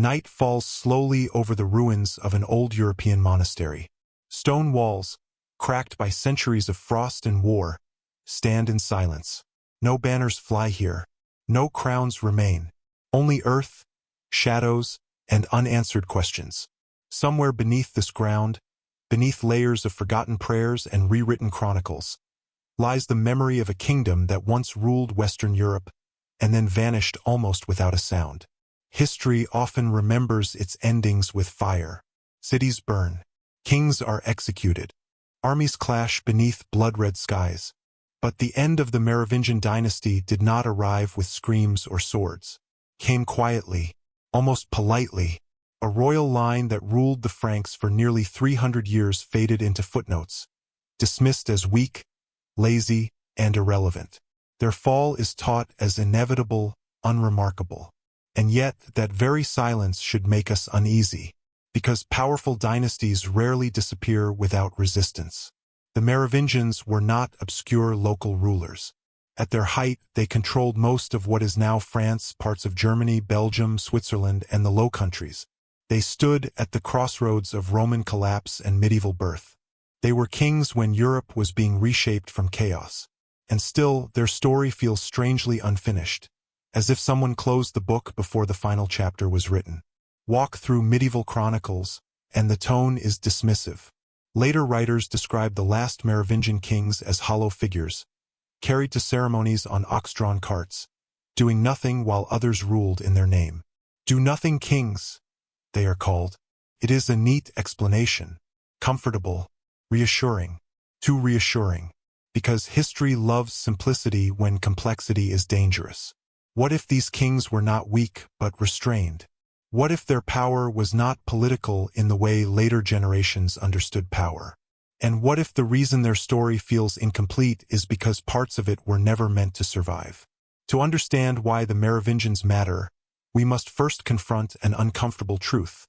Night falls slowly over the ruins of an old European monastery. Stone walls, cracked by centuries of frost and war, stand in silence. No banners fly here. No crowns remain. Only earth, shadows, and unanswered questions. Somewhere beneath this ground, beneath layers of forgotten prayers and rewritten chronicles, lies the memory of a kingdom that once ruled Western Europe and then vanished almost without a sound. History often remembers its endings with fire. Cities burn. Kings are executed. Armies clash beneath blood-red skies. But the end of the Merovingian dynasty did not arrive with screams or swords. Came quietly, almost politely. A royal line that ruled the Franks for nearly 300 years faded into footnotes, dismissed as weak, lazy, and irrelevant. Their fall is taught as inevitable, unremarkable. And yet, that very silence should make us uneasy, because powerful dynasties rarely disappear without resistance. The Merovingians were not obscure local rulers. At their height, they controlled most of what is now France, parts of Germany, Belgium, Switzerland, and the Low Countries. They stood at the crossroads of Roman collapse and medieval birth. They were kings when Europe was being reshaped from chaos. And still, their story feels strangely unfinished, as if someone closed the book before the final chapter was written. Walk through medieval chronicles, and the tone is dismissive. Later writers describe the last Merovingian kings as hollow figures, carried to ceremonies on ox-drawn carts, doing nothing while others ruled in their name. Do-nothing kings, they are called. It is a neat explanation, comfortable, reassuring, too reassuring, because history loves simplicity when complexity is dangerous. What if these kings were not weak but restrained? What if their power was not political in the way later generations understood power? And what if the reason their story feels incomplete is because parts of it were never meant to survive? To understand why the Merovingians matter, we must first confront an uncomfortable truth.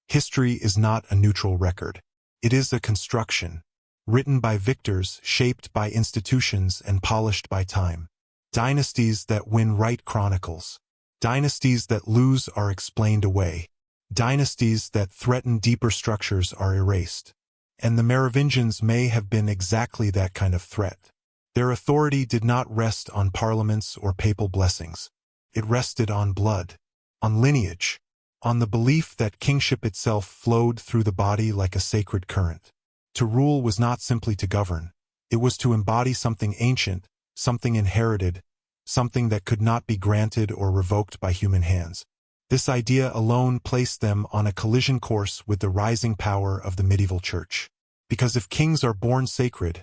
History is not a neutral record. It is a construction, written by victors, shaped by institutions, and polished by time. Dynasties that win write chronicles. Dynasties that lose are explained away. Dynasties that threaten deeper structures are erased. And the Merovingians may have been exactly that kind of threat. Their authority did not rest on parliaments or papal blessings. It rested on blood, on lineage, on the belief that kingship itself flowed through the body like a sacred current. To rule was not simply to govern. It was to embody something ancient, something inherited, something that could not be granted or revoked by human hands. This idea alone placed them on a collision course with the rising power of the medieval church. Because if kings are born sacred,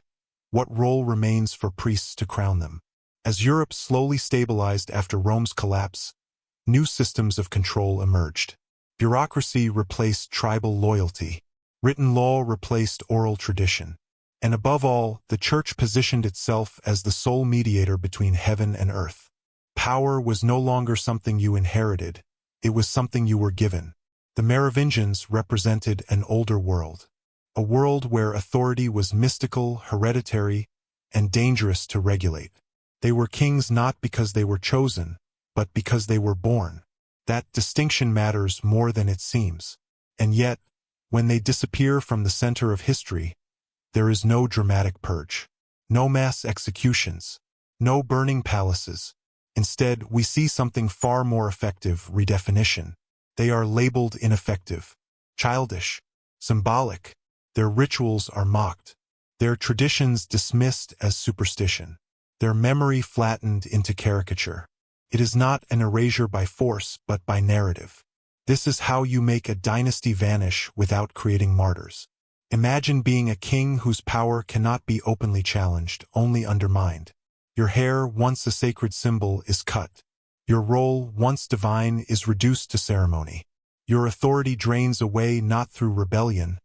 what role remains for priests to crown them? As Europe slowly stabilized after Rome's collapse, new systems of control emerged. Bureaucracy replaced tribal loyalty. Written law replaced oral tradition. And above all, the church positioned itself as the sole mediator between heaven and earth. Power was no longer something you inherited. It was something you were given. The Merovingians represented an older world. A world where authority was mystical, hereditary, and dangerous to regulate. They were kings not because they were chosen, but because they were born. That distinction matters more than it seems. And yet, when they disappear from the center of history, there is no dramatic purge, no mass executions, no burning palaces. Instead, we see something far more effective: redefinition. They are labeled ineffective, childish, symbolic. Their rituals are mocked, their traditions dismissed as superstition, their memory flattened into caricature. It is not an erasure by force, but by narrative. This is how you make a dynasty vanish without creating martyrs. Imagine being a king whose power cannot be openly challenged, only undermined. Your hair, once a sacred symbol, is cut. Your role, once divine, is reduced to ceremony. Your authority drains away not through rebellion,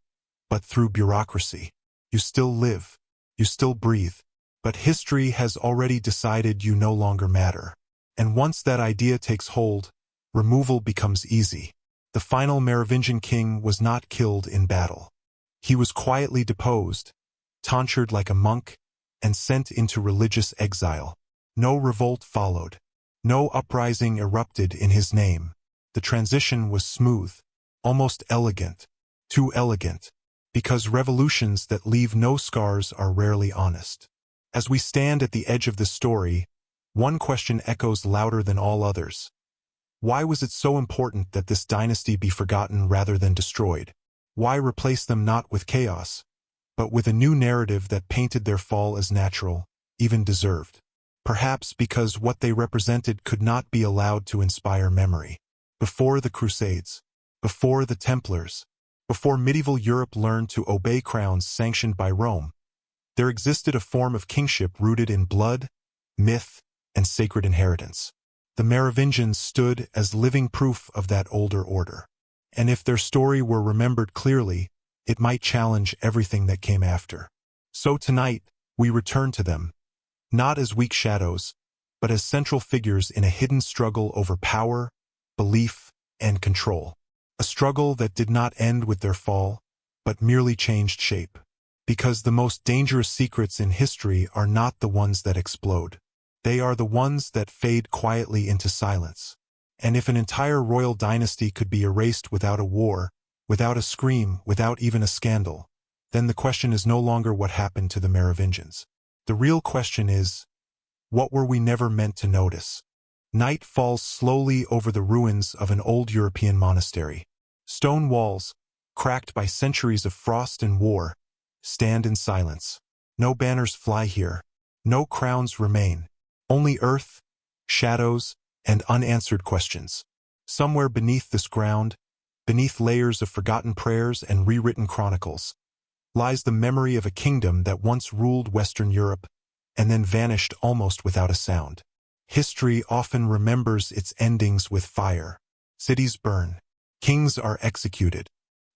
but through bureaucracy. You still live. You still breathe. But history has already decided you no longer matter. And once that idea takes hold, removal becomes easy. The final Merovingian king was not killed in battle. He was quietly deposed, tonsured like a monk, and sent into religious exile. No revolt followed. No uprising erupted in his name. The transition was smooth, almost elegant, too elegant, because revolutions that leave no scars are rarely honest. As we stand at the edge of this story, one question echoes louder than all others. Why was it so important that this dynasty be forgotten rather than destroyed? Why replace them not with chaos, but with a new narrative that painted their fall as natural, even deserved? Perhaps because what they represented could not be allowed to inspire memory. Before the Crusades, before the Templars, before medieval Europe learned to obey crowns sanctioned by Rome, there existed a form of kingship rooted in blood, myth, and sacred inheritance. The Merovingians stood as living proof of that older order. And if their story were remembered clearly, it might challenge everything that came after. So tonight, we return to them, not as weak shadows, but as central figures in a hidden struggle over power, belief, and control. A struggle that did not end with their fall, but merely changed shape. Because the most dangerous secrets in history are not the ones that explode. They are the ones that fade quietly into silence. And if an entire royal dynasty could be erased without a war, without a scream, without even a scandal, then the question is no longer what happened to the Merovingians. The real question is, what were we never meant to notice? Night falls slowly over the ruins of an old European monastery. Stone walls, cracked by centuries of frost and war, stand in silence. No banners fly here. No crowns remain. Only earth, shadows, and unanswered questions. Somewhere beneath this ground, beneath layers of forgotten prayers and rewritten chronicles, lies the memory of a kingdom that once ruled Western Europe and then vanished almost without a sound. History often remembers its endings with fire. Cities burn. Kings are executed.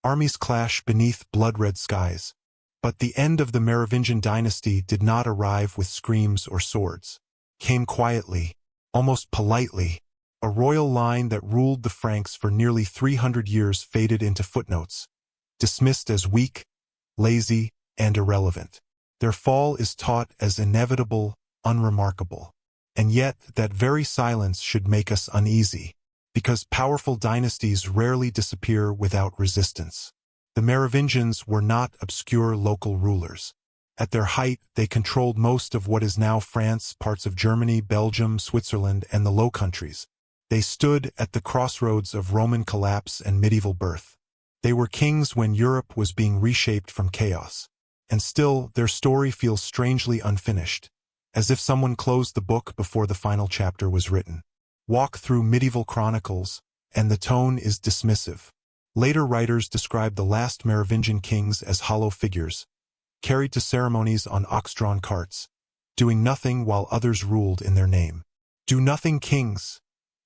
Armies clash beneath blood-red skies. But the end of the Merovingian dynasty did not arrive with screams or swords. Came quietly, almost politely. A royal line that ruled the Franks for nearly 300 years faded into footnotes, dismissed as weak, lazy, and irrelevant. Their fall is taught as inevitable, unremarkable. And yet, that very silence should make us uneasy, because powerful dynasties rarely disappear without resistance. The Merovingians were not obscure local rulers. At their height, they controlled most of what is now France, parts of Germany, Belgium, Switzerland, and the Low Countries. They stood at the crossroads of Roman collapse and medieval birth. They were kings when Europe was being reshaped from chaos. And still, their story feels strangely unfinished, as if someone closed the book before the final chapter was written. Walk through medieval chronicles, and the tone is dismissive. Later writers describe the last Merovingian kings as hollow figures, carried to ceremonies on ox-drawn carts, doing nothing while others ruled in their name. Do-nothing kings,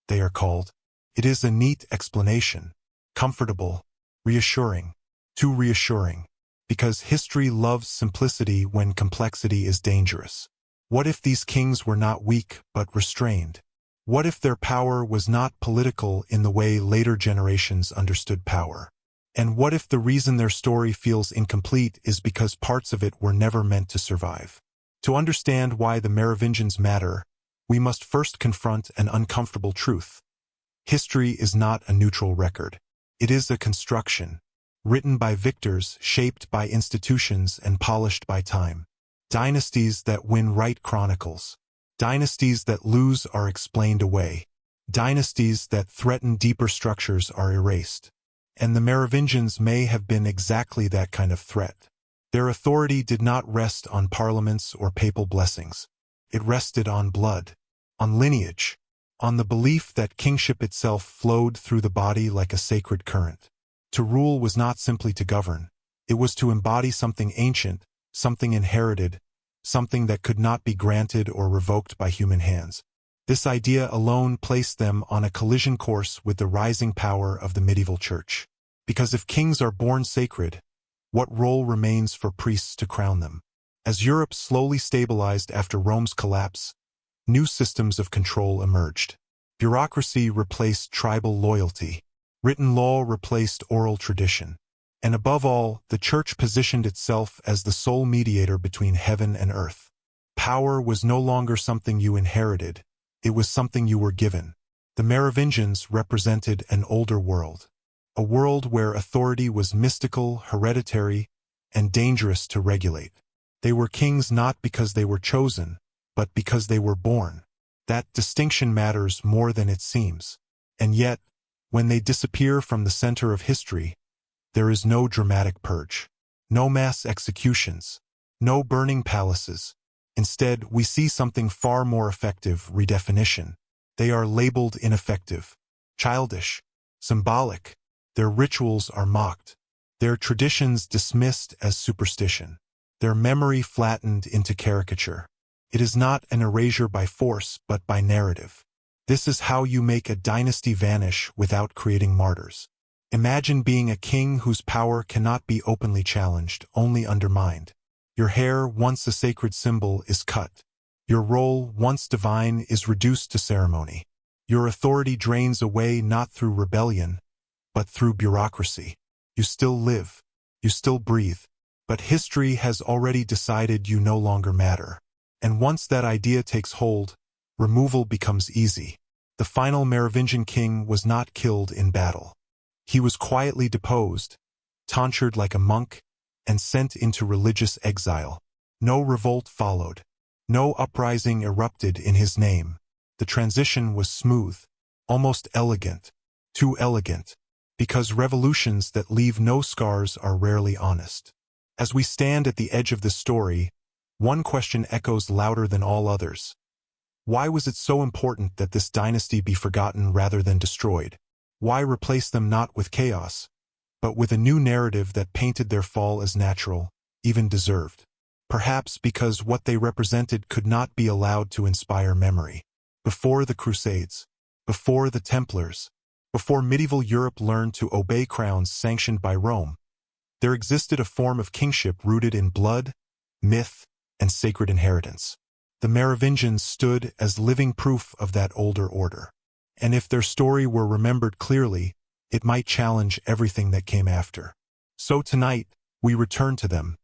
they are called. It is a neat explanation, comfortable, reassuring, too reassuring, because history loves simplicity when complexity is dangerous. What if these kings were not weak but restrained? What if their power was not political in the way later generations understood power? And what if the reason their story feels incomplete is because parts of it were never meant to survive? To understand why the Merovingians matter, we must first confront an uncomfortable truth. History is not a neutral record. It is a construction, written by victors, shaped by institutions, and polished by time. Dynasties that win write chronicles. Dynasties that lose are explained away. Dynasties that threaten deeper structures are erased. And the Merovingians may have been exactly that kind of threat. Their authority did not rest on parliaments or papal blessings. It rested on blood, on lineage, on the belief that kingship itself flowed through the body like a sacred current. To rule was not simply to govern. It was to embody something ancient, something inherited, something that could not be granted or revoked by human hands. This idea alone placed them on a collision course with the rising power of the medieval church. Because if kings are born sacred, what role remains for priests to crown them? As Europe slowly stabilized after Rome's collapse, new systems of control emerged. Bureaucracy replaced tribal loyalty. Written law replaced oral tradition. And above all, the church positioned itself as the sole mediator between heaven and earth. Power was no longer something you inherited. It was something you were given. The Merovingians represented an older world, a world where authority was mystical, hereditary, and dangerous to regulate. They were kings not because they were chosen, but because they were born. That distinction matters more than it seems. And yet, when they disappear from the center of history, there is no dramatic purge, no mass executions, no burning palaces. Instead, we see something far more effective: redefinition. They are labeled ineffective, childish, symbolic. Their rituals are mocked, their traditions dismissed as superstition, their memory flattened into caricature. It is not an erasure by force, but by narrative. This is how you make a dynasty vanish without creating martyrs. Imagine being a king whose power cannot be openly challenged, only undermined. Your hair, once a sacred symbol, is cut. Your role, once divine, is reduced to ceremony. Your authority drains away not through rebellion, but through bureaucracy. You still live, you still breathe, but history has already decided you no longer matter. And once that idea takes hold, removal becomes easy. The final Merovingian king was not killed in battle. He was quietly deposed, tonsured like a monk, and sent into religious exile. No revolt followed. No uprising erupted in his name. The transition was smooth, almost elegant, too elegant, because revolutions that leave no scars are rarely honest. As we stand at the edge of this story, one question echoes louder than all others. Why was it so important that this dynasty be forgotten rather than destroyed? Why replace them not with chaos, but with a new narrative that painted their fall as natural, even deserved? Perhaps because what they represented could not be allowed to inspire memory. Before the Crusades, before the Templars, before medieval Europe learned to obey crowns sanctioned by Rome, there existed a form of kingship rooted in blood, myth, and sacred inheritance. The Merovingians stood as living proof of that older order. And if their story were remembered clearly, it might challenge everything that came after. So tonight, we return to them,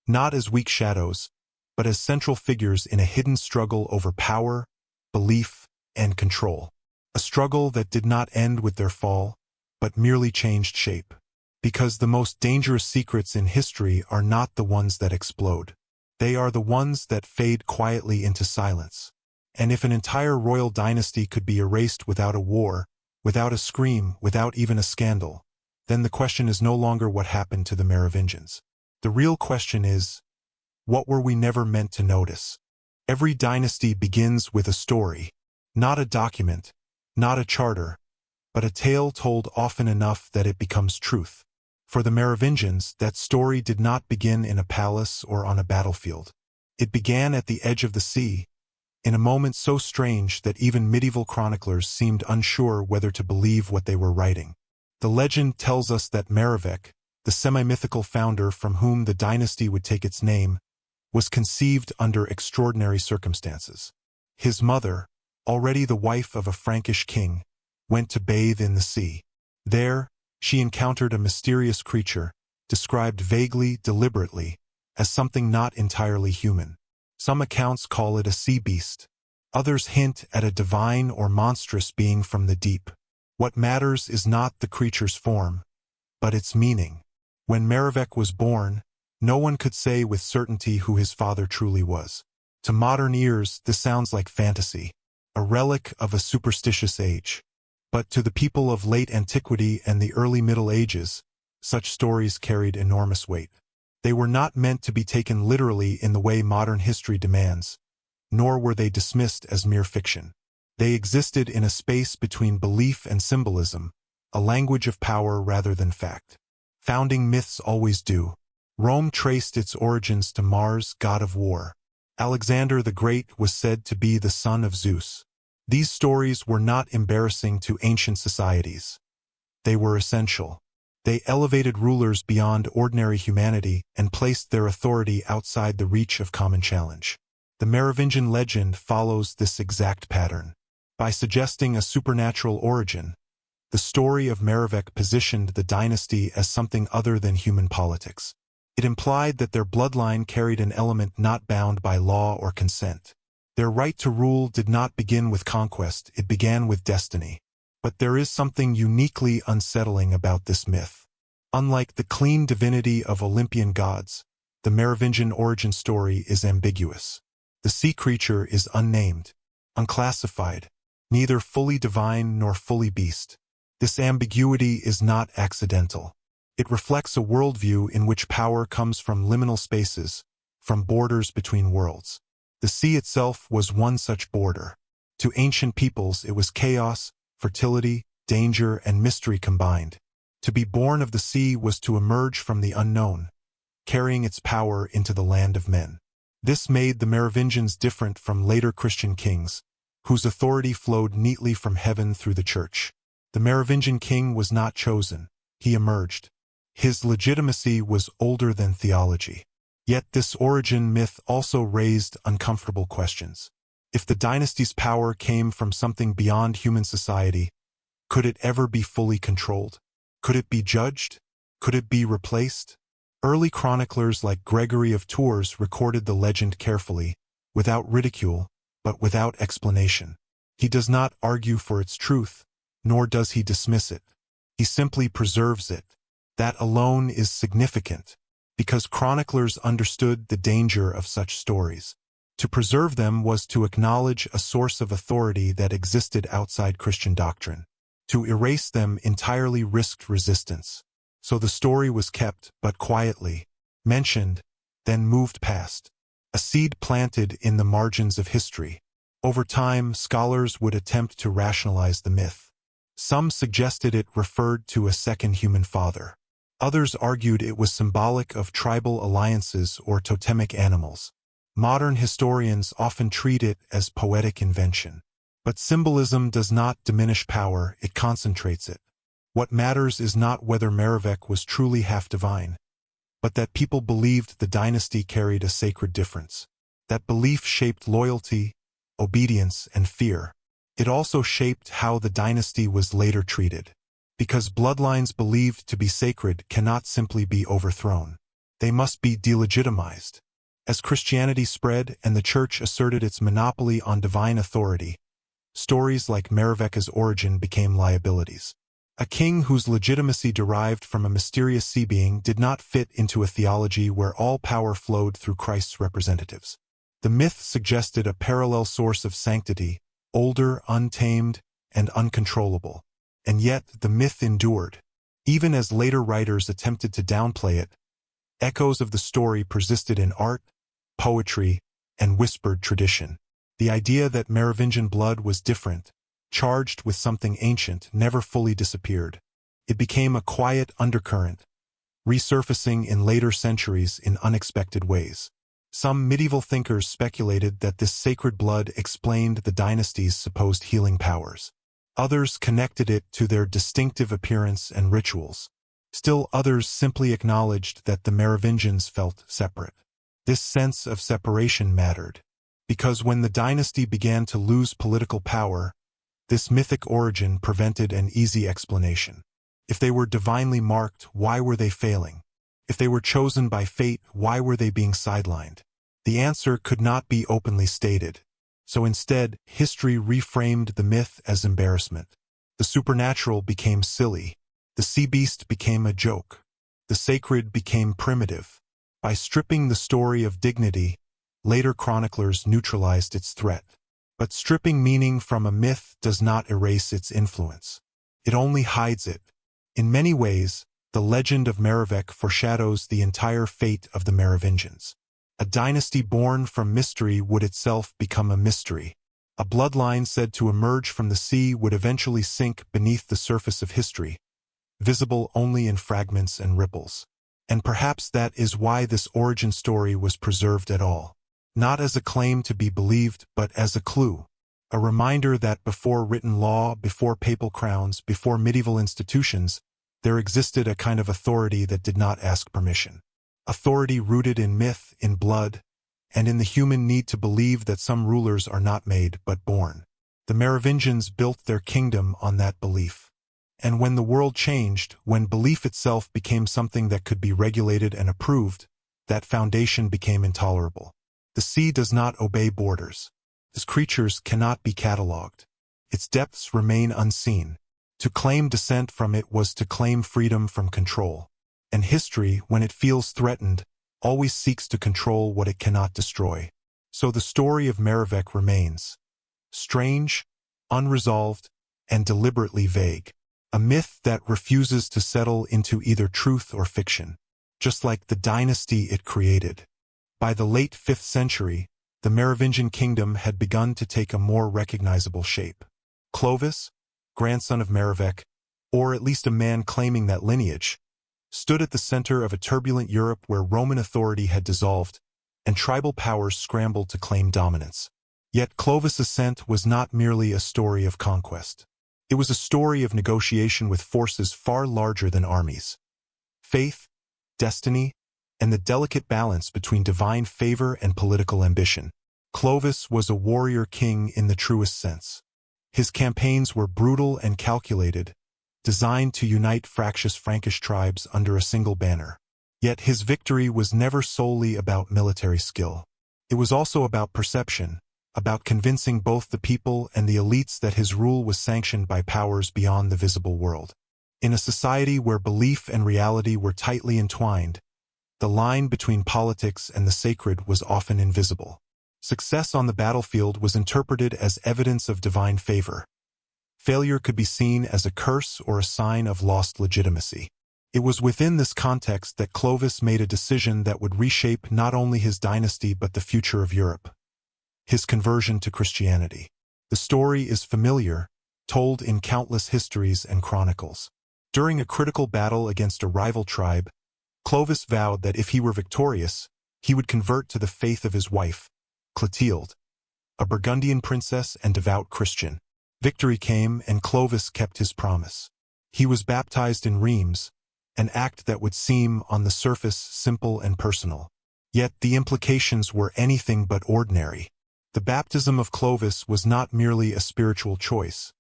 not as weak shadows, but as central figures in a hidden struggle over power, belief, and control. A struggle that did not end with their fall, but merely changed shape. Because the most dangerous secrets in history are not the ones that explode. They are the ones that fade quietly into silence. And if an entire royal dynasty could be erased without a war, without a scream, without even a scandal, then the question is no longer what happened to the Merovingians. The real question is, what were we never meant to notice? Every dynasty begins with a story, not a document, not a charter, but a tale told often enough that it becomes truth. For the Merovingians, that story did not begin in a palace or on a battlefield. It began at the edge of the sea, in a moment so strange that even medieval chroniclers seemed unsure whether to believe what they were writing. The legend tells us that Merovic, the semi-mythical founder from whom the dynasty would take its name, was conceived under extraordinary circumstances. His mother, already the wife of a Frankish king, went to bathe in the sea. There, she encountered a mysterious creature, described vaguely, deliberately, as something not entirely human. Some accounts call it a sea beast. Others hint at a divine or monstrous being from the deep. What matters is not the creature's form, but its meaning. When Merovic was born, no one could say with certainty who his father truly was. To modern ears, this sounds like fantasy, a relic of a superstitious age. But to the people of late antiquity and the early Middle Ages, such stories carried enormous weight. They were not meant to be taken literally in the way modern history demands, nor were they dismissed as mere fiction. They existed in a space between belief and symbolism, a language of power rather than fact. Founding myths always do. Rome traced its origins to Mars, god of war. Alexander the Great was said to be the son of Zeus. These stories were not embarrassing to ancient societies. They were essential. They elevated rulers beyond ordinary humanity and placed their authority outside the reach of common challenge. The Merovingian legend follows this exact pattern. By suggesting a supernatural origin, the story of Merovic positioned the dynasty as something other than human politics. It implied that their bloodline carried an element not bound by law or consent. Their right to rule did not begin with conquest, it began with destiny. But there is something uniquely unsettling about this myth. Unlike the clean divinity of Olympian gods, the Merovingian origin story is ambiguous. The sea creature is unnamed, unclassified, neither fully divine nor fully beast. This ambiguity is not accidental. It reflects a worldview in which power comes from liminal spaces, from borders between worlds. The sea itself was one such border. To ancient peoples it was chaos, fertility, danger, and mystery combined. To be born of the sea was to emerge from the unknown, carrying its power into the land of men. This made the Merovingians different from later Christian kings, whose authority flowed neatly from heaven through the church. The Merovingian king was not chosen, he emerged. His legitimacy was older than theology. Yet this origin myth also raised uncomfortable questions. If the dynasty's power came from something beyond human society, could it ever be fully controlled? Could it be judged? Could it be replaced? Early chroniclers like Gregory of Tours recorded the legend carefully, without ridicule, but without explanation. He does not argue for its truth, nor does he dismiss it. He simply preserves it. That alone is significant, because chroniclers understood the danger of such stories. To preserve them was to acknowledge a source of authority that existed outside Christian doctrine. To erase them entirely risked resistance. So the story was kept, but quietly, mentioned, then moved past. A seed planted in the margins of history. Over time, scholars would attempt to rationalize the myth. Some suggested it referred to a second human father. Others argued it was symbolic of tribal alliances or totemic animals. Modern historians often treat it as poetic invention. But symbolism does not diminish power, it concentrates it. What matters is not whether Merovec was truly half-divine, but that people believed the dynasty carried a sacred difference. That belief shaped loyalty, obedience, and fear. It also shaped how the dynasty was later treated. Because bloodlines believed to be sacred cannot simply be overthrown. They must be delegitimized. As Christianity spread and the Church asserted its monopoly on divine authority, stories like Merovec's origin became liabilities. A king whose legitimacy derived from a mysterious sea being did not fit into a theology where all power flowed through Christ's representatives. The myth suggested a parallel source of sanctity, older, untamed, and uncontrollable. And yet the myth endured. Even as later writers attempted to downplay it, echoes of the story persisted in art, poetry, and whispered tradition. The idea that Merovingian blood was different, charged with something ancient, never fully disappeared. It became a quiet undercurrent, resurfacing in later centuries in unexpected ways. Some medieval thinkers speculated that this sacred blood explained the dynasty's supposed healing powers. Others connected it to their distinctive appearance and rituals. Still others simply acknowledged that the Merovingians felt separate. This sense of separation mattered, because when the dynasty began to lose political power, this mythic origin prevented an easy explanation. If they were divinely marked, why were they failing? If they were chosen by fate, why were they being sidelined? The answer could not be openly stated. So instead, history reframed the myth as embarrassment. The supernatural became silly. The sea beast became a joke. The sacred became primitive. By stripping the story of dignity, later chroniclers neutralized its threat. But stripping meaning from a myth does not erase its influence. It only hides it. In many ways, the legend of Merovec foreshadows the entire fate of the Merovingians. A dynasty born from mystery would itself become a mystery. A bloodline said to emerge from the sea would eventually sink beneath the surface of history, visible only in fragments and ripples. And perhaps that is why this origin story was preserved at all. Not as a claim to be believed, but as a clue. A reminder that before written law, before papal crowns, before medieval institutions, there existed a kind of authority that did not ask permission. Authority rooted in myth, in blood, and in the human need to believe that some rulers are not made but born. The Merovingians built their kingdom on that belief. And when the world changed, when belief itself became something that could be regulated and approved, that foundation became intolerable. The sea does not obey borders. Its creatures cannot be catalogued. Its depths remain unseen. To claim descent from it was to claim freedom from control. And history, when it feels threatened, always seeks to control what it cannot destroy. So the story of Merovec remains. Strange, unresolved, and deliberately vague. A myth that refuses to settle into either truth or fiction. Just like the dynasty it created. By the late 5th century, the Merovingian kingdom had begun to take a more recognizable shape. Clovis, grandson of Merovec, or at least a man claiming that lineage, stood at the center of a turbulent Europe where Roman authority had dissolved, and tribal powers scrambled to claim dominance. Yet Clovis' ascent was not merely a story of conquest. It was a story of negotiation with forces far larger than armies. Faith, destiny, and the delicate balance between divine favor and political ambition. Clovis was a warrior king in the truest sense. His campaigns were brutal and calculated, designed to unite fractious Frankish tribes under a single banner. Yet his victory was never solely about military skill. It was also about perception, about convincing both the people and the elites that his rule was sanctioned by powers beyond the visible world. In a society where belief and reality were tightly entwined, the line between politics and the sacred was often invisible. Success on the battlefield was interpreted as evidence of divine favor. Failure could be seen as a curse or a sign of lost legitimacy. It was within this context that Clovis made a decision that would reshape not only his dynasty but the future of Europe. His conversion to Christianity. The story is familiar, told in countless histories and chronicles. During a critical battle against a rival tribe, Clovis vowed that if he were victorious, he would convert to the faith of his wife, Clotilde, a Burgundian princess and devout Christian. Victory came, and Clovis kept his promise. He was baptized in Reims, an act that would seem, on the surface, simple and personal. Yet the implications were anything but ordinary. The baptism of Clovis was not merely a spiritual choice.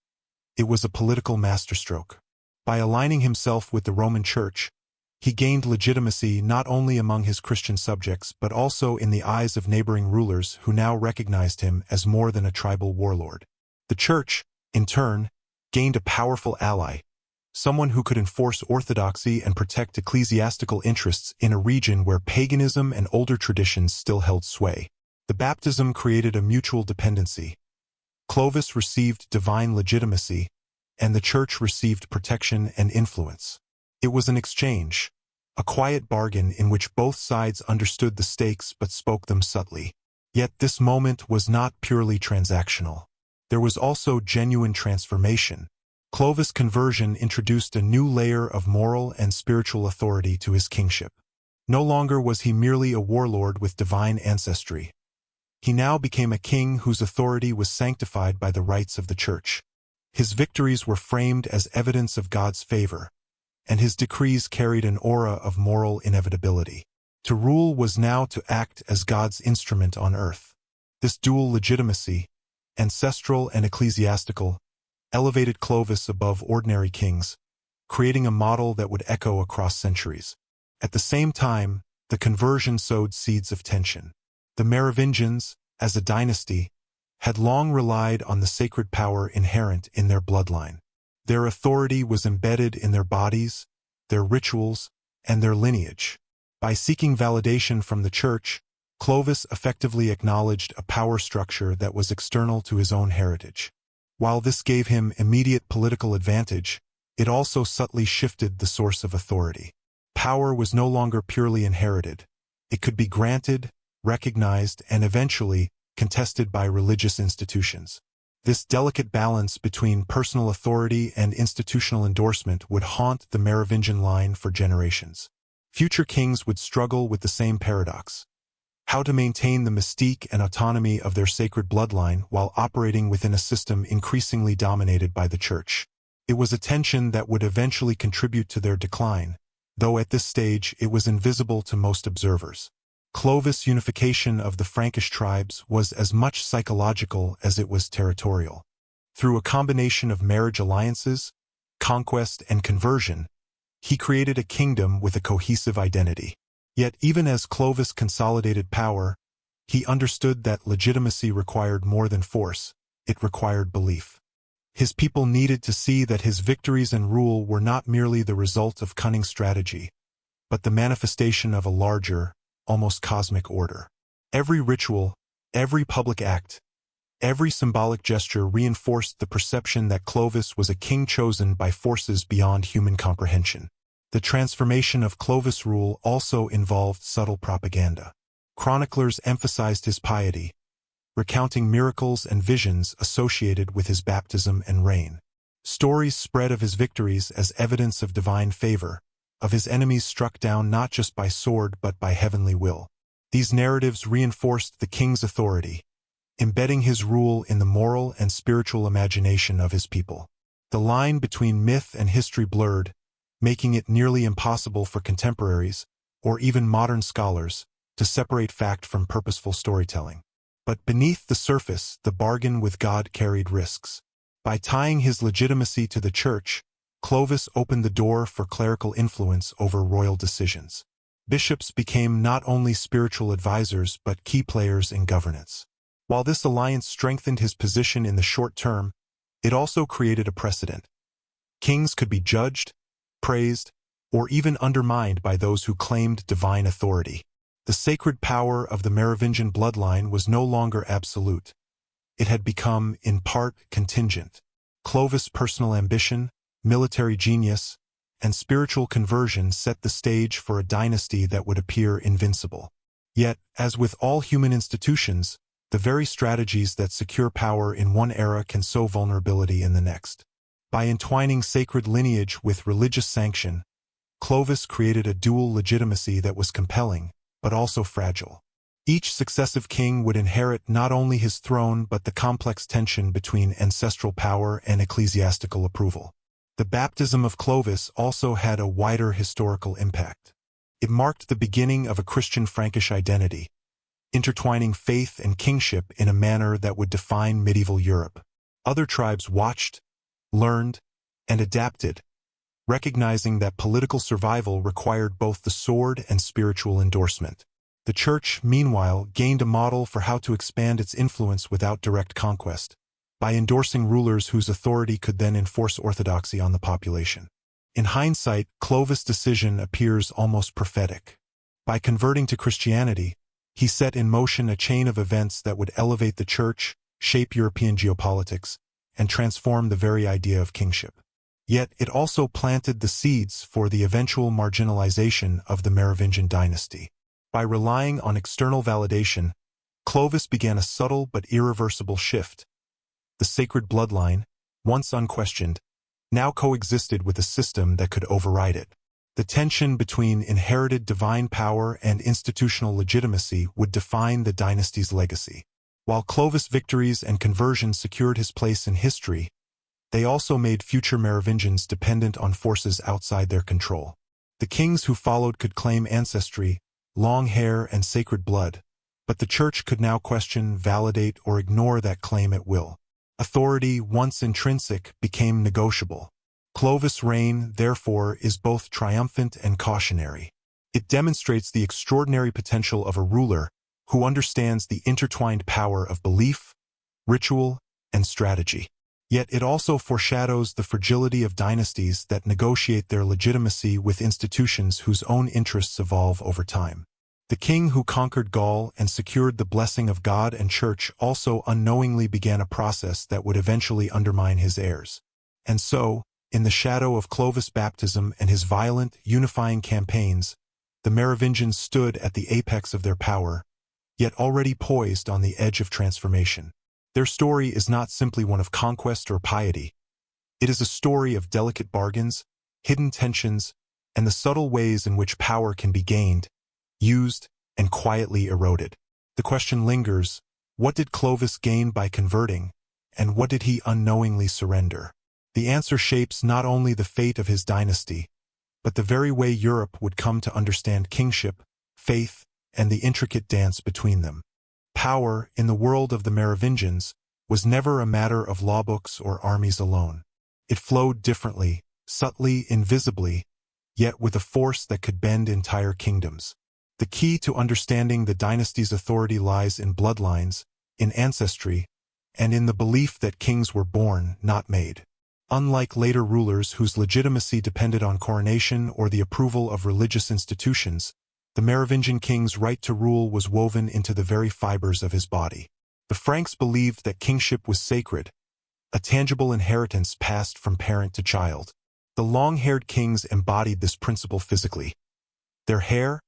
It was a political masterstroke. By aligning himself with the Roman Church, he gained legitimacy not only among his Christian subjects but also in the eyes of neighboring rulers who now recognized him as more than a tribal warlord. The Church, in turn, gained a powerful ally, someone who could enforce orthodoxy and protect ecclesiastical interests in a region where paganism and older traditions still held sway. The baptism created a mutual dependency. Clovis received divine legitimacy, and the Church received protection and influence. It was an exchange, a quiet bargain in which both sides understood the stakes but spoke them subtly. Yet this moment was not purely transactional. There was also genuine transformation. Clovis' conversion introduced a new layer of moral and spiritual authority to his kingship. No longer was he merely a warlord with divine ancestry. He now became a king whose authority was sanctified by the rites of the Church. His victories were framed as evidence of God's favor, and his decrees carried an aura of moral inevitability. To rule was now to act as God's instrument on earth. This dual legitimacy, ancestral and ecclesiastical, elevated Clovis above ordinary kings, creating a model that would echo across centuries. At the same time, the conversion sowed seeds of tension. The Merovingians, as a dynasty, had long relied on the sacred power inherent in their bloodline. Their authority was embedded in their bodies, their rituals, and their lineage. By seeking validation from the Church, Clovis effectively acknowledged a power structure that was external to his own heritage. While this gave him immediate political advantage, it also subtly shifted the source of authority. Power was no longer purely inherited. It could be granted, recognized, and eventually contested by religious institutions. This delicate balance between personal authority and institutional endorsement would haunt the Merovingian line for generations. Future kings would struggle with the same paradox: how to maintain the mystique and autonomy of their sacred bloodline while operating within a system increasingly dominated by the Church. It was a tension that would eventually contribute to their decline, though at this stage it was invisible to most observers. Clovis' unification of the Frankish tribes was as much psychological as it was territorial. Through a combination of marriage alliances, conquest, and conversion, he created a kingdom with a cohesive identity. Yet even as Clovis consolidated power, He understood that legitimacy required more than force, it required belief. His people needed to see that his victories and rule were not merely the result of cunning strategy, but the manifestation of a larger, almost cosmic order. Every ritual, every public act, every symbolic gesture reinforced the perception that Clovis was a king chosen by forces beyond human comprehension. The transformation of Clovis' rule also involved subtle propaganda. Chroniclers emphasized his piety, recounting miracles and visions associated with his baptism and reign. Stories spread of his victories as evidence of divine favor, of his enemies struck down not just by sword but by heavenly will. These narratives reinforced the king's authority, embedding his rule in the moral and spiritual imagination of his people. The line between myth and history blurred, making it nearly impossible for contemporaries, or even modern scholars, to separate fact from purposeful storytelling. But beneath the surface, the bargain with God carried risks. By tying his legitimacy to the church, Clovis opened the door for clerical influence over royal decisions. Bishops became not only spiritual advisors but key players in governance. While this alliance strengthened his position in the short term, it also created a precedent. Kings could be judged, praised, or even undermined by those who claimed divine authority. The sacred power of the Merovingian bloodline was no longer absolute. It had become, in part, contingent. Clovis' personal ambition, military genius, and spiritual conversion set the stage for a dynasty that would appear invincible. Yet, as with all human institutions, the very strategies that secure power in one era can sow vulnerability in the next. By entwining sacred lineage with religious sanction, Clovis created a dual legitimacy that was compelling, but also fragile. Each successive king would inherit not only his throne but the complex tension between ancestral power and ecclesiastical approval. The baptism of Clovis also had a wider historical impact. It marked the beginning of a Christian Frankish identity, intertwining faith and kingship in a manner that would define medieval Europe. Other tribes watched, learned, and adapted, recognizing that political survival required both the sword and spiritual endorsement. The Church, meanwhile, gained a model for how to expand its influence without direct conquest, by endorsing rulers whose authority could then enforce orthodoxy on the population. In hindsight, Clovis' decision appears almost prophetic. By converting to Christianity, he set in motion a chain of events that would elevate the Church, shape European geopolitics, and transform the very idea of kingship. Yet it also planted the seeds for the eventual marginalization of the Merovingian dynasty. By relying on external validation, Clovis began a subtle but irreversible shift. The sacred bloodline, once unquestioned, now coexisted with a system that could override it. The tension between inherited divine power and institutional legitimacy would define the dynasty's legacy. While Clovis' victories and conversions secured his place in history, they also made future Merovingians dependent on forces outside their control. The kings who followed could claim ancestry, long hair, and sacred blood, but the Church could now question, validate, or ignore that claim at will. Authority, once intrinsic, became negotiable. Clovis' reign, therefore, is both triumphant and cautionary. It demonstrates the extraordinary potential of a ruler who understands the intertwined power of belief, ritual, and strategy. Yet it also foreshadows the fragility of dynasties that negotiate their legitimacy with institutions whose own interests evolve over time. The king who conquered Gaul and secured the blessing of God and Church also unknowingly began a process that would eventually undermine his heirs. And so, in the shadow of Clovis' baptism and his violent, unifying campaigns, the Merovingians stood at the apex of their power, yet already poised on the edge of transformation. Their story is not simply one of conquest or piety. It is a story of delicate bargains, hidden tensions, and the subtle ways in which power can be gained, used, and quietly eroded. The question lingers, what did Clovis gain by converting, and what did he unknowingly surrender? The answer shapes not only the fate of his dynasty, but the very way Europe would come to understand kingship, faith, and the intricate dance between them. Power, in the world of the Merovingians, was never a matter of lawbooks or armies alone. It flowed differently, subtly, invisibly, yet with a force that could bend entire kingdoms. The key to understanding the dynasty's authority lies in bloodlines, in ancestry, and in the belief that kings were born, not made. Unlike later rulers whose legitimacy depended on coronation or the approval of religious institutions, the Merovingian king's right to rule was woven into the very fibers of his body. The Franks believed that kingship was sacred, a tangible inheritance passed from parent to child. The long-haired kings embodied this principle physically. Their hair,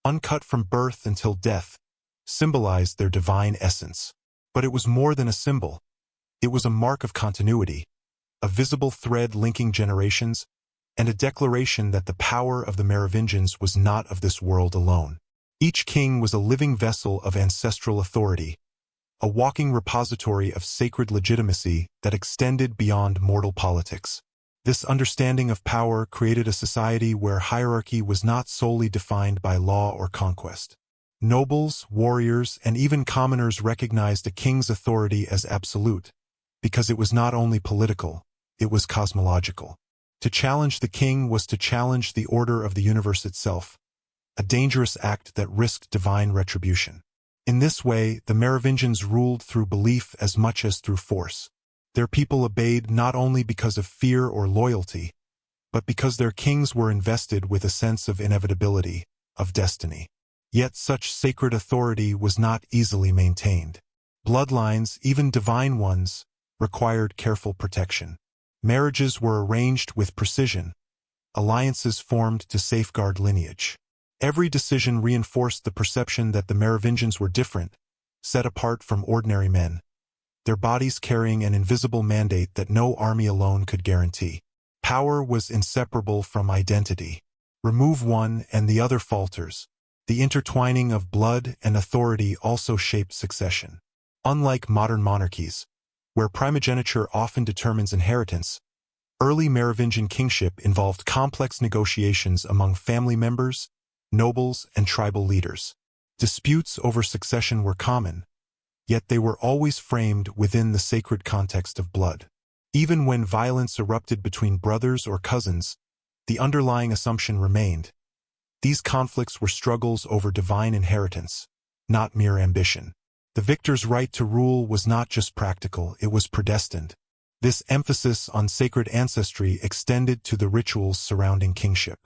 uncut from birth until death, symbolized their divine essence. But it was more than a symbol. It was a mark of continuity, a visible thread linking generations, and a declaration that the power of the Merovingians was not of this world alone. Each king was a living vessel of ancestral authority, a walking repository of sacred legitimacy that extended beyond mortal politics. This understanding of power created a society where hierarchy was not solely defined by law or conquest. Nobles, warriors, and even commoners recognized a king's authority as absolute, because it was not only political, it was cosmological. To challenge the king was to challenge the order of the universe itself, a dangerous act that risked divine retribution. In this way, the Merovingians ruled through belief as much as through force. Their people obeyed not only because of fear or loyalty, but because their kings were invested with a sense of inevitability, of destiny. Yet such sacred authority was not easily maintained. Bloodlines, even divine ones, required careful protection. Marriages were arranged with precision, alliances formed to safeguard lineage. Every decision reinforced the perception that the Merovingians were different, set apart from ordinary men, their bodies carrying an invisible mandate that no army alone could guarantee. Power was inseparable from identity. Remove one and the other falters. The intertwining of blood and authority also shaped succession. Unlike modern monarchies, where primogeniture often determines inheritance, early Merovingian kingship involved complex negotiations among family members, nobles, and tribal leaders. Disputes over succession were common, yet they were always framed within the sacred context of blood. Even when violence erupted between brothers or cousins, the underlying assumption remained. These conflicts were struggles over divine inheritance, not mere ambition. The victor's right to rule was not just practical, it was predestined. This emphasis on sacred ancestry extended to the rituals surrounding kingship.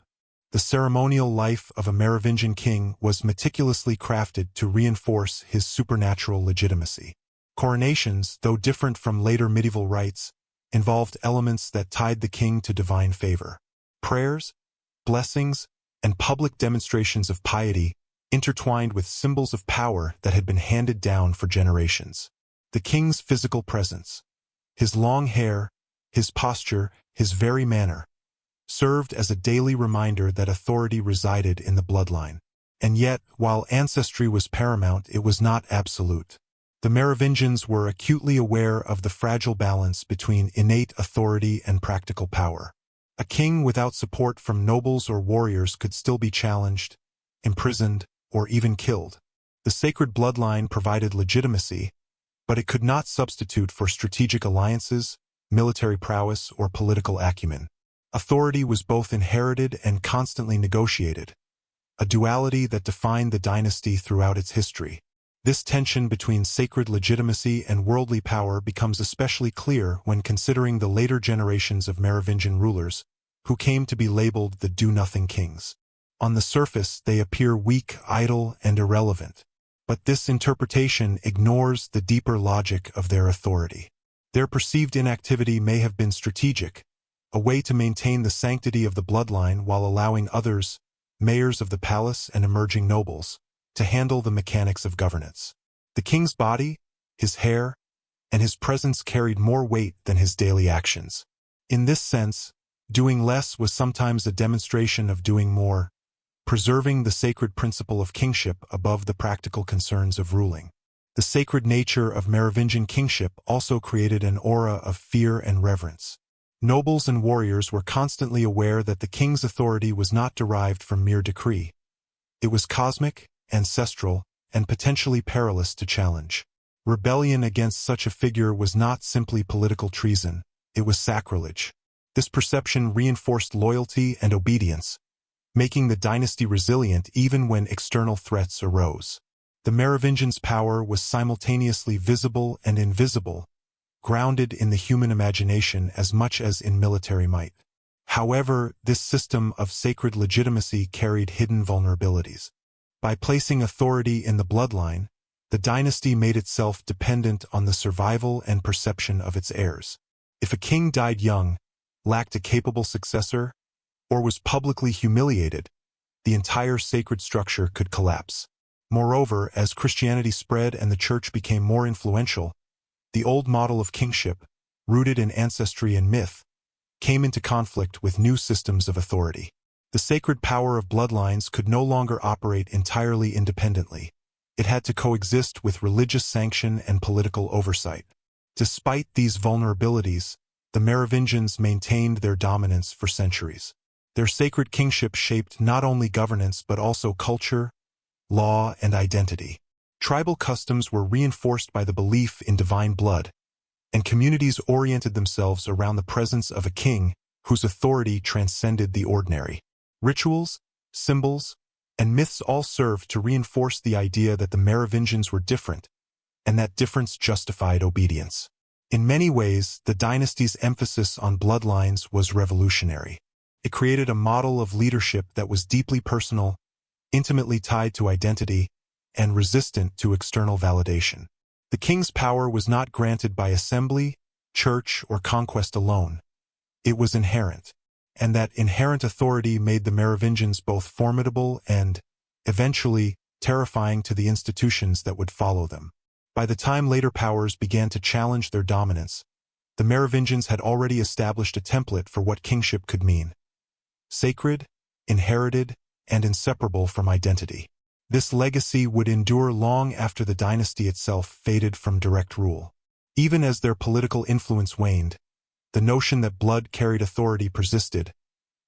The ceremonial life of a Merovingian king was meticulously crafted to reinforce his supernatural legitimacy. Coronations, though different from later medieval rites, involved elements that tied the king to divine favor. Prayers, blessings, and public demonstrations of piety intertwined with symbols of power that had been handed down for generations. The king's physical presence, his long hair, his posture, his very manner, served as a daily reminder that authority resided in the bloodline. And yet, while ancestry was paramount, it was not absolute. The Merovingians were acutely aware of the fragile balance between innate authority and practical power. A king without support from nobles or warriors could still be challenged, imprisoned, or even killed. The sacred bloodline provided legitimacy, but it could not substitute for strategic alliances, military prowess, or political acumen. Authority was both inherited and constantly negotiated, a duality that defined the dynasty throughout its history. This tension between sacred legitimacy and worldly power becomes especially clear when considering the later generations of Merovingian rulers, who came to be labeled the do-nothing kings. On the surface, they appear weak, idle, and irrelevant. But this interpretation ignores the deeper logic of their authority. Their perceived inactivity may have been strategic, a way to maintain the sanctity of the bloodline while allowing others, mayors of the palace and emerging nobles, to handle the mechanics of governance. The king's body, his hair, and his presence carried more weight than his daily actions. In this sense, doing less was sometimes a demonstration of doing more, preserving the sacred principle of kingship above the practical concerns of ruling. The sacred nature of Merovingian kingship also created an aura of fear and reverence. Nobles and warriors were constantly aware that the king's authority was not derived from mere decree. It was cosmic, ancestral, and potentially perilous to challenge. Rebellion against such a figure was not simply political treason, it was sacrilege. This perception reinforced loyalty and obedience, making the dynasty resilient even when external threats arose. The Merovingians' power was simultaneously visible and invisible, grounded in the human imagination as much as in military might. However, this system of sacred legitimacy carried hidden vulnerabilities. By placing authority in the bloodline, the dynasty made itself dependent on the survival and perception of its heirs. If a king died young, lacked a capable successor, or was publicly humiliated, the entire sacred structure could collapse. Moreover, as Christianity spread and the church became more influential, the old model of kingship, rooted in ancestry and myth, came into conflict with new systems of authority. The sacred power of bloodlines could no longer operate entirely independently. It had to coexist with religious sanction and political oversight. Despite these vulnerabilities, the Merovingians maintained their dominance for centuries. Their sacred kingship shaped not only governance but also culture, law, and identity. Tribal customs were reinforced by the belief in divine blood, and communities oriented themselves around the presence of a king whose authority transcended the ordinary. Rituals, symbols, and myths all served to reinforce the idea that the Merovingians were different, and that difference justified obedience. In many ways, the dynasty's emphasis on bloodlines was revolutionary. It created a model of leadership that was deeply personal, intimately tied to identity, and resistant to external validation. The king's power was not granted by assembly, church, or conquest alone. It was inherent, and that inherent authority made the Merovingians both formidable and, eventually, terrifying to the institutions that would follow them. By the time later powers began to challenge their dominance, the Merovingians had already established a template for what kingship could mean: sacred, inherited, and inseparable from identity. This legacy would endure long after the dynasty itself faded from direct rule. Even as their political influence waned, the notion that blood carried authority persisted,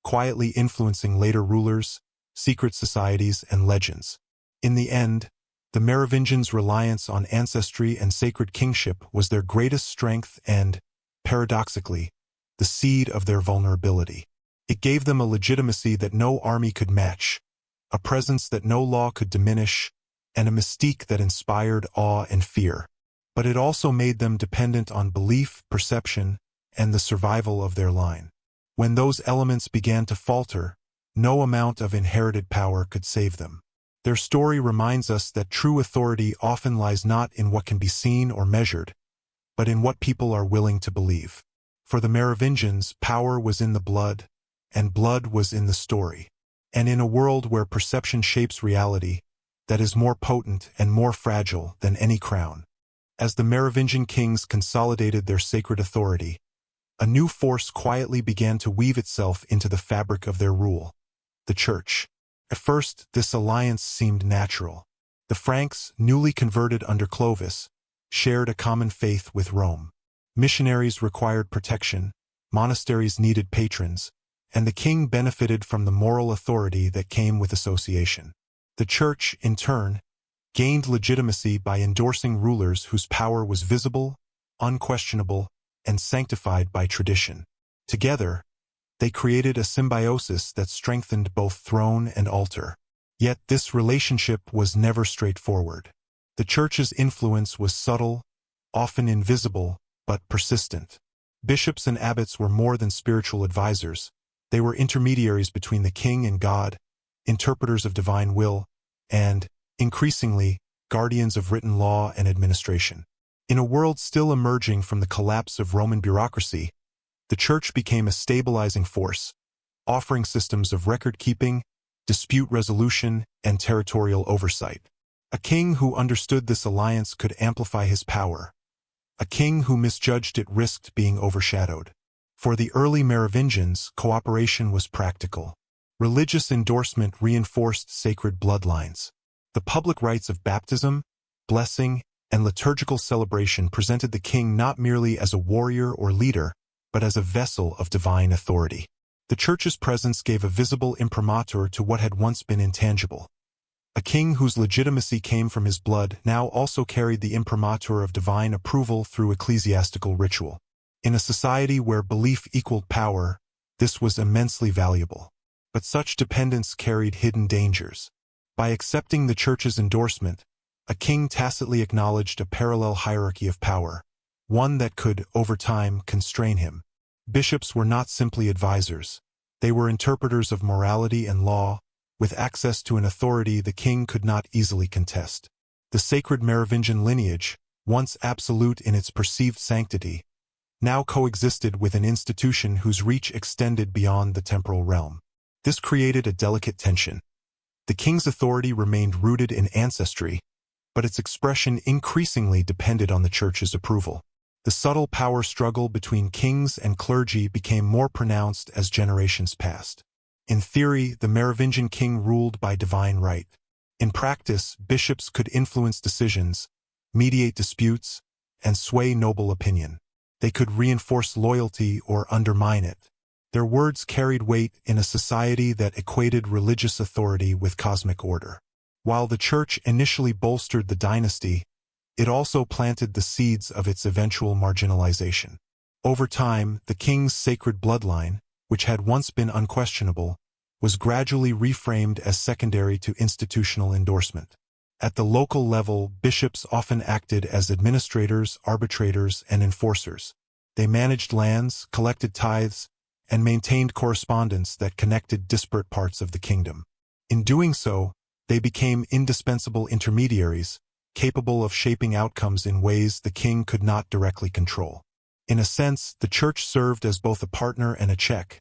quietly influencing later rulers, secret societies, and legends. In the end, the Merovingians' reliance on ancestry and sacred kingship was their greatest strength and, paradoxically, the seed of their vulnerability. It gave them a legitimacy that no army could match, a presence that no law could diminish, and a mystique that inspired awe and fear. But it also made them dependent on belief, perception, and the survival of their line. When those elements began to falter, no amount of inherited power could save them. Their story reminds us that true authority often lies not in what can be seen or measured, but in what people are willing to believe. For the Merovingians, power was in the blood, and blood was in the story. And in a world where perception shapes reality, that is more potent and more fragile than any crown. As the Merovingian kings consolidated their sacred authority, a new force quietly began to weave itself into the fabric of their rule: the Church. At first, this alliance seemed natural. The Franks, newly converted under Clovis, shared a common faith with Rome. Missionaries required protection, monasteries needed patrons, and the king benefited from the moral authority that came with association. The Church, in turn, gained legitimacy by endorsing rulers whose power was visible, unquestionable, and sanctified by tradition. Together, they created a symbiosis that strengthened both throne and altar. Yet this relationship was never straightforward. The Church's influence was subtle, often invisible, but persistent. Bishops and abbots were more than spiritual advisors. They were intermediaries between the king and God, interpreters of divine will, and, increasingly, guardians of written law and administration. In a world still emerging from the collapse of Roman bureaucracy, the Church became a stabilizing force, offering systems of record-keeping, dispute resolution, and territorial oversight. A king who understood this alliance could amplify his power. A king who misjudged it risked being overshadowed. For the early Merovingians, cooperation was practical. Religious endorsement reinforced sacred bloodlines. The public rites of baptism, blessing, and liturgical celebration presented the king not merely as a warrior or leader, but as a vessel of divine authority. The Church's presence gave a visible imprimatur to what had once been intangible. A king whose legitimacy came from his blood now also carried the imprimatur of divine approval through ecclesiastical ritual. In a society where belief equaled power, this was immensely valuable. But such dependence carried hidden dangers. By accepting the church's endorsement, a king tacitly acknowledged a parallel hierarchy of power, one that could, over time, constrain him. Bishops were not simply advisors. They were interpreters of morality and law, with access to an authority the king could not easily contest. The sacred Merovingian lineage, once absolute in its perceived sanctity, now coexisted with an institution whose reach extended beyond the temporal realm. This created a delicate tension. The king's authority remained rooted in ancestry, but its expression increasingly depended on the church's approval. The subtle power struggle between kings and clergy became more pronounced as generations passed. In theory, the Merovingian king ruled by divine right. In practice, bishops could influence decisions, mediate disputes, and sway noble opinion. They could reinforce loyalty or undermine it. Their words carried weight in a society that equated religious authority with cosmic order. While the church initially bolstered the dynasty, it also planted the seeds of its eventual marginalization. Over time, the king's sacred bloodline, which had once been unquestionable, was gradually reframed as secondary to institutional endorsement. At the local level, bishops often acted as administrators, arbitrators, and enforcers. They managed lands, collected tithes, and maintained correspondence that connected disparate parts of the kingdom. In doing so, they became indispensable intermediaries, capable of shaping outcomes in ways the king could not directly control. In a sense, the church served as both a partner and a check,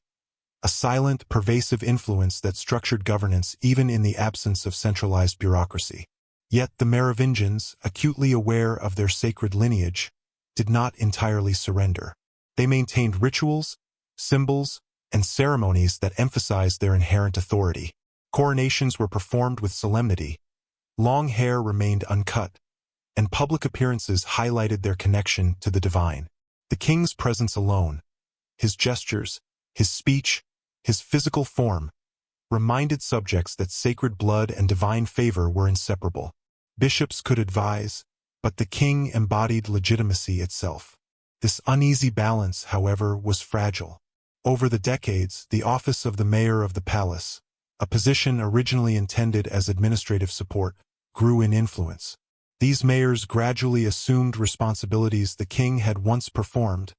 a silent, pervasive influence that structured governance even in the absence of centralized bureaucracy. Yet the Merovingians, acutely aware of their sacred lineage, did not entirely surrender. They maintained rituals, symbols, and ceremonies that emphasized their inherent authority. Coronations were performed with solemnity, long hair remained uncut, and public appearances highlighted their connection to the divine. The king's presence alone, his gestures, his speech, his physical form, reminded subjects that sacred blood and divine favor were inseparable. Bishops could advise, but the king embodied legitimacy itself. This uneasy balance, however, was fragile. Over the decades, the office of the mayor of the palace, a position originally intended as administrative support, grew in influence. These mayors gradually assumed responsibilities the king had once performed,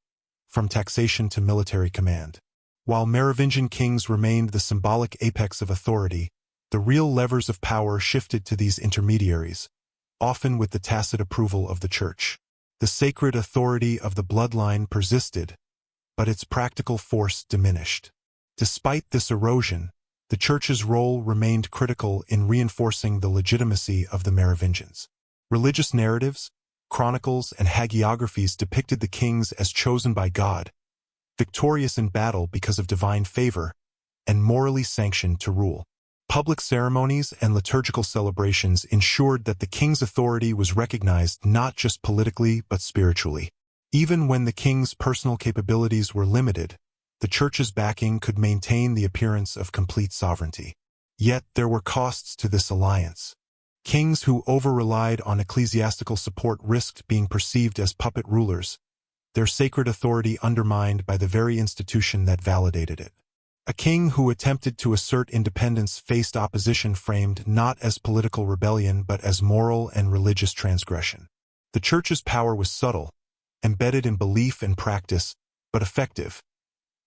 from taxation to military command. While Merovingian kings remained the symbolic apex of authority, the real levers of power shifted to these intermediaries, often with the tacit approval of the church. The sacred authority of the bloodline persisted, but its practical force diminished. Despite this erosion, the church's role remained critical in reinforcing the legitimacy of the Merovingians. Religious narratives, chronicles, and hagiographies depicted the kings as chosen by God, victorious in battle because of divine favor, and morally sanctioned to rule. Public ceremonies and liturgical celebrations ensured that the king's authority was recognized not just politically but spiritually. Even when the king's personal capabilities were limited, the church's backing could maintain the appearance of complete sovereignty. Yet there were costs to this alliance. Kings who over-relied on ecclesiastical support risked being perceived as puppet rulers, their sacred authority undermined by the very institution that validated it. A king who attempted to assert independence faced opposition framed not as political rebellion but as moral and religious transgression. The church's power was subtle, embedded in belief and practice, but effective.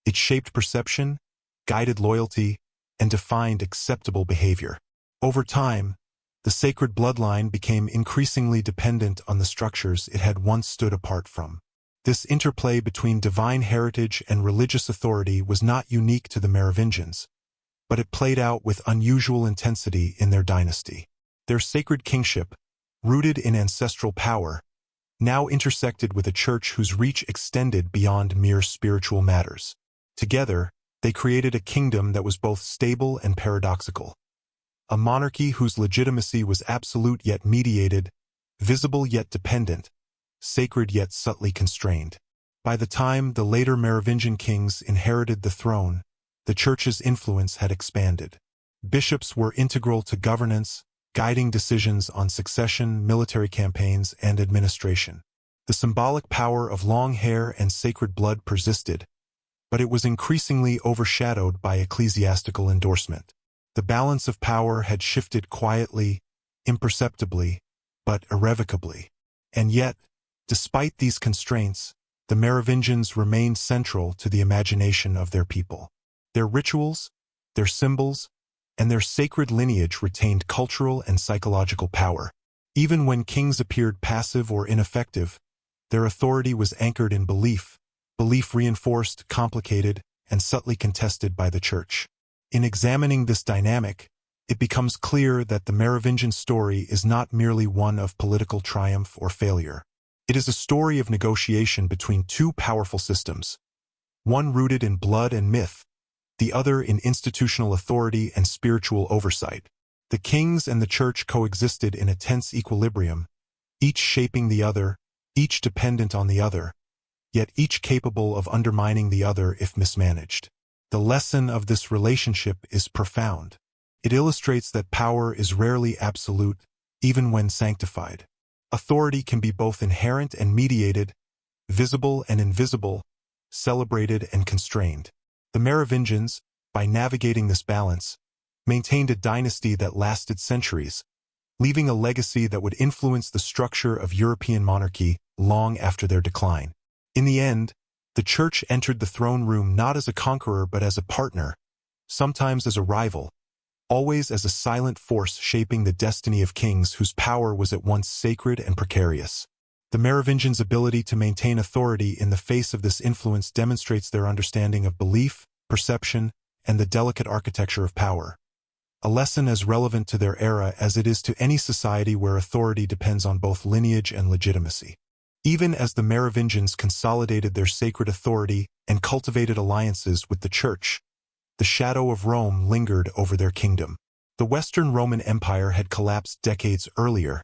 It shaped perception, guided loyalty, and defined acceptable behavior. Over time, the sacred bloodline became increasingly dependent on the structures it had once stood apart from. This interplay between divine heritage and religious authority was not unique to the Merovingians, but it played out with unusual intensity in their dynasty. Their sacred kingship, rooted in ancestral power, now intersected with a church whose reach extended beyond mere spiritual matters. Together, they created a kingdom that was both stable and paradoxical. A monarchy whose legitimacy was absolute yet mediated, visible yet dependent, sacred yet subtly constrained. By the time the later Merovingian kings inherited the throne, the church's influence had expanded. Bishops were integral to governance, guiding decisions on succession, military campaigns, and administration. The symbolic power of long hair and sacred blood persisted, but it was increasingly overshadowed by ecclesiastical endorsement. The balance of power had shifted quietly, imperceptibly, but irrevocably. And yet, despite these constraints, the Merovingians remained central to the imagination of their people. Their rituals, their symbols, and their sacred lineage retained cultural and psychological power. Even when kings appeared passive or ineffective, their authority was anchored in belief reinforced, complicated, and subtly contested by the Church. In examining this dynamic, it becomes clear that the Merovingian story is not merely one of political triumph or failure. It is a story of negotiation between two powerful systems, one rooted in blood and myth, the other in institutional authority and spiritual oversight. The kings and the Church coexisted in a tense equilibrium, each shaping the other, each dependent on the other, yet each capable of undermining the other if mismanaged. The lesson of this relationship is profound. It illustrates that power is rarely absolute, even when sanctified. Authority can be both inherent and mediated, visible and invisible, celebrated and constrained. The Merovingians, by navigating this balance, maintained a dynasty that lasted centuries, leaving a legacy that would influence the structure of European monarchy long after their decline. In the end, the Church entered the throne room not as a conqueror but as a partner, sometimes as a rival, always as a silent force shaping the destiny of kings whose power was at once sacred and precarious. The Merovingians' ability to maintain authority in the face of this influence demonstrates their understanding of belief, perception, and the delicate architecture of power. A lesson as relevant to their era as it is to any society where authority depends on both lineage and legitimacy. Even as the Merovingians consolidated their sacred authority and cultivated alliances with the Church, the shadow of Rome lingered over their kingdom. The Western Roman Empire had collapsed decades earlier,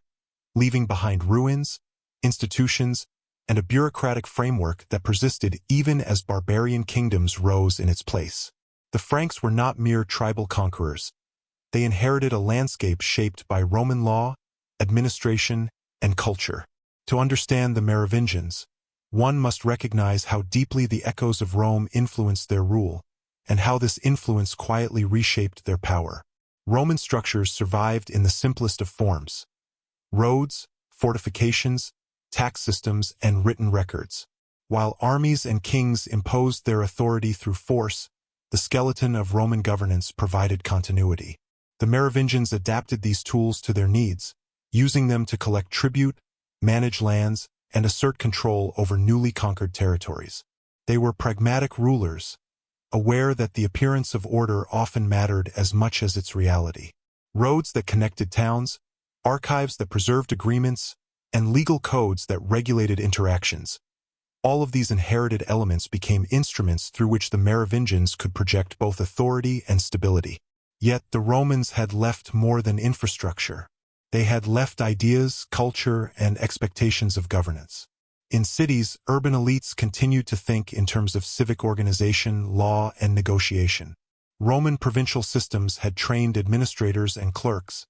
leaving behind ruins, institutions, and a bureaucratic framework that persisted even as barbarian kingdoms rose in its place. The Franks were not mere tribal conquerors. They inherited a landscape shaped by Roman law, administration, and culture. To understand the Merovingians, one must recognize how deeply the echoes of Rome influenced their rule, and how this influence quietly reshaped their power. Roman structures survived in the simplest of forms: roads, fortifications, tax systems, and written records. While armies and kings imposed their authority through force, the skeleton of Roman governance provided continuity. The Merovingians adapted these tools to their needs, using them to collect tribute, manage lands, and assert control over newly conquered territories. They were pragmatic rulers, aware that the appearance of order often mattered as much as its reality. Roads that connected towns, archives that preserved agreements, and legal codes that regulated interactions. All of these inherited elements became instruments through which the Merovingians could project both authority and stability. Yet the Romans had left more than infrastructure. They had left ideas, culture, and expectations of governance. In cities, urban elites continued to think in terms of civic organization, law, and negotiation. Roman provincial systems had trained administrators and clerks,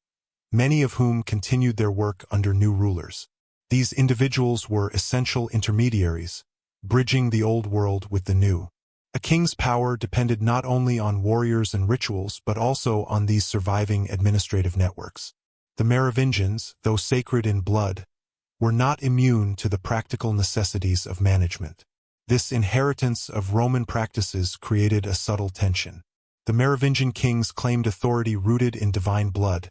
many of whom continued their work under new rulers. These individuals were essential intermediaries, bridging the old world with the new. A king's power depended not only on warriors and rituals but also on these surviving administrative networks. The Merovingians, though sacred in blood, were not immune to the practical necessities of management. This inheritance of Roman practices created a subtle tension. The Merovingian kings claimed authority rooted in divine blood,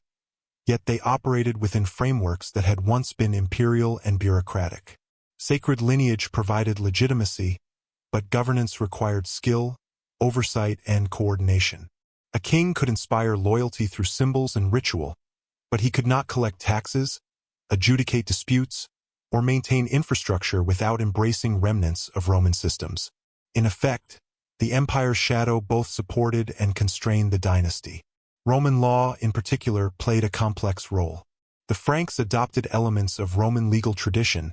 yet they operated within frameworks that had once been imperial and bureaucratic. Sacred lineage provided legitimacy, but governance required skill, oversight, and coordination. A king could inspire loyalty through symbols and ritual, but he could not collect taxes, adjudicate disputes, or maintain infrastructure without embracing remnants of Roman systems. In effect, the empire's shadow both supported and constrained the dynasty. Roman law, in particular, played a complex role. The Franks adopted elements of Roman legal tradition,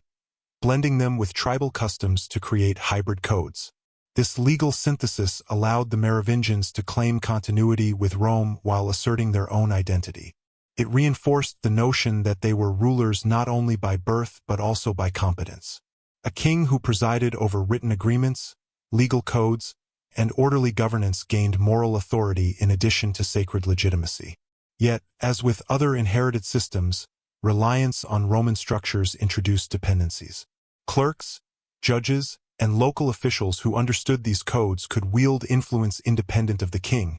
blending them with tribal customs to create hybrid codes. This legal synthesis allowed the Merovingians to claim continuity with Rome while asserting their own identity. It reinforced the notion that they were rulers not only by birth but also by competence. A king who presided over written agreements, legal codes, and orderly governance gained moral authority in addition to sacred legitimacy. Yet, as with other inherited systems, reliance on Roman structures introduced dependencies. Clerks, judges, and local officials who understood these codes could wield influence independent of the king,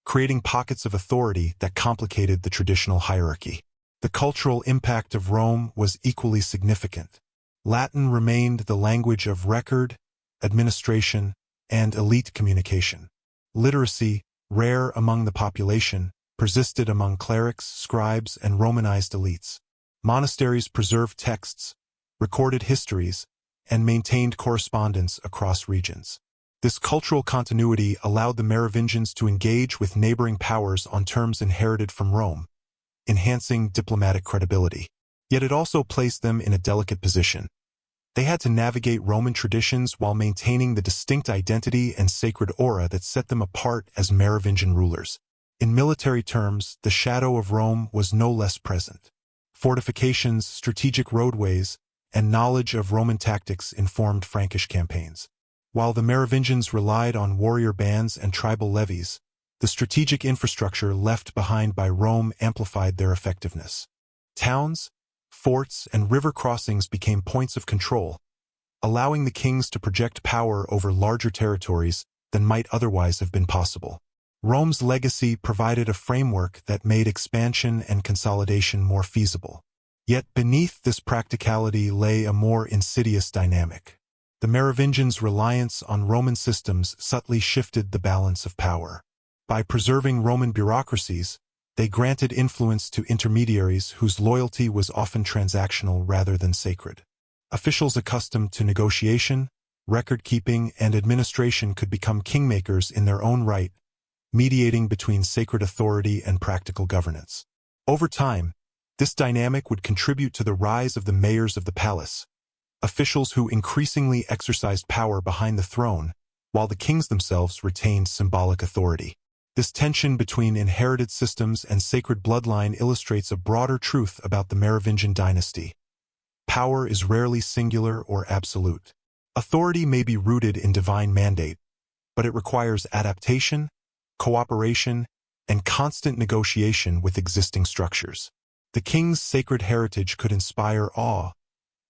creating pockets of authority that complicated the traditional hierarchy. The cultural impact of Rome was equally significant. Latin remained the language of record, administration, and elite communication. Literacy, rare among the population, persisted among clerics, scribes, and Romanized elites. Monasteries preserved texts, recorded histories, and maintained correspondence across regions. This cultural continuity allowed the Merovingians to engage with neighboring powers on terms inherited from Rome, enhancing diplomatic credibility. Yet it also placed them in a delicate position. They had to navigate Roman traditions while maintaining the distinct identity and sacred aura that set them apart as Merovingian rulers. In military terms, the shadow of Rome was no less present. Fortifications, strategic roadways, and knowledge of Roman tactics informed Frankish campaigns. While the Merovingians relied on warrior bands and tribal levies, the strategic infrastructure left behind by Rome amplified their effectiveness. Towns, forts, and river crossings became points of control, allowing the kings to project power over larger territories than might otherwise have been possible. Rome's legacy provided a framework that made expansion and consolidation more feasible. Yet beneath this practicality lay a more insidious dynamic. The Merovingians' reliance on Roman systems subtly shifted the balance of power. By preserving Roman bureaucracies, they granted influence to intermediaries whose loyalty was often transactional rather than sacred. Officials accustomed to negotiation, record-keeping, and administration could become kingmakers in their own right, mediating between sacred authority and practical governance. Over time, this dynamic would contribute to the rise of the mayors of the palace, officials who increasingly exercised power behind the throne, while the kings themselves retained symbolic authority. This tension between inherited systems and sacred bloodline illustrates a broader truth about the Merovingian dynasty. Power is rarely singular or absolute. Authority may be rooted in divine mandate, but it requires adaptation, cooperation, and constant negotiation with existing structures. The king's sacred heritage could inspire awe,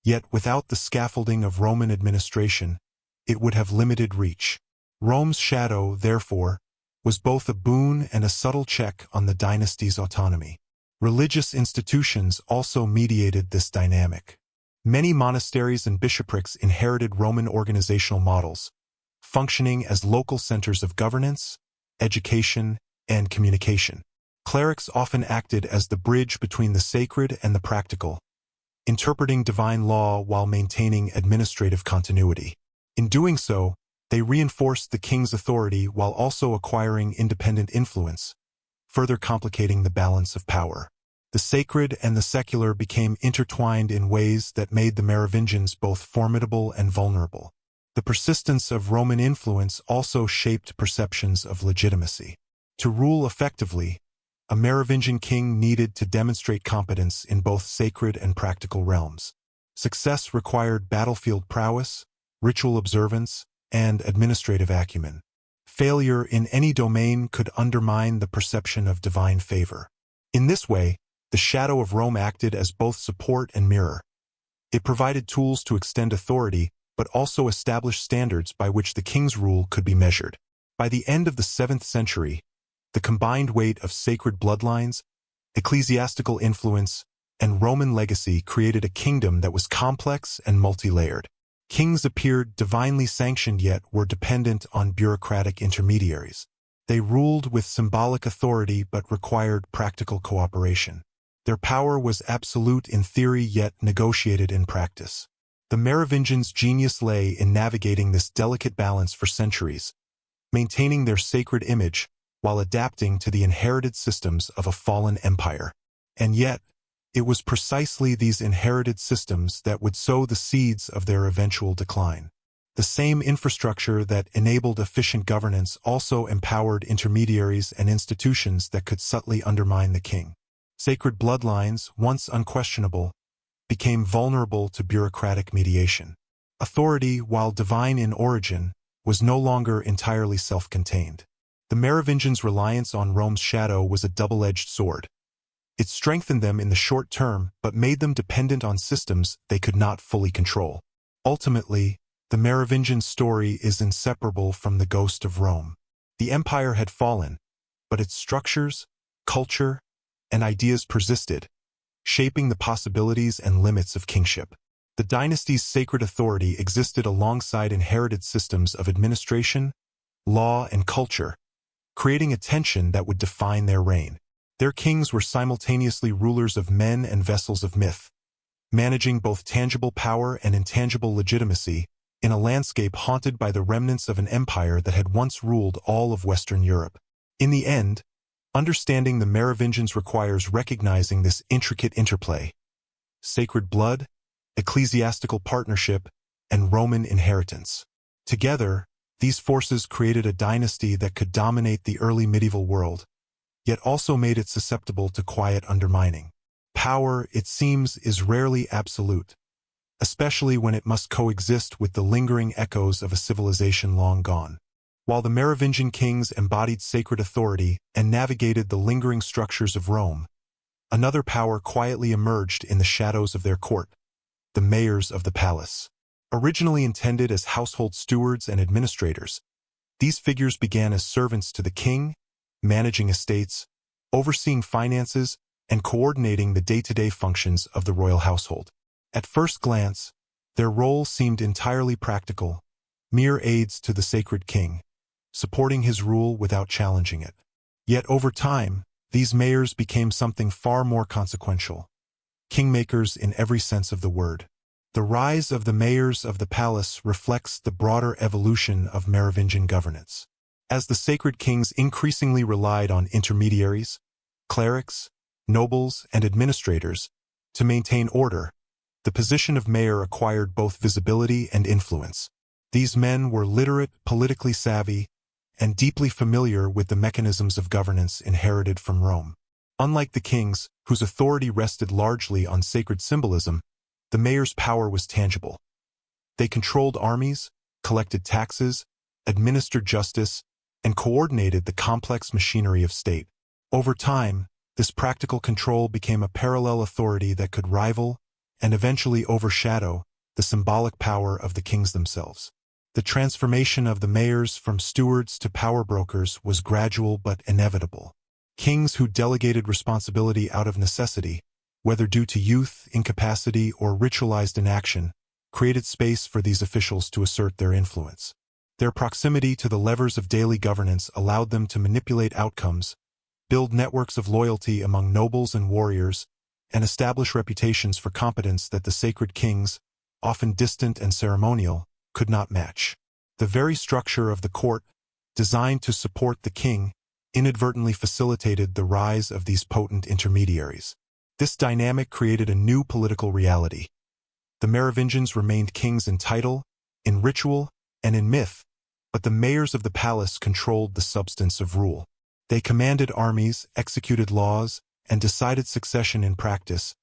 yet without the scaffolding of Roman administration, it would have limited reach. Rome's shadow, therefore, was both a boon and a subtle check on the dynasty's autonomy. Religious institutions also mediated this dynamic. Many monasteries and bishoprics inherited Roman organizational models, functioning as local centers of governance, education, and communication. Clerics often acted as the bridge between the sacred and the practical, interpreting divine law while maintaining administrative continuity. In doing so, they reinforced the king's authority while also acquiring independent influence, further complicating the balance of power. The sacred and the secular became intertwined in ways that made the Merovingians both formidable and vulnerable. The persistence of Roman influence also shaped perceptions of legitimacy. To rule effectively, a Merovingian king needed to demonstrate competence in both sacred and practical realms. Success required battlefield prowess, ritual observance, and administrative acumen. Failure in any domain could undermine the perception of divine favor. In this way, the shadow of Rome acted as both support and mirror. It provided tools to extend authority, but also establish standards by which the king's rule could be measured. By the end of the 7th century, the combined weight of sacred bloodlines, ecclesiastical influence, and Roman legacy created a kingdom that was complex and multi-layered. Kings appeared divinely sanctioned yet were dependent on bureaucratic intermediaries. They ruled with symbolic authority but required practical cooperation. Their power was absolute in theory yet negotiated in practice. The Merovingians' genius lay in navigating this delicate balance for centuries, maintaining their sacred image while adapting to the inherited systems of a fallen empire. And yet, it was precisely these inherited systems that would sow the seeds of their eventual decline. The same infrastructure that enabled efficient governance also empowered intermediaries and institutions that could subtly undermine the king. Sacred bloodlines, once unquestionable, became vulnerable to bureaucratic mediation. Authority, while divine in origin, was no longer entirely self-contained. The Merovingians' reliance on Rome's shadow was a double-edged sword. It strengthened them in the short term, but made them dependent on systems they could not fully control. Ultimately, the Merovingian story is inseparable from the ghost of Rome. The empire had fallen, but its structures, culture, and ideas persisted, shaping the possibilities and limits of kingship. The dynasty's sacred authority existed alongside inherited systems of administration, law, and culture, creating a tension that would define their reign. Their kings were simultaneously rulers of men and vessels of myth, managing both tangible power and intangible legitimacy in a landscape haunted by the remnants of an empire that had once ruled all of Western Europe. In the end, understanding the Merovingians requires recognizing this intricate interplay: sacred blood, ecclesiastical partnership, and Roman inheritance. Together, these forces created a dynasty that could dominate the early medieval world, yet also made it susceptible to quiet undermining. Power, it seems, is rarely absolute, especially when it must coexist with the lingering echoes of a civilization long gone. While the Merovingian kings embodied sacred authority and navigated the lingering structures of Rome, another power quietly emerged in the shadows of their court: the mayors of the palace. Originally intended as household stewards and administrators, these figures began as servants to the king, managing estates, overseeing finances, and coordinating the day-to-day functions of the royal household. At first glance, their role seemed entirely practical, mere aides to the sacred king, supporting his rule without challenging it. Yet over time, these mayors became something far more consequential: kingmakers in every sense of the word. The rise of the mayors of the palace reflects the broader evolution of Merovingian governance. As the sacred kings increasingly relied on intermediaries, clerics, nobles, and administrators to maintain order, the position of mayor acquired both visibility and influence. These men were literate, politically savvy, and deeply familiar with the mechanisms of governance inherited from Rome. Unlike the kings, whose authority rested largely on sacred symbolism, the mayor's power was tangible. They controlled armies, collected taxes, administered justice, and coordinated the complex machinery of state. Over time, this practical control became a parallel authority that could rival and eventually overshadow the symbolic power of the kings themselves. The transformation of the mayors from stewards to power brokers was gradual but inevitable. Kings who delegated responsibility out of necessity, whether due to youth, incapacity, or ritualized inaction, created space for these officials to assert their influence. Their proximity to the levers of daily governance allowed them to manipulate outcomes, build networks of loyalty among nobles and warriors, and establish reputations for competence that the sacred kings, often distant and ceremonial, could not match. The very structure of the court, designed to support the king, inadvertently facilitated the rise of these potent intermediaries. This dynamic created a new political reality. The Merovingians remained kings in title, in ritual, and in myth, but the mayors of the palace controlled the substance of rule. They commanded armies, executed laws, and decided succession in practice,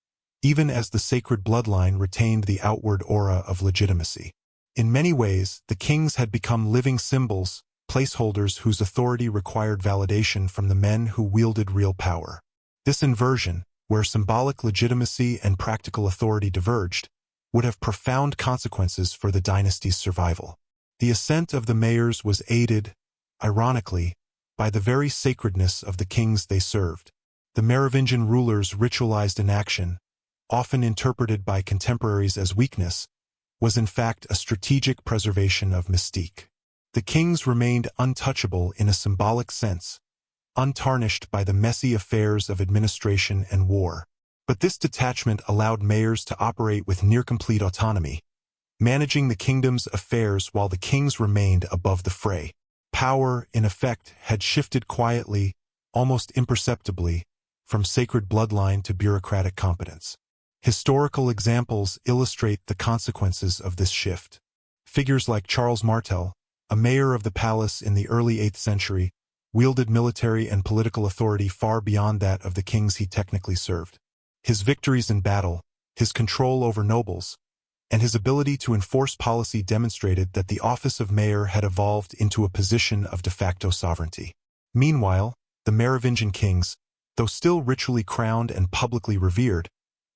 even as the sacred bloodline retained the outward aura of legitimacy. In many ways, the kings had become living symbols, placeholders whose authority required validation from the men who wielded real power. This inversion, where symbolic legitimacy and practical authority diverged, would have profound consequences for the dynasty's survival. The ascent of the mayors was aided, ironically, by the very sacredness of the kings they served. The Merovingian rulers' ritualized inaction, often interpreted by contemporaries as weakness, was in fact a strategic preservation of mystique. The kings remained untouchable in a symbolic sense, untarnished by the messy affairs of administration and war. But this detachment allowed mayors to operate with near-complete autonomy, managing the kingdom's affairs while the kings remained above the fray. Power, in effect, had shifted quietly, almost imperceptibly, from sacred bloodline to bureaucratic competence. Historical examples illustrate the consequences of this shift. Figures like Charles Martel, a mayor of the palace in the early 8th century, wielded military and political authority far beyond that of the kings he technically served. His victories in battle, his control over nobles, and his ability to enforce policy demonstrated that the office of mayor had evolved into a position of de facto sovereignty. Meanwhile, the Merovingian kings, though still ritually crowned and publicly revered,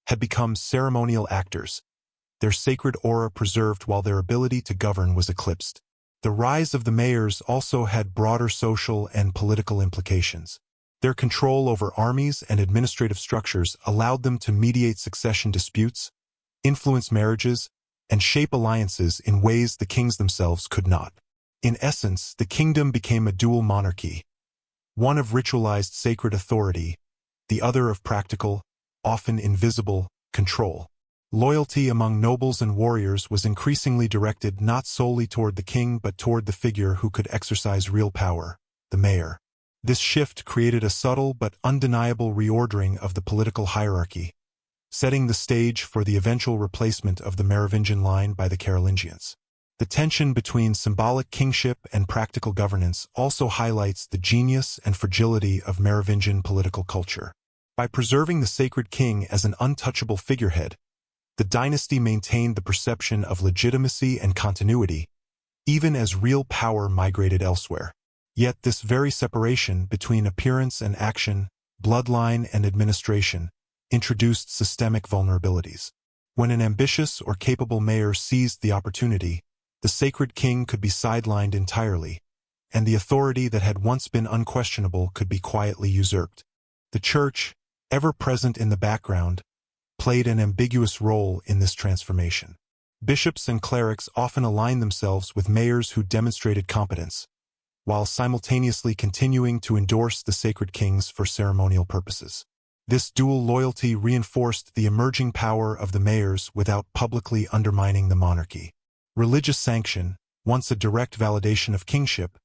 had become ceremonial actors, their sacred aura preserved while their ability to govern was eclipsed. The rise of the mayors also had broader social and political implications. Their control over armies and administrative structures allowed them to mediate succession disputes, influence marriages, and shape alliances in ways the kings themselves could not. In essence, the kingdom became a dual monarchy, one of ritualized sacred authority, the other of practical, often invisible, control. Loyalty among nobles and warriors was increasingly directed not solely toward the king but toward the figure who could exercise real power, the mayor. This shift created a subtle but undeniable reordering of the political hierarchy, setting the stage for the eventual replacement of the Merovingian line by the Carolingians. The tension between symbolic kingship and practical governance also highlights the genius and fragility of Merovingian political culture. By preserving the sacred king as an untouchable figurehead, the dynasty maintained the perception of legitimacy and continuity, even as real power migrated elsewhere. Yet this very separation between appearance and action, bloodline and administration, introduced systemic vulnerabilities. When an ambitious or capable mayor seized the opportunity, the sacred king could be sidelined entirely, and the authority that had once been unquestionable could be quietly usurped. The church, ever present in the background, played an ambiguous role in this transformation. Bishops and clerics often aligned themselves with mayors who demonstrated competence, while simultaneously continuing to endorse the sacred kings for ceremonial purposes. This dual loyalty reinforced the emerging power of the mayors without publicly undermining the monarchy. Religious sanction, once a direct validation of kingship,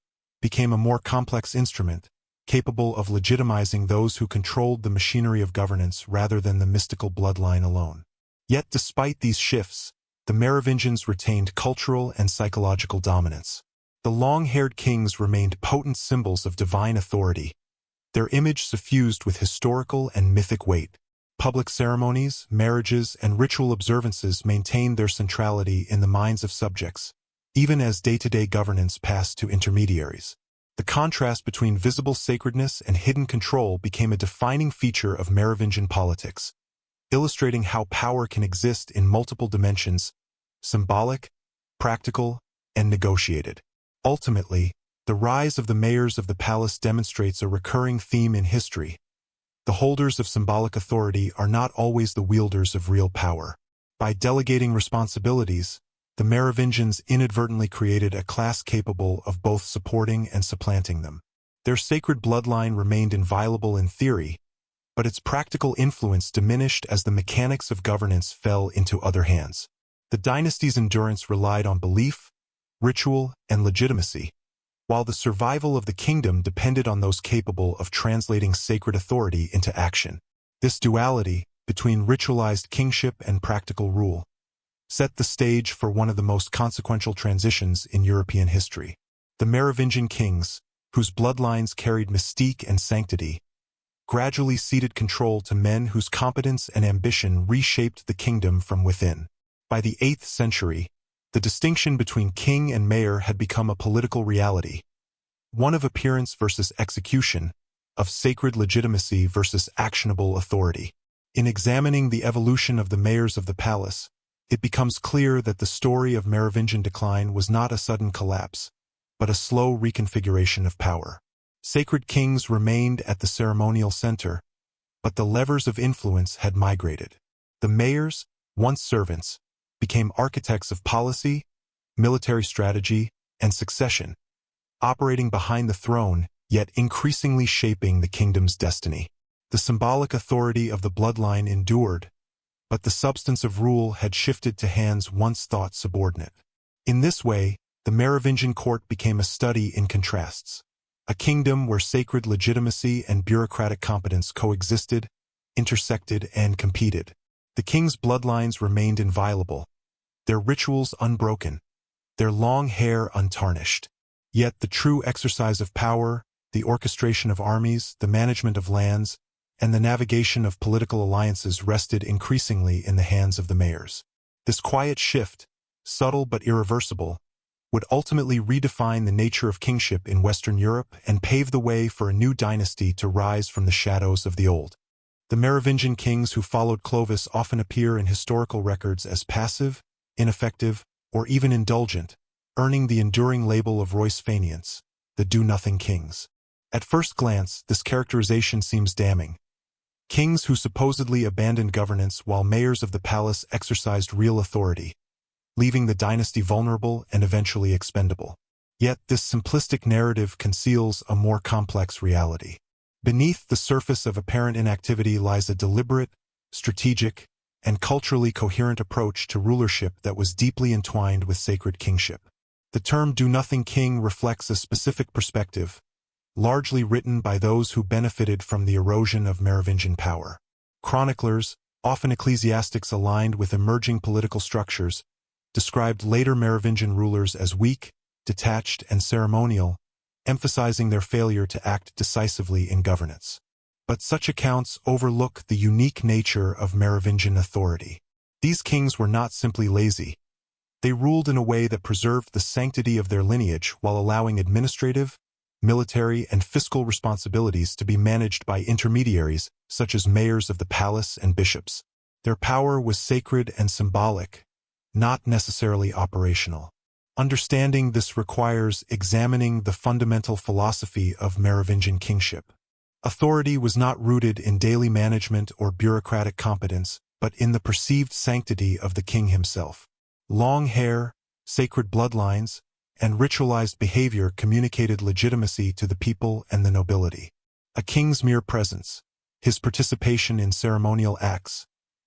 became a more complex instrument, capable of legitimizing those who controlled the machinery of governance rather than the mystical bloodline alone. Yet despite these shifts, the Merovingians retained cultural and psychological dominance. The long-haired kings remained potent symbols of divine authority, their image suffused with historical and mythic weight. Public ceremonies, marriages, and ritual observances maintained their centrality in the minds of subjects, even as day-to-day governance passed to intermediaries. The contrast between visible sacredness and hidden control became a defining feature of Merovingian politics, illustrating how power can exist in multiple dimensions: symbolic, practical, and negotiated. Ultimately, the rise of the mayors of the palace demonstrates a recurring theme in history. The holders of symbolic authority are not always the wielders of real power. By delegating responsibilities, the Merovingians inadvertently created a class capable of both supporting and supplanting them. Their sacred bloodline remained inviolable in theory, but its practical influence diminished as the mechanics of governance fell into other hands. The dynasty's endurance relied on belief, ritual, and legitimacy, while the survival of the kingdom depended on those capable of translating sacred authority into action. This duality, between ritualized kingship and practical rule, set the stage for one of the most consequential transitions in European history. The Merovingian kings, whose bloodlines carried mystique and sanctity, gradually ceded control to men whose competence and ambition reshaped the kingdom from within. By the 8th century, the distinction between king and mayor had become a political reality, one of appearance versus execution, of sacred legitimacy versus actionable authority. In examining the evolution of the mayors of the palace, it becomes clear that the story of Merovingian decline was not a sudden collapse, but a slow reconfiguration of power. Sacred kings remained at the ceremonial center, but the levers of influence had migrated. The mayors, once servants, became architects of policy, military strategy, and succession, operating behind the throne, yet increasingly shaping the kingdom's destiny. The symbolic authority of the bloodline endured, but the substance of rule had shifted to hands once thought subordinate. In this way, the Merovingian court became a study in contrasts, a kingdom where sacred legitimacy and bureaucratic competence coexisted, intersected, and competed. The king's bloodlines remained inviolable, their rituals unbroken, their long hair untarnished. Yet the true exercise of power, the orchestration of armies, the management of lands, and the navigation of political alliances rested increasingly in the hands of the mayors. This quiet shift, subtle but irreversible, would ultimately redefine the nature of kingship in Western Europe and pave the way for a new dynasty to rise from the shadows of the old. The Merovingian kings who followed Clovis often appear in historical records as passive, ineffective, or even indulgent, earning the enduring label of Royce-Fainéants, the do-nothing kings. At first glance, this characterization seems damning. Kings who supposedly abandoned governance while mayors of the palace exercised real authority, leaving the dynasty vulnerable and eventually expendable. Yet this simplistic narrative conceals a more complex reality. Beneath the surface of apparent inactivity lies a deliberate, strategic, and culturally coherent approach to rulership that was deeply entwined with sacred kingship. The term do-nothing king reflects a specific perspective, largely written by those who benefited from the erosion of Merovingian power. Chroniclers, often ecclesiastics aligned with emerging political structures, described later Merovingian rulers as weak, detached, and ceremonial, emphasizing their failure to act decisively in governance. But such accounts overlook the unique nature of Merovingian authority. These kings were not simply lazy. They ruled in a way that preserved the sanctity of their lineage while allowing administrative, military, and fiscal responsibilities to be managed by intermediaries such as mayors of the palace and bishops. Their power was sacred and symbolic, not necessarily operational. Understanding this requires examining the fundamental philosophy of Merovingian kingship. Authority was not rooted in daily management or bureaucratic competence, but in the perceived sanctity of the king himself. Long hair, sacred bloodlines, and ritualized behavior communicated legitimacy to the people and the nobility. A king's mere presence, his participation in ceremonial acts,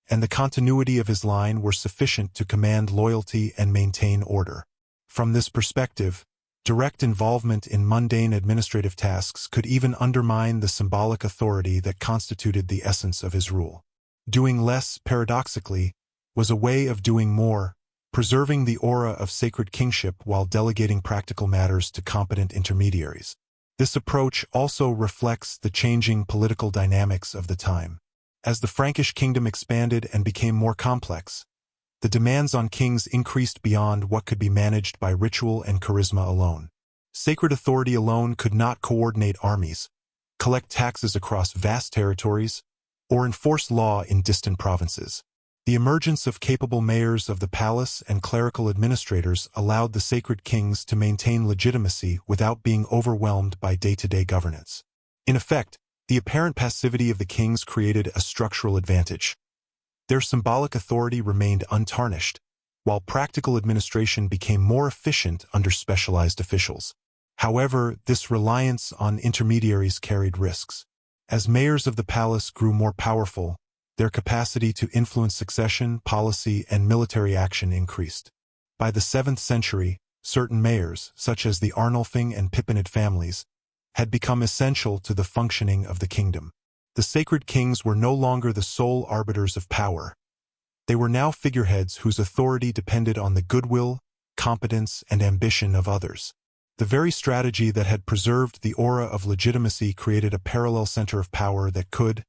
and the continuity of his line were sufficient to command loyalty and maintain order. From this perspective, direct involvement in mundane administrative tasks could even undermine the symbolic authority that constituted the essence of his rule. Doing less, paradoxically, was a way of doing more, preserving the aura of sacred kingship while delegating practical matters to competent intermediaries. This approach also reflects the changing political dynamics of the time. As the Frankish kingdom expanded and became more complex, the demands on kings increased beyond what could be managed by ritual and charisma alone. Sacred authority alone could not coordinate armies, collect taxes across vast territories, or enforce law in distant provinces. The emergence of capable mayors of the palace and clerical administrators allowed the sacred kings to maintain legitimacy without being overwhelmed by day-to-day governance. In effect, the apparent passivity of the kings created a structural advantage. Their symbolic authority remained untarnished, while practical administration became more efficient under specialized officials. However, this reliance on intermediaries carried risks. As mayors of the palace grew more powerful, their capacity to influence succession, policy, and military action increased. By the 7th century, certain mayors, such as the Arnulfing and Pippinid families, had become essential to the functioning of the kingdom. The sacred kings were no longer the sole arbiters of power. They were now figureheads whose authority depended on the goodwill, competence, and ambition of others. The very strategy that had preserved the aura of legitimacy created a parallel center of power that could,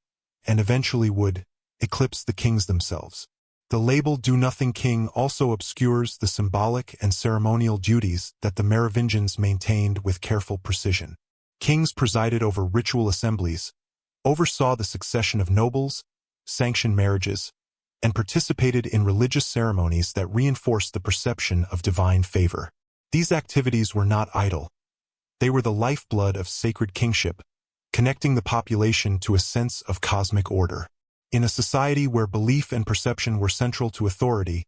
and eventually would, eclipse the kings themselves. The label do-nothing king also obscures the symbolic and ceremonial duties that the Merovingians maintained with careful precision. Kings presided over ritual assemblies, oversaw the succession of nobles, sanctioned marriages, and participated in religious ceremonies that reinforced the perception of divine favor. These activities were not idle. They were the lifeblood of sacred kingship, connecting the population to a sense of cosmic order. In a society where belief and perception were central to authority,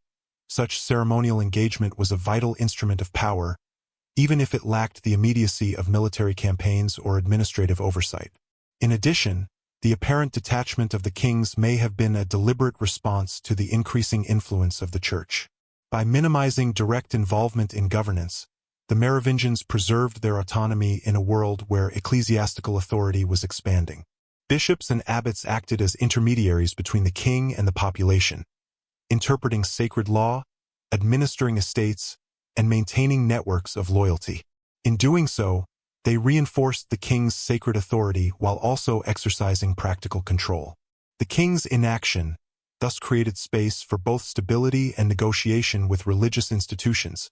such ceremonial engagement was a vital instrument of power, even if it lacked the immediacy of military campaigns or administrative oversight. In addition, the apparent detachment of the kings may have been a deliberate response to the increasing influence of the church. By minimizing direct involvement in governance, the Merovingians preserved their autonomy in a world where ecclesiastical authority was expanding. Bishops and abbots acted as intermediaries between the king and the population, interpreting sacred law, administering estates, and maintaining networks of loyalty. In doing so, they reinforced the king's sacred authority while also exercising practical control. The king's inaction, thus created space for both stability and negotiation with religious institutions,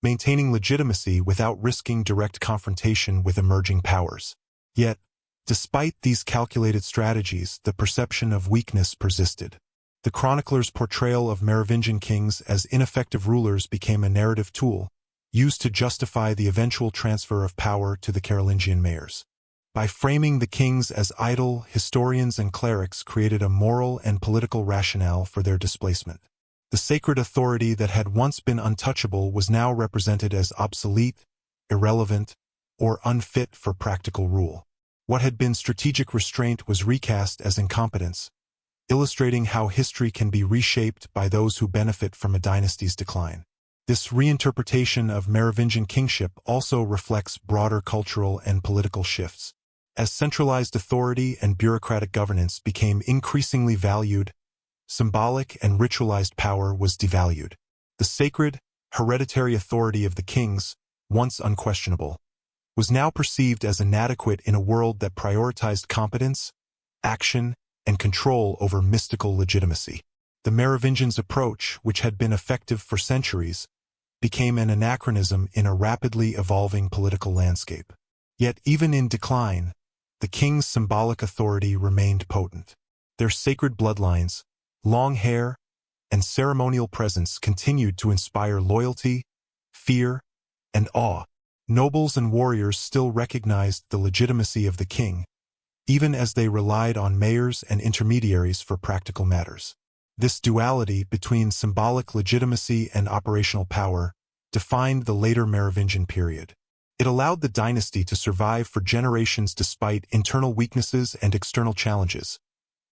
maintaining legitimacy without risking direct confrontation with emerging powers. Yet, despite these calculated strategies, the perception of weakness persisted. The chronicler's portrayal of Merovingian kings as ineffective rulers became a narrative tool, used to justify the eventual transfer of power to the Carolingian mayors. By framing the kings as idle, historians and clerics created a moral and political rationale for their displacement. The sacred authority that had once been untouchable was now represented as obsolete, irrelevant, or unfit for practical rule. What had been strategic restraint was recast as incompetence, illustrating how history can be reshaped by those who benefit from a dynasty's decline. This reinterpretation of Merovingian kingship also reflects broader cultural and political shifts. As centralized authority and bureaucratic governance became increasingly valued, symbolic and ritualized power was devalued. The sacred, hereditary authority of the kings, once unquestionable, was now perceived as inadequate in a world that prioritized competence, action, and control over mystical legitimacy. The Merovingians' approach, which had been effective for centuries, became an anachronism in a rapidly evolving political landscape. Yet even in decline, the king's symbolic authority remained potent. Their sacred bloodlines, long hair, and ceremonial presence continued to inspire loyalty, fear, and awe. Nobles and warriors still recognized the legitimacy of the king, even as they relied on mayors and intermediaries for practical matters. This duality between symbolic legitimacy and operational power defined the later Merovingian period. It allowed the dynasty to survive for generations despite internal weaknesses and external challenges,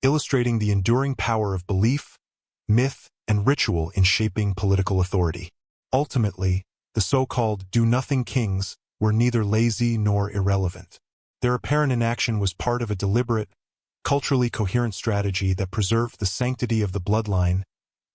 illustrating the enduring power of belief, myth, and ritual in shaping political authority. Ultimately, the so-called do-nothing kings were neither lazy nor irrelevant. Their apparent inaction was part of a deliberate, culturally coherent strategy that preserved the sanctity of the bloodline,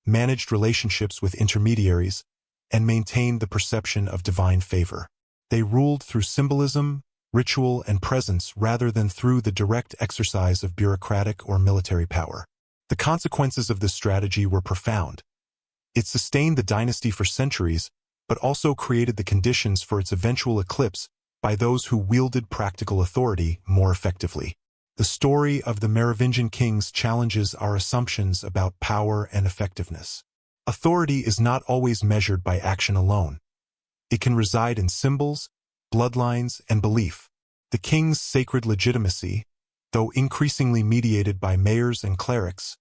managed relationships with intermediaries, and maintained the perception of divine favor. They ruled through symbolism, ritual, and presence rather than through the direct exercise of bureaucratic or military power. The consequences of this strategy were profound. It sustained the dynasty for centuries, but also created the conditions for its eventual eclipse by those who wielded practical authority more effectively. The story of the Merovingian kings challenges our assumptions about power and effectiveness. Authority is not always measured by action alone. It can reside in symbols, bloodlines, and belief. The king's sacred legitimacy, though increasingly mediated by mayors and clerics,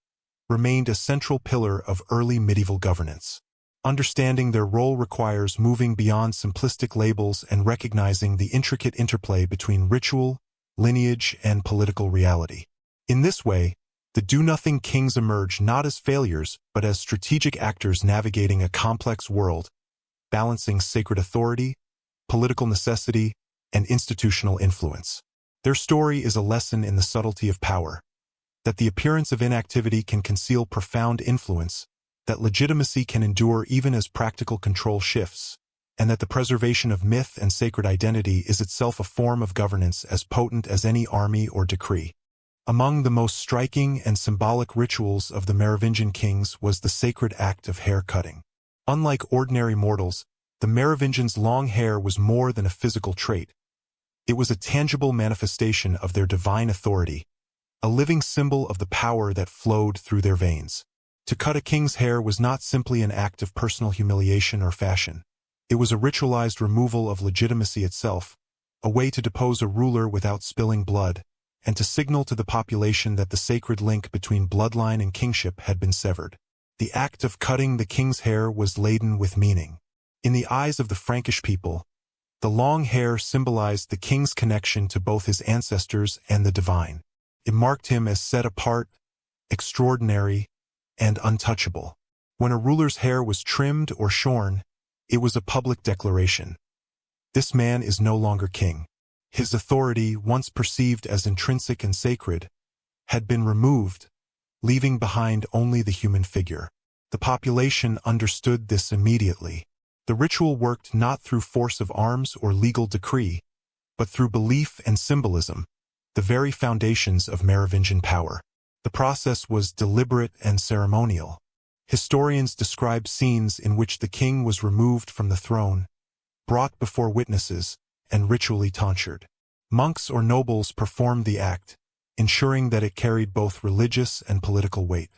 remained a central pillar of early medieval governance. Understanding their role requires moving beyond simplistic labels and recognizing the intricate interplay between ritual, lineage, and political reality. In this way, the do-nothing kings emerge not as failures, but as strategic actors navigating a complex world, balancing sacred authority, political necessity, and institutional influence. Their story is a lesson in the subtlety of power, that the appearance of inactivity can conceal profound influence, that legitimacy can endure even as practical control shifts, and that the preservation of myth and sacred identity is itself a form of governance as potent as any army or decree. Among the most striking and symbolic rituals of the Merovingian kings was the sacred act of hair cutting. Unlike ordinary mortals, the Merovingians' long hair was more than a physical trait. It was a tangible manifestation of their divine authority, a living symbol of the power that flowed through their veins. To cut a king's hair was not simply an act of personal humiliation or fashion. It was a ritualized removal of legitimacy itself, a way to depose a ruler without spilling blood, and to signal to the population that the sacred link between bloodline and kingship had been severed. The act of cutting the king's hair was laden with meaning. In the eyes of the Frankish people, the long hair symbolized the king's connection to both his ancestors and the divine. It marked him as set apart, extraordinary, and untouchable. When a ruler's hair was trimmed or shorn, it was a public declaration. This man is no longer king. His authority, once perceived as intrinsic and sacred, had been removed, leaving behind only the human figure. The population understood this immediately. The ritual worked not through force of arms or legal decree, but through belief and symbolism, the very foundations of Merovingian power. The process was deliberate and ceremonial. Historians describe scenes in which the king was removed from the throne, brought before witnesses, and ritually tonsured. Monks or nobles performed the act, ensuring that it carried both religious and political weight.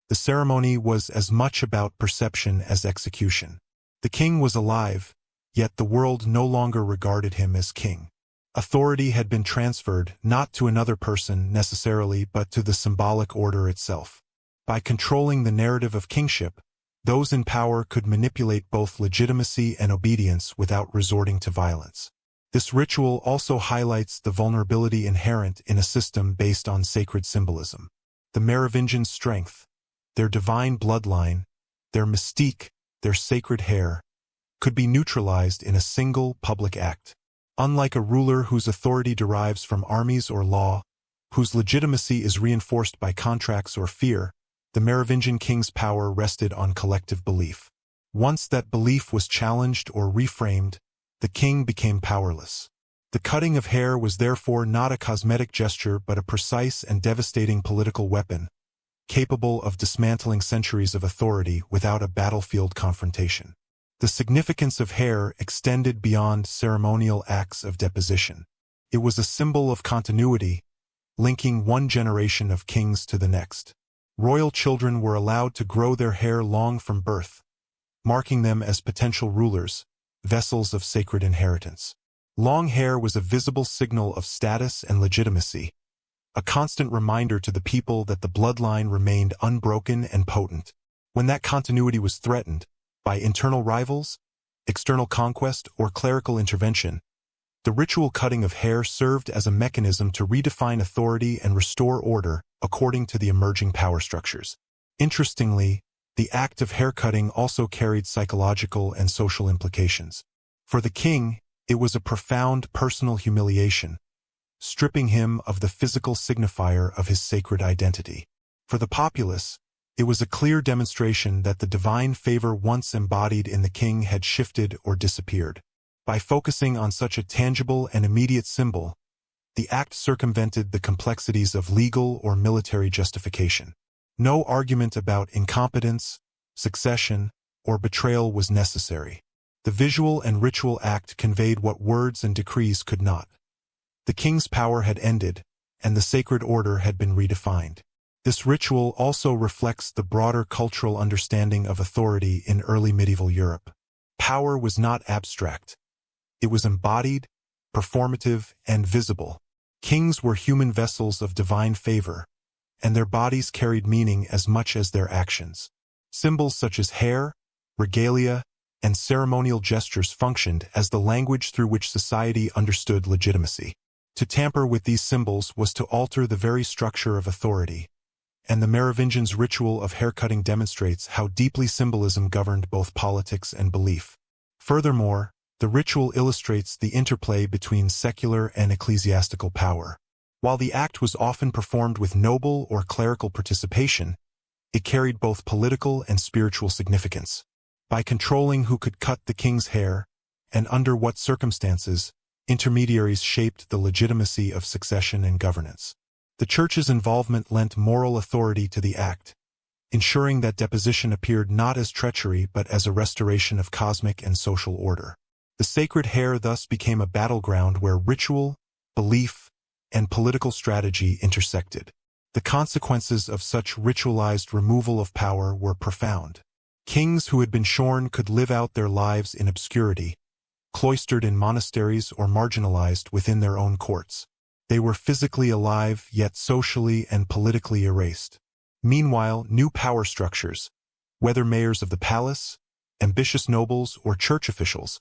The ceremony was as much about perception as execution. The king was alive, yet the world no longer regarded him as king. Authority had been transferred not to another person necessarily but to the symbolic order itself. By controlling the narrative of kingship, those in power could manipulate both legitimacy and obedience without resorting to violence. This ritual also highlights the vulnerability inherent in a system based on sacred symbolism. The Merovingian strength, their divine bloodline, their mystique, their sacred hair, could be neutralized in a single public act. Unlike a ruler whose authority derives from armies or law, whose legitimacy is reinforced by contracts or fear, the Merovingian king's power rested on collective belief. Once that belief was challenged or reframed, the king became powerless. The cutting of hair was therefore not a cosmetic gesture but a precise and devastating political weapon, capable of dismantling centuries of authority without a battlefield confrontation. The significance of hair extended beyond ceremonial acts of deposition. It was a symbol of continuity, linking one generation of kings to the next. Royal children were allowed to grow their hair long from birth, marking them as potential rulers, vessels of sacred inheritance. Long hair was a visible signal of status and legitimacy, a constant reminder to the people that the bloodline remained unbroken and potent. When that continuity was threatened, by internal rivals, external conquest, or clerical intervention, the ritual cutting of hair served as a mechanism to redefine authority and restore order according to the emerging power structures. Interestingly, the act of haircutting also carried psychological and social implications. For the king, it was a profound personal humiliation, stripping him of the physical signifier of his sacred identity. For the populace, it was a clear demonstration that the divine favor once embodied in the king had shifted or disappeared. By focusing on such a tangible and immediate symbol, the act circumvented the complexities of legal or military justification. No argument about incompetence, succession, or betrayal was necessary. The visual and ritual act conveyed what words and decrees could not. The king's power had ended, and the sacred order had been redefined. This ritual also reflects the broader cultural understanding of authority in early medieval Europe. Power was not abstract. It was embodied, performative, and visible. Kings were human vessels of divine favor, and their bodies carried meaning as much as their actions. Symbols such as hair, regalia, and ceremonial gestures functioned as the language through which society understood legitimacy. To tamper with these symbols was to alter the very structure of authority, and the Merovingians' ritual of haircutting demonstrates how deeply symbolism governed both politics and belief. Furthermore, the ritual illustrates the interplay between secular and ecclesiastical power. While the act was often performed with noble or clerical participation, it carried both political and spiritual significance. By controlling who could cut the king's hair, and under what circumstances, intermediaries shaped the legitimacy of succession and governance. The church's involvement lent moral authority to the act, ensuring that deposition appeared not as treachery but as a restoration of cosmic and social order. The sacred hair thus became a battleground where ritual, belief, and political strategy intersected. The consequences of such ritualized removal of power were profound. Kings who had been shorn could live out their lives in obscurity, cloistered in monasteries or marginalized within their own courts. They were physically alive yet socially and politically erased. Meanwhile, new power structures, whether mayors of the palace, ambitious nobles, or church officials,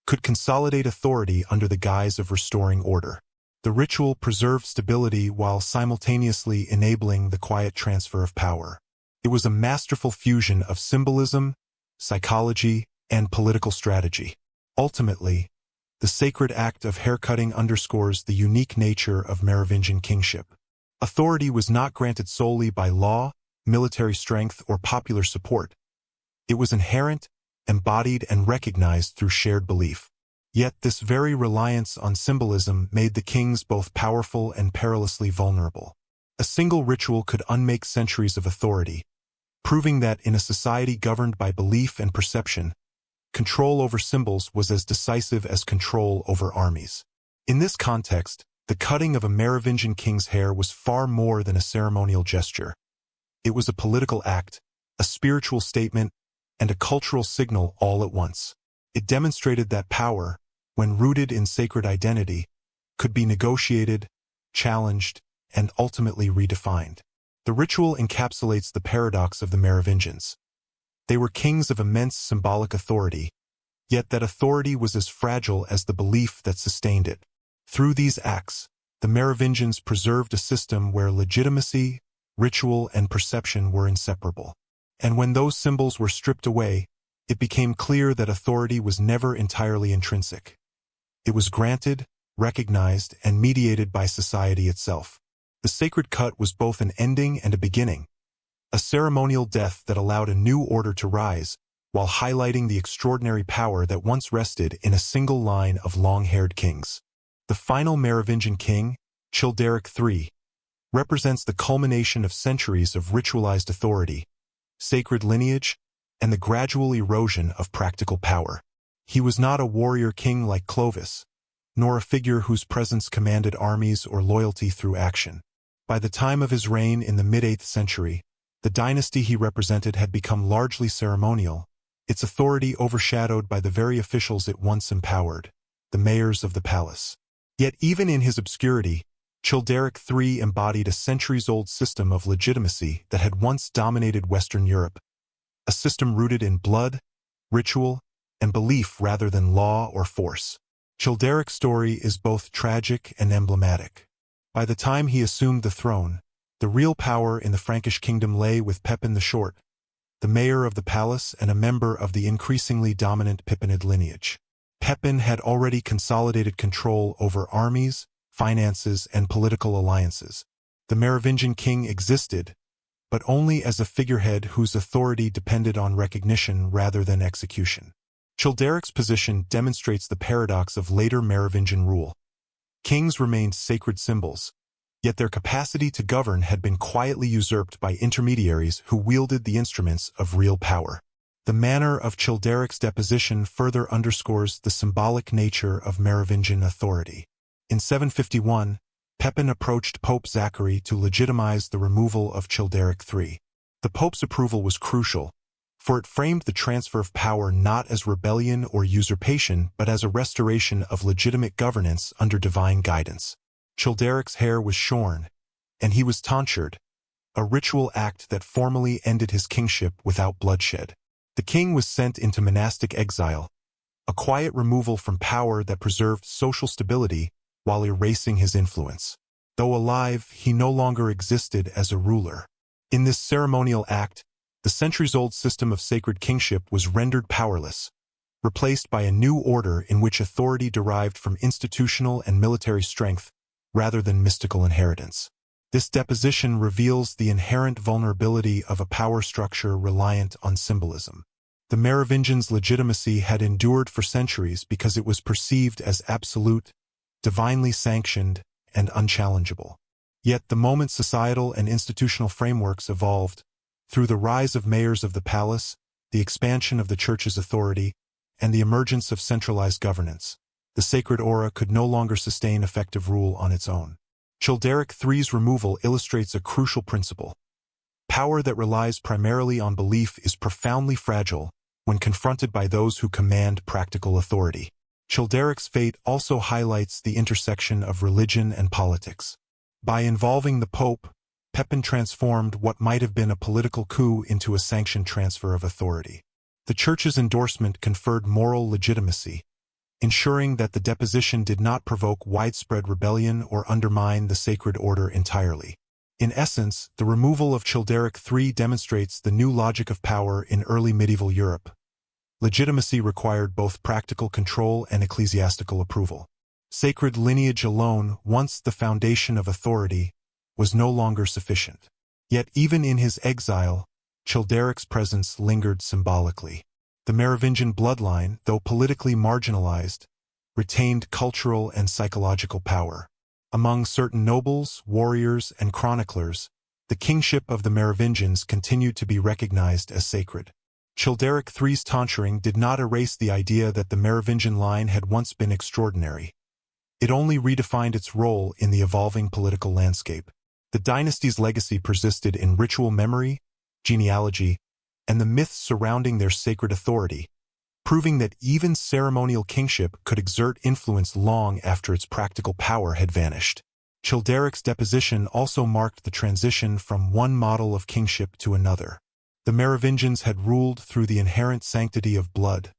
could consolidate authority under the guise of restoring order. The ritual preserved stability while simultaneously enabling the quiet transfer of power. It was a masterful fusion of symbolism, psychology, and political strategy. Ultimately, the sacred act of haircutting underscores the unique nature of Merovingian kingship. Authority was not granted solely by law, military strength, or popular support. It was inherent, embodied, and recognized through shared belief. Yet this very reliance on symbolism made the kings both powerful and perilously vulnerable. A single ritual could unmake centuries of authority, proving that in a society governed by belief and perception, control over symbols was as decisive as control over armies. In this context, the cutting of a Merovingian king's hair was far more than a ceremonial gesture. It was a political act, a spiritual statement, and a cultural signal all at once. It demonstrated that power, when rooted in sacred identity, could be negotiated, challenged, and ultimately redefined. The ritual encapsulates the paradox of the Merovingians. They were kings of immense symbolic authority, yet that authority was as fragile as the belief that sustained it. Through these acts, the Merovingians preserved a system where legitimacy, ritual, and perception were inseparable. And when those symbols were stripped away, it became clear that authority was never entirely intrinsic. It was granted, recognized, and mediated by society itself. The sacred cut was both an ending and a beginning, a ceremonial death that allowed a new order to rise, while highlighting the extraordinary power that once rested in a single line of long-haired kings. The final Merovingian king, Childeric III, represents the culmination of centuries of ritualized authority, sacred lineage, and the gradual erosion of practical power. He was not a warrior king like Clovis, nor a figure whose presence commanded armies or loyalty through action. By the time of his reign in the mid-8th century, the dynasty he represented had become largely ceremonial, its authority overshadowed by the very officials it once empowered, the mayors of the palace. Yet even in his obscurity, Childeric III embodied a centuries-old system of legitimacy that had once dominated Western Europe, a system rooted in blood, ritual, and belief rather than law or force. Childeric's story is both tragic and emblematic. By the time he assumed the throne, the real power in the Frankish kingdom lay with Pepin the Short, the mayor of the palace and a member of the increasingly dominant Pippinid lineage. Pepin had already consolidated control over armies, finances, and political alliances. The Merovingian king existed, but only as a figurehead whose authority depended on recognition rather than execution. Childeric's position demonstrates the paradox of later Merovingian rule. Kings remained sacred symbols, yet their capacity to govern had been quietly usurped by intermediaries who wielded the instruments of real power. The manner of Childeric's deposition further underscores the symbolic nature of Merovingian authority. In 751, Pepin approached Pope Zachary to legitimize the removal of Childeric III. The Pope's approval was crucial, for it framed the transfer of power not as rebellion or usurpation but as a restoration of legitimate governance under divine guidance. Childeric's hair was shorn, and he was tonsured, a ritual act that formally ended his kingship without bloodshed. The king was sent into monastic exile, a quiet removal from power that preserved social stability while erasing his influence. Though alive, he no longer existed as a ruler. In this ceremonial act, the centuries-old system of sacred kingship was rendered powerless, replaced by a new order in which authority derived from institutional and military strength rather than mystical inheritance. This deposition reveals the inherent vulnerability of a power structure reliant on symbolism. The Merovingians' legitimacy had endured for centuries because it was perceived as absolute, divinely sanctioned, and unchallengeable. Yet the moment societal and institutional frameworks evolved, through the rise of mayors of the palace, the expansion of the church's authority, and the emergence of centralized governance, the sacred aura could no longer sustain effective rule on its own. Childeric III's removal illustrates a crucial principle. Power that relies primarily on belief is profoundly fragile when confronted by those who command practical authority. Childeric's fate also highlights the intersection of religion and politics. By involving the Pope, Pepin transformed what might have been a political coup into a sanctioned transfer of authority. The Church's endorsement conferred moral legitimacy, ensuring that the deposition did not provoke widespread rebellion or undermine the sacred order entirely. In essence, the removal of Childeric III demonstrates the new logic of power in early medieval Europe. Legitimacy required both practical control and ecclesiastical approval. Sacred lineage alone, once the foundation of authority, was no longer sufficient. Yet even in his exile, Childeric's presence lingered symbolically. The Merovingian bloodline, though politically marginalized, retained cultural and psychological power. Among certain nobles, warriors, and chroniclers, the kingship of the Merovingians continued to be recognized as sacred. Childeric III's tonsuring did not erase the idea that the Merovingian line had once been extraordinary. It only redefined its role in the evolving political landscape. The dynasty's legacy persisted in ritual memory, genealogy, and the myths surrounding their sacred authority, proving that even ceremonial kingship could exert influence long after its practical power had vanished. Childeric's deposition also marked the transition from one model of kingship to another. The Merovingians had ruled through the inherent sanctity of blood,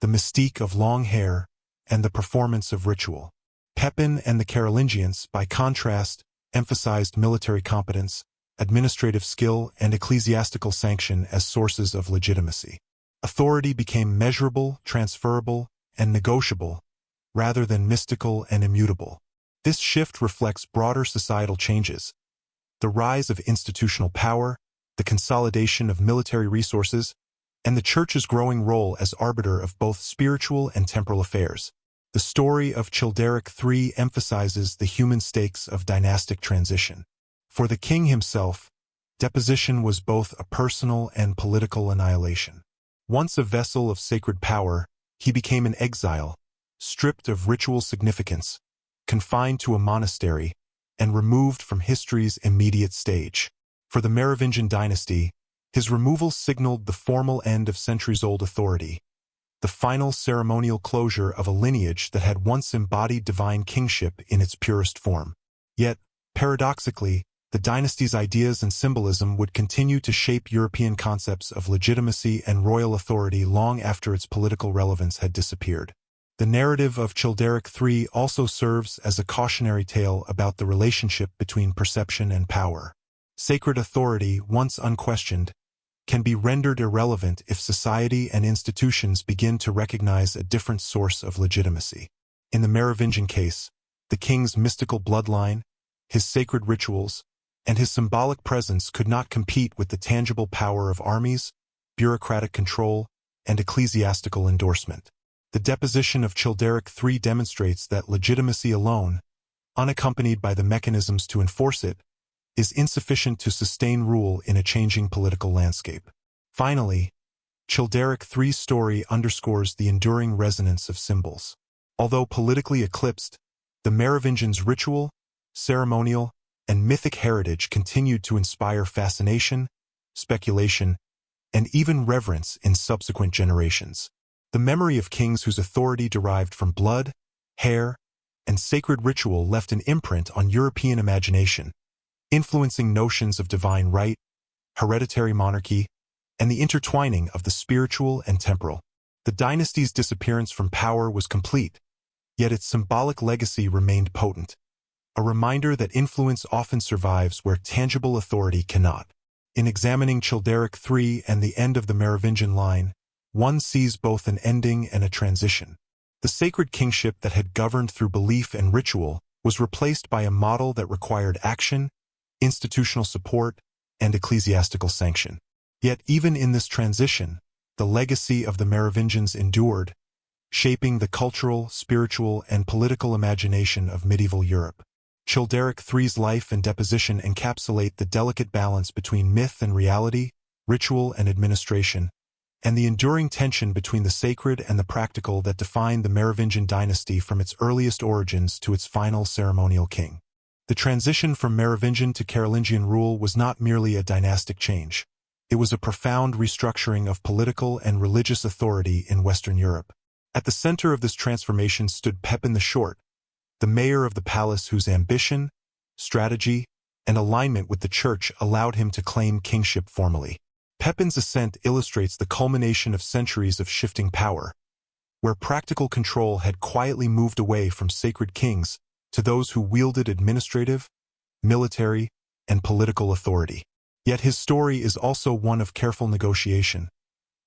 the mystique of long hair, and the performance of ritual. Pepin and the Carolingians, by contrast, emphasized military competence, administrative skill, and ecclesiastical sanction as sources of legitimacy. Authority became measurable, transferable, and negotiable, rather than mystical and immutable. This shift reflects broader societal changes: the rise of institutional power, the consolidation of military resources, and the Church's growing role as arbiter of both spiritual and temporal affairs. The story of Childeric III emphasizes the human stakes of dynastic transition. For the king himself, deposition was both a personal and political annihilation. Once a vessel of sacred power, he became an exile, stripped of ritual significance, confined to a monastery, and removed from history's immediate stage. For the Merovingian dynasty, his removal signaled the formal end of centuries-old authority, the final ceremonial closure of a lineage that had once embodied divine kingship in its purest form. Yet, paradoxically, the dynasty's ideas and symbolism would continue to shape European concepts of legitimacy and royal authority long after its political relevance had disappeared. The narrative of Childeric III also serves as a cautionary tale about the relationship between perception and power. Sacred authority, once unquestioned, can be rendered irrelevant if society and institutions begin to recognize a different source of legitimacy. In the Merovingian case, the king's mystical bloodline, his sacred rituals, and his symbolic presence could not compete with the tangible power of armies, bureaucratic control, and ecclesiastical endorsement. The deposition of Childeric III demonstrates that legitimacy alone, unaccompanied by the mechanisms to enforce it, is insufficient to sustain rule in a changing political landscape. Finally, Childeric III's story underscores the enduring resonance of symbols. Although politically eclipsed, the Merovingians' ritual, ceremonial, and mythic heritage continued to inspire fascination, speculation, and even reverence in subsequent generations. The memory of kings whose authority derived from blood, hair, and sacred ritual left an imprint on European imagination, influencing notions of divine right, hereditary monarchy, and the intertwining of the spiritual and temporal. The dynasty's disappearance from power was complete, yet its symbolic legacy remained potent, a reminder that influence often survives where tangible authority cannot. In examining Childeric III and the end of the Merovingian line, one sees both an ending and a transition. The sacred kingship that had governed through belief and ritual was replaced by a model that required action, institutional support, and ecclesiastical sanction. Yet even in this transition, the legacy of the Merovingians endured, shaping the cultural, spiritual, and political imagination of medieval Europe. Childeric III's life and deposition encapsulate the delicate balance between myth and reality, ritual and administration, and the enduring tension between the sacred and the practical that defined the Merovingian dynasty from its earliest origins to its final ceremonial king. The transition from Merovingian to Carolingian rule was not merely a dynastic change. It was a profound restructuring of political and religious authority in Western Europe. At the center of this transformation stood Pepin the Short, the mayor of the palace whose ambition, strategy, and alignment with the church allowed him to claim kingship formally. Pepin's ascent illustrates the culmination of centuries of shifting power, where practical control had quietly moved away from sacred kings to those who wielded administrative, military, and political authority. Yet his story is also one of careful negotiation,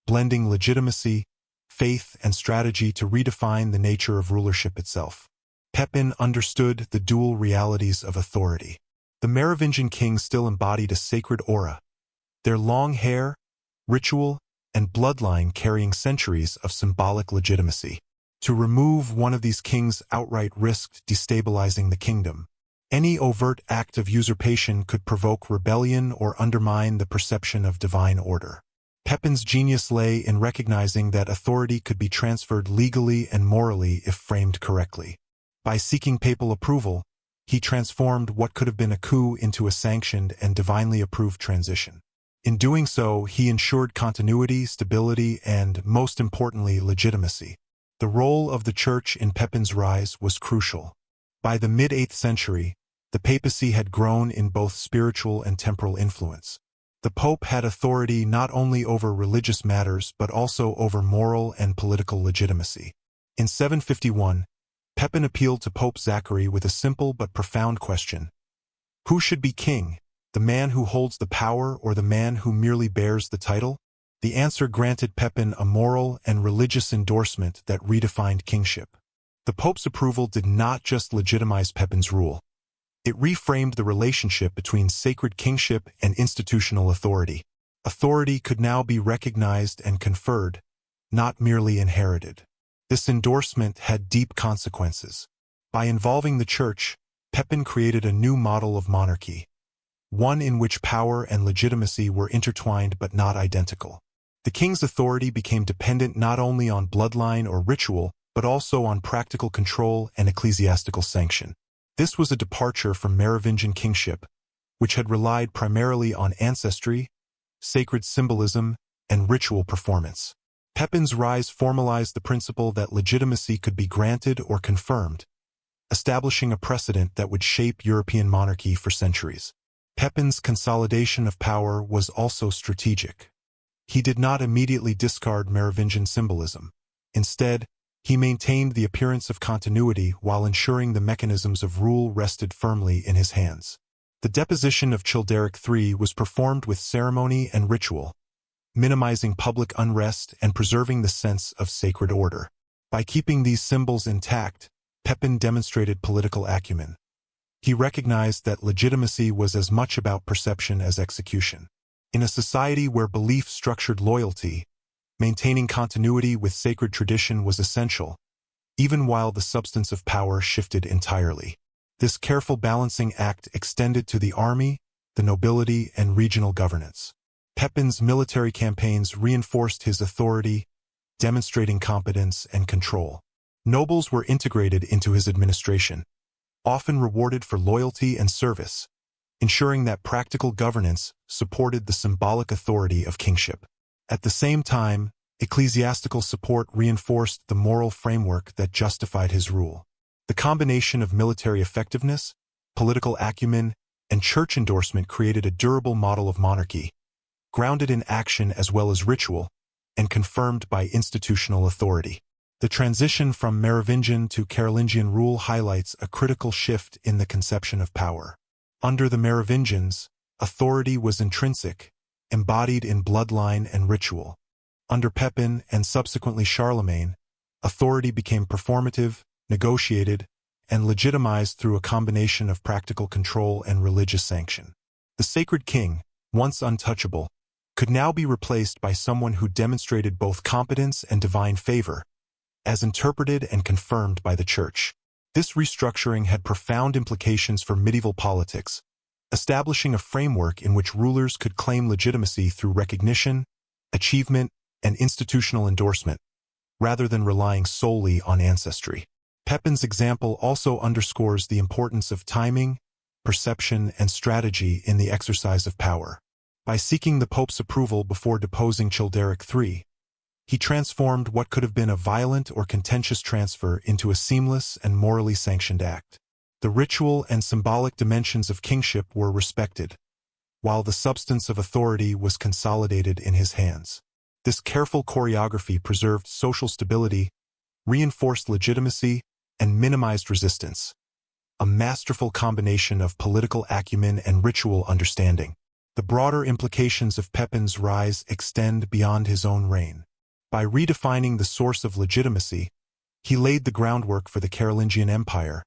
blending legitimacy, faith, and strategy to redefine the nature of rulership itself. Pepin understood the dual realities of authority. The Merovingian kings still embodied a sacred aura, their long hair, ritual, and bloodline carrying centuries of symbolic legitimacy. To remove one of these kings outright risked destabilizing the kingdom, Any overt act of usurpation could provoke rebellion or undermine the perception of divine order. Pepin's genius lay in recognizing that authority could be transferred legally and morally if framed correctly. By seeking papal approval, he transformed what could have been a coup into a sanctioned and divinely approved transition. In doing so, he ensured continuity, stability, and, most importantly, legitimacy. The role of the Church in Pepin's rise was crucial. By the mid-8th century, the papacy had grown in both spiritual and temporal influence. The Pope had authority not only over religious matters but also over moral and political legitimacy. In 751, Pepin appealed to Pope Zachary with a simple but profound question. Who should be king, the man who holds the power or the man who merely bears the title? The answer granted Pepin a moral and religious endorsement that redefined kingship. The Pope's approval did not just legitimize Pepin's rule. It reframed the relationship between sacred kingship and institutional authority. Authority could now be recognized and conferred, not merely inherited. This endorsement had deep consequences. By involving the Church, Pepin created a new model of monarchy, one in which power and legitimacy were intertwined but not identical. The king's authority became dependent not only on bloodline or ritual, but also on practical control and ecclesiastical sanction. This was a departure from Merovingian kingship, which had relied primarily on ancestry, sacred symbolism, and ritual performance. Pepin's rise formalized the principle that legitimacy could be granted or confirmed, establishing a precedent that would shape European monarchy for centuries. Pepin's consolidation of power was also strategic. He did not immediately discard Merovingian symbolism. Instead, he maintained the appearance of continuity while ensuring the mechanisms of rule rested firmly in his hands. The deposition of Childeric III was performed with ceremony and ritual, minimizing public unrest and preserving the sense of sacred order. By keeping these symbols intact, Pepin demonstrated political acumen. He recognized that legitimacy was as much about perception as execution. In a society where belief structured loyalty, maintaining continuity with sacred tradition was essential, even while the substance of power shifted entirely. This careful balancing act extended to the army, the nobility, and regional governance. Pepin's military campaigns reinforced his authority, demonstrating competence and control. Nobles were integrated into his administration, often rewarded for loyalty and service, ensuring that practical governance supported the symbolic authority of kingship. At the same time, ecclesiastical support reinforced the moral framework that justified his rule. The combination of military effectiveness, political acumen, and church endorsement created a durable model of monarchy, grounded in action as well as ritual, and confirmed by institutional authority. The transition from Merovingian to Carolingian rule highlights a critical shift in the conception of power. Under the Merovingians, authority was intrinsic, embodied in bloodline and ritual. Under Pepin and subsequently Charlemagne, authority became performative, negotiated, and legitimized through a combination of practical control and religious sanction. The sacred king, once untouchable, could now be replaced by someone who demonstrated both competence and divine favor, as interpreted and confirmed by the Church. This restructuring had profound implications for medieval politics, establishing a framework in which rulers could claim legitimacy through recognition, achievement, and institutional endorsement, rather than relying solely on ancestry. Pepin's example also underscores the importance of timing, perception, and strategy in the exercise of power. By seeking the Pope's approval before deposing Childeric III, he transformed what could have been a violent or contentious transfer into a seamless and morally sanctioned act. The ritual and symbolic dimensions of kingship were respected, while the substance of authority was consolidated in his hands. This careful choreography preserved social stability, reinforced legitimacy, and minimized resistance, a masterful combination of political acumen and ritual understanding. The broader implications of Pepin's rise extend beyond his own reign. By redefining the source of legitimacy, he laid the groundwork for the Carolingian Empire,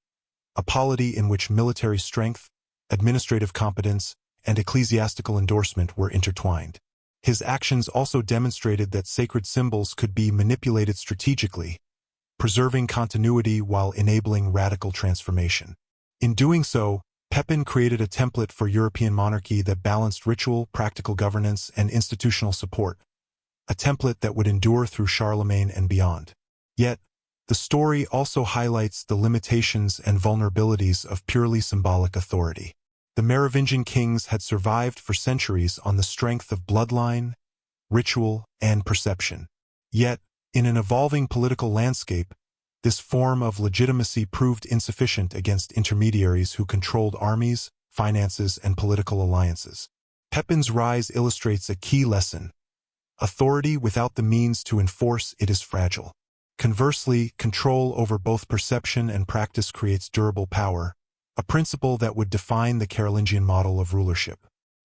a polity in which military strength, administrative competence, and ecclesiastical endorsement were intertwined. His actions also demonstrated that sacred symbols could be manipulated strategically, preserving continuity while enabling radical transformation. In doing so, Pepin created a template for European monarchy that balanced ritual, practical governance, and institutional support, a template that would endure through Charlemagne and beyond. Yet, the story also highlights the limitations and vulnerabilities of purely symbolic authority. The Merovingian kings had survived for centuries on the strength of bloodline, ritual, and perception. Yet, in an evolving political landscape, this form of legitimacy proved insufficient against intermediaries who controlled armies, finances, and political alliances. Pepin's rise illustrates a key lesson. Authority without the means to enforce it is fragile. Conversely, control over both perception and practice creates durable power, a principle that would define the Carolingian model of rulership.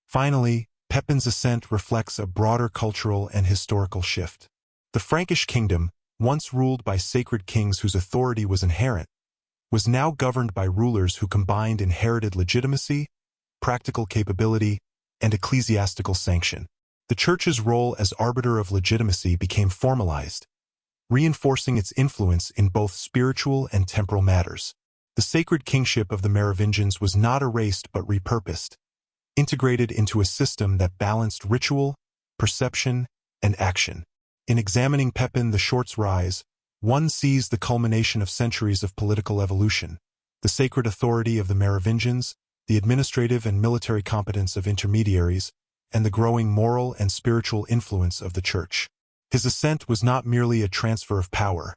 Finally, Pepin's ascent reflects a broader cultural and historical shift. The Frankish kingdom, once ruled by sacred kings whose authority was inherent, was now governed by rulers who combined inherited legitimacy, practical capability, and ecclesiastical sanction. The Church's role as arbiter of legitimacy became formalized, reinforcing its influence in both spiritual and temporal matters. The sacred kingship of the Merovingians was not erased but repurposed, integrated into a system that balanced ritual, perception, and action. In examining Pepin the Short's rise, one sees the culmination of centuries of political evolution, the sacred authority of the Merovingians, the administrative and military competence of intermediaries, and the growing moral and spiritual influence of the Church. His ascent was not merely a transfer of power.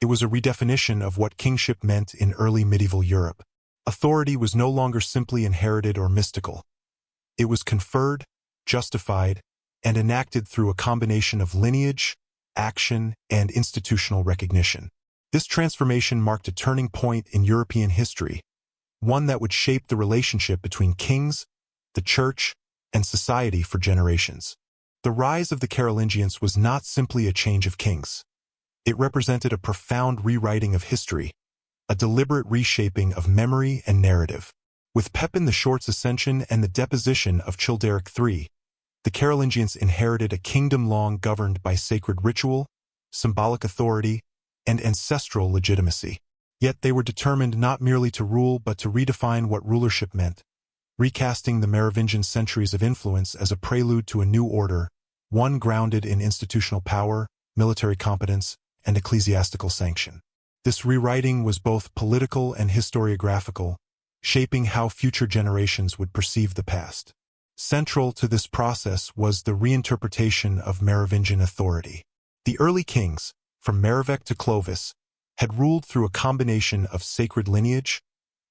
It was a redefinition of what kingship meant in early medieval Europe. Authority was no longer simply inherited or mystical. It was conferred, justified, and enacted through a combination of lineage, action, and institutional recognition. This transformation marked a turning point in European history, one that would shape the relationship between kings, the Church, and society for generations. The rise of the Carolingians was not simply a change of kings. It represented a profound rewriting of history, a deliberate reshaping of memory and narrative. With Pepin the Short's ascension and the deposition of Childeric III, the Carolingians inherited a kingdom long governed by sacred ritual, symbolic authority, and ancestral legitimacy. Yet they were determined not merely to rule but to redefine what rulership meant, recasting the Merovingian centuries of influence as a prelude to a new order, one grounded in institutional power, military competence, and ecclesiastical sanction. This rewriting was both political and historiographical, shaping how future generations would perceive the past. Central to this process was the reinterpretation of Merovingian authority. The early kings, from Merovec to Clovis, had ruled through a combination of sacred lineage,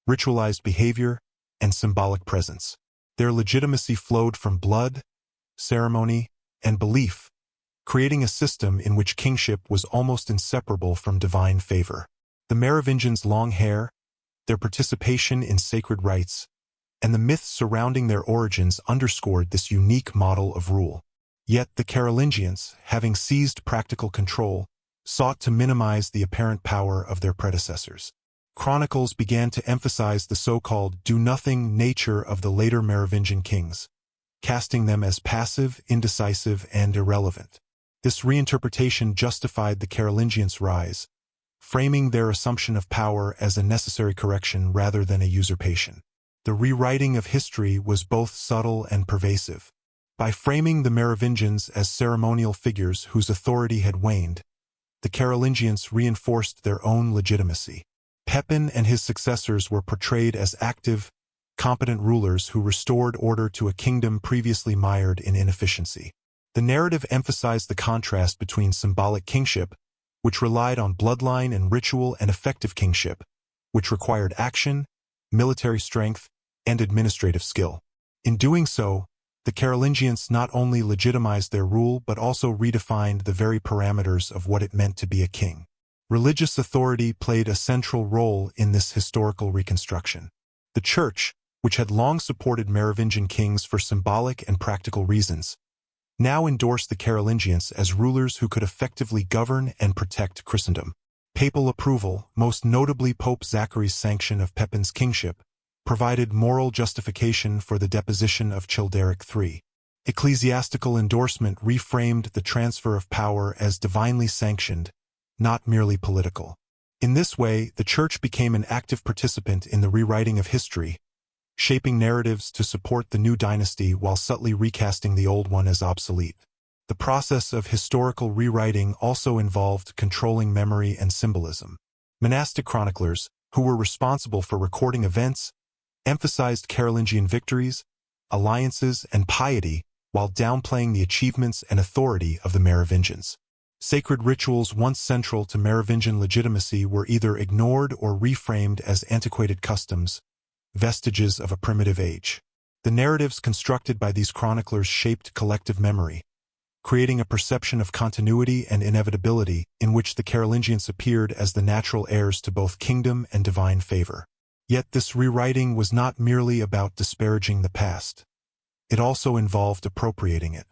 ritualized behavior, and symbolic presence. Their legitimacy flowed from blood, ceremony, and belief, creating a system in which kingship was almost inseparable from divine favor. The Merovingians' long hair, their participation in sacred rites, and the myths surrounding their origins underscored this unique model of rule. Yet the Carolingians, having seized practical control, sought to minimize the apparent power of their predecessors. Chronicles began to emphasize the so-called do-nothing nature of the later Merovingian kings, casting them as passive, indecisive, and irrelevant. This reinterpretation justified the Carolingians' rise, framing their assumption of power as a necessary correction rather than a usurpation. The rewriting of history was both subtle and pervasive. By framing the Merovingians as ceremonial figures whose authority had waned, the Carolingians reinforced their own legitimacy. Pepin and his successors were portrayed as active, competent rulers who restored order to a kingdom previously mired in inefficiency. The narrative emphasized the contrast between symbolic kingship, which relied on bloodline and ritual, and effective kingship, which required action, military strength, and administrative skill. In doing so, the Carolingians not only legitimized their rule but also redefined the very parameters of what it meant to be a king. Religious authority played a central role in this historical reconstruction. The Church, which had long supported Merovingian kings for symbolic and practical reasons, now endorsed the Carolingians as rulers who could effectively govern and protect Christendom. Papal approval, most notably Pope Zachary's sanction of Pepin's kingship, provided moral justification for the deposition of Childeric III. Ecclesiastical endorsement reframed the transfer of power as divinely sanctioned, not merely political. In this way, the Church became an active participant in the rewriting of history, shaping narratives to support the new dynasty while subtly recasting the old one as obsolete. The process of historical rewriting also involved controlling memory and symbolism. Monastic chroniclers, who were responsible for recording events, emphasized Carolingian victories, alliances, and piety while downplaying the achievements and authority of the Merovingians. Sacred rituals once central to Merovingian legitimacy were either ignored or reframed as antiquated customs, vestiges of a primitive age. The narratives constructed by these chroniclers shaped collective memory, creating a perception of continuity and inevitability in which the Carolingians appeared as the natural heirs to both kingdom and divine favor. Yet this rewriting was not merely about disparaging the past. It also involved appropriating it.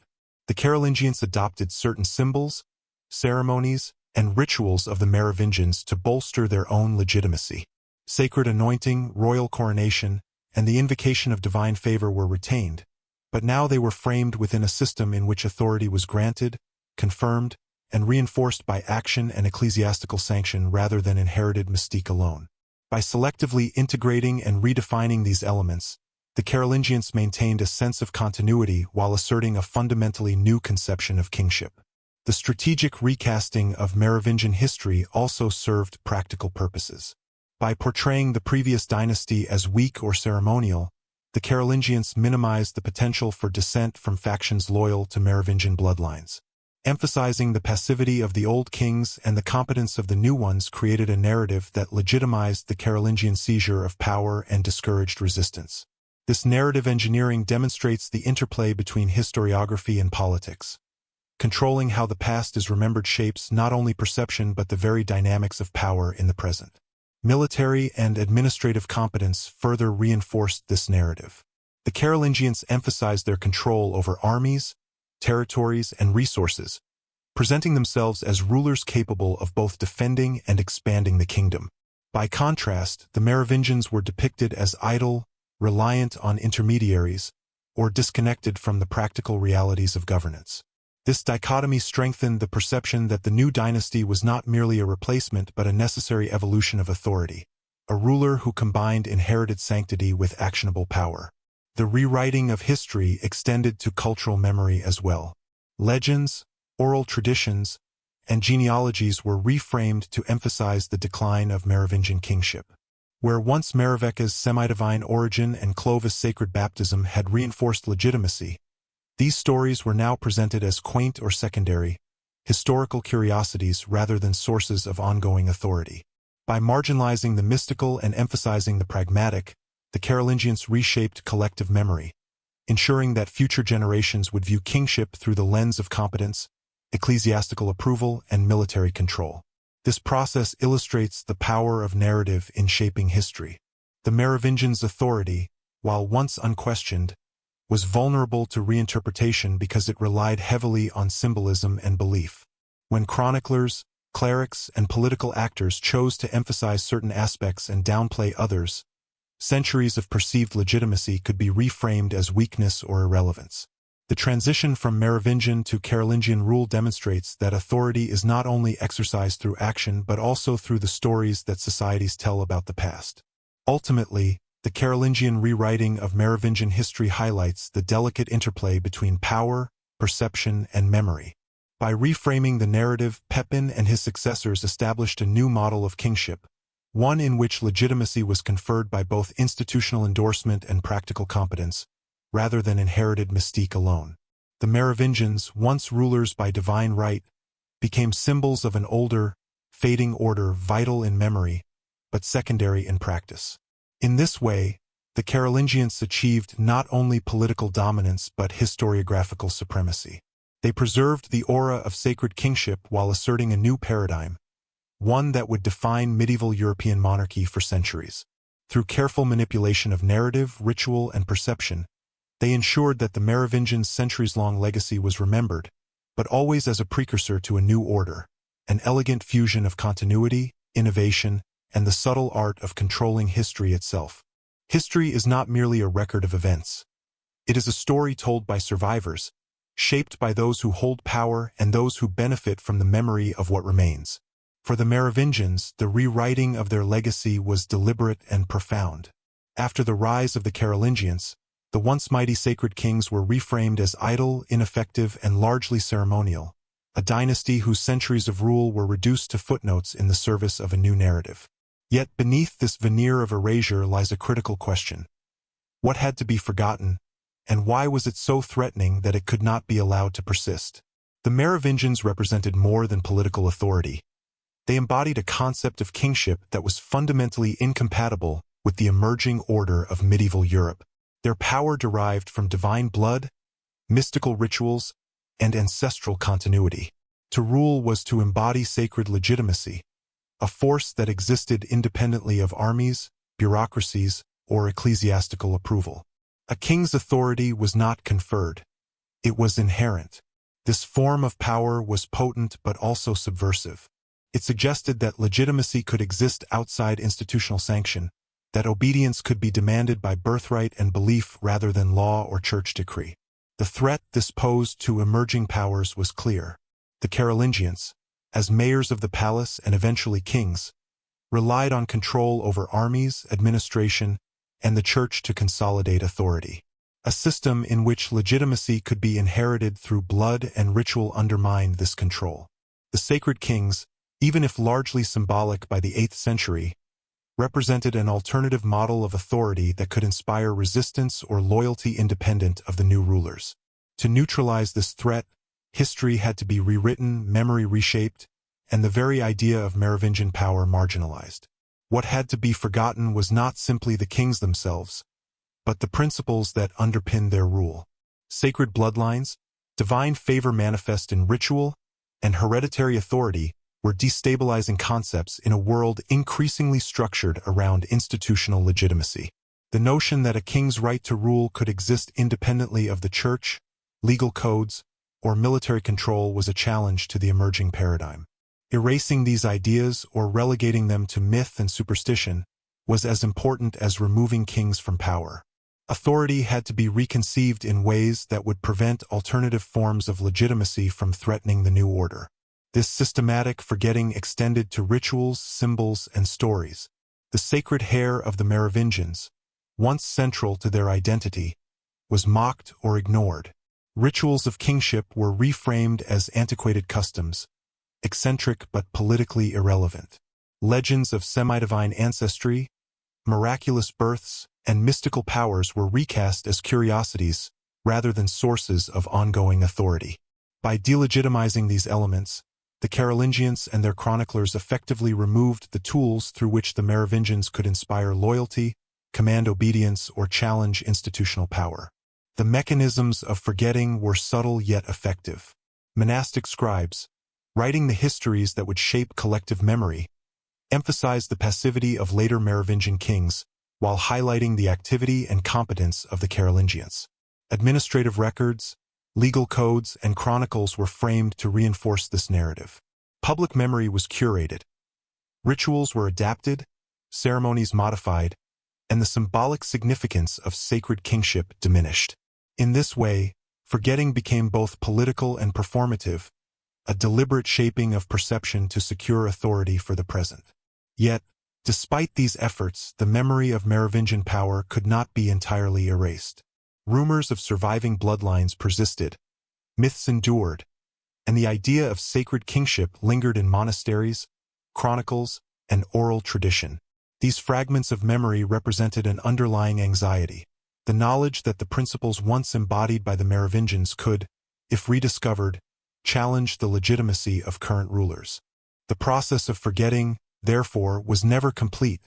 The Carolingians adopted certain symbols, ceremonies, and rituals of the Merovingians to bolster their own legitimacy. Sacred anointing, royal coronation, and the invocation of divine favor were retained, but now they were framed within a system in which authority was granted, confirmed, and reinforced by action and ecclesiastical sanction rather than inherited mystique alone. By selectively integrating and redefining these elements, the Carolingians maintained a sense of continuity while asserting a fundamentally new conception of kingship. The strategic recasting of Merovingian history also served practical purposes. By portraying the previous dynasty as weak or ceremonial, the Carolingians minimized the potential for dissent from factions loyal to Merovingian bloodlines. Emphasizing the passivity of the old kings and the competence of the new ones created a narrative that legitimized the Carolingian seizure of power and discouraged resistance. This narrative engineering demonstrates the interplay between historiography and politics. Controlling how the past is remembered shapes not only perception but the very dynamics of power in the present. Military and administrative competence further reinforced this narrative. The Carolingians emphasized their control over armies, territories, and resources, presenting themselves as rulers capable of both defending and expanding the kingdom. By contrast, the Merovingians were depicted as idle, reliant on intermediaries, or disconnected from the practical realities of governance. This dichotomy strengthened the perception that the new dynasty was not merely a replacement but a necessary evolution of authority, a ruler who combined inherited sanctity with actionable power. The rewriting of history extended to cultural memory as well. Legends, oral traditions, and genealogies were reframed to emphasize the decline of Merovingian kingship. Where once Meroveca's semi-divine origin and Clovis' sacred baptism had reinforced legitimacy, these stories were now presented as quaint or secondary, historical curiosities rather than sources of ongoing authority. By marginalizing the mystical and emphasizing the pragmatic, the Carolingians reshaped collective memory, ensuring that future generations would view kingship through the lens of competence, ecclesiastical approval, and military control. This process illustrates the power of narrative in shaping history. The Merovingians' authority, while once unquestioned, was vulnerable to reinterpretation because it relied heavily on symbolism and belief. When chroniclers, clerics, and political actors chose to emphasize certain aspects and downplay others, centuries of perceived legitimacy could be reframed as weakness or irrelevance. The transition from Merovingian to Carolingian rule demonstrates that authority is not only exercised through action but also through the stories that societies tell about the past. Ultimately, the Carolingian rewriting of Merovingian history highlights the delicate interplay between power, perception, and memory. By reframing the narrative, Pepin and his successors established a new model of kingship, one in which legitimacy was conferred by both institutional endorsement and practical competence, rather than inherited mystique alone. The Merovingians, once rulers by divine right, became symbols of an older, fading order vital in memory, but secondary in practice. In this way, the Carolingians achieved not only political dominance but historiographical supremacy. They preserved the aura of sacred kingship while asserting a new paradigm, one that would define medieval European monarchy for centuries. Through careful manipulation of narrative, ritual, and perception, they ensured that the Merovingian centuries-long legacy was remembered, but always as a precursor to a new order, an elegant fusion of continuity, innovation, and the subtle art of controlling history itself. History is not merely a record of events. It is a story told by survivors, shaped by those who hold power and those who benefit from the memory of what remains. For the Merovingians, the rewriting of their legacy was deliberate and profound. After the rise of the Carolingians, the once mighty sacred kings were reframed as idle, ineffective, and largely ceremonial, a dynasty whose centuries of rule were reduced to footnotes in the service of a new narrative. Yet beneath this veneer of erasure lies a critical question. What had to be forgotten, and why was it so threatening that it could not be allowed to persist? The Merovingians represented more than political authority. They embodied a concept of kingship that was fundamentally incompatible with the emerging order of medieval Europe. Their power derived from divine blood, mystical rituals, and ancestral continuity. To rule was to embody sacred legitimacy, a force that existed independently of armies, bureaucracies, or ecclesiastical approval. A king's authority was not conferred. It was inherent. This form of power was potent but also subversive. It suggested that legitimacy could exist outside institutional sanction, that obedience could be demanded by birthright and belief rather than law or church decree. The threat this posed to emerging powers was clear. The Carolingians, as mayors of the palace and eventually kings, relied on control over armies, administration, and the church to consolidate authority. A system in which legitimacy could be inherited through blood and ritual undermined this control. The sacred kings, even if largely symbolic by the 8th century, represented an alternative model of authority that could inspire resistance or loyalty independent of the new rulers. To neutralize this threat, history had to be rewritten, memory reshaped, and the very idea of Merovingian power marginalized. What had to be forgotten was not simply the kings themselves, but the principles that underpinned their rule. Sacred bloodlines, divine favor manifest in ritual, and hereditary authority were destabilizing concepts in a world increasingly structured around institutional legitimacy. The notion that a king's right to rule could exist independently of the church, legal codes, or military control was a challenge to the emerging paradigm. Erasing these ideas or relegating them to myth and superstition was as important as removing kings from power. Authority had to be reconceived in ways that would prevent alternative forms of legitimacy from threatening the new order. This systematic forgetting extended to rituals, symbols, and stories. The sacred hair of the Merovingians, once central to their identity, was mocked or ignored. Rituals of kingship were reframed as antiquated customs, eccentric but politically irrelevant. Legends of semi-divine ancestry, miraculous births, and mystical powers were recast as curiosities rather than sources of ongoing authority. By delegitimizing these elements, the Carolingians and their chroniclers effectively removed the tools through which the Merovingians could inspire loyalty, command obedience, or challenge institutional power. The mechanisms of forgetting were subtle yet effective. Monastic scribes, writing the histories that would shape collective memory, emphasized the passivity of later Merovingian kings while highlighting the activity and competence of the Carolingians. Administrative records, legal codes, and chronicles were framed to reinforce this narrative. Public memory was curated. Rituals were adapted, ceremonies modified, and the symbolic significance of sacred kingship diminished. In this way, forgetting became both political and performative, a deliberate shaping of perception to secure authority for the present. Yet, despite these efforts, the memory of Merovingian power could not be entirely erased. Rumors of surviving bloodlines persisted, myths endured, and the idea of sacred kingship lingered in monasteries, chronicles, and oral tradition. These fragments of memory represented an underlying anxiety, the knowledge that the principles once embodied by the Merovingians could, if rediscovered, challenge the legitimacy of current rulers. The process of forgetting, therefore, was never complete.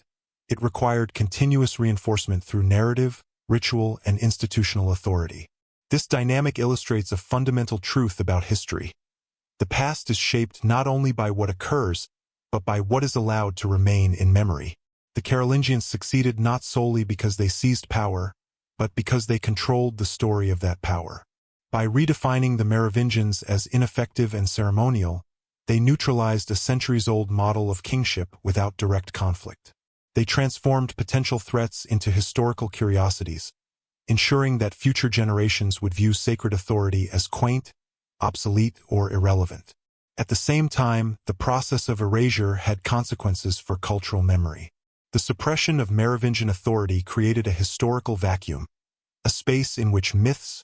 It required continuous reinforcement through narrative, ritual, and institutional authority. This dynamic illustrates a fundamental truth about history. The past is shaped not only by what occurs, but by what is allowed to remain in memory. The Carolingians succeeded not solely because they seized power, but because they controlled the story of that power. By redefining the Merovingians as ineffective and ceremonial, they neutralized a centuries-old model of kingship without direct conflict. They transformed potential threats into historical curiosities, ensuring that future generations would view sacred authority as quaint, obsolete, or irrelevant. At the same time, the process of erasure had consequences for cultural memory. The suppression of Merovingian authority created a historical vacuum, a space in which myths,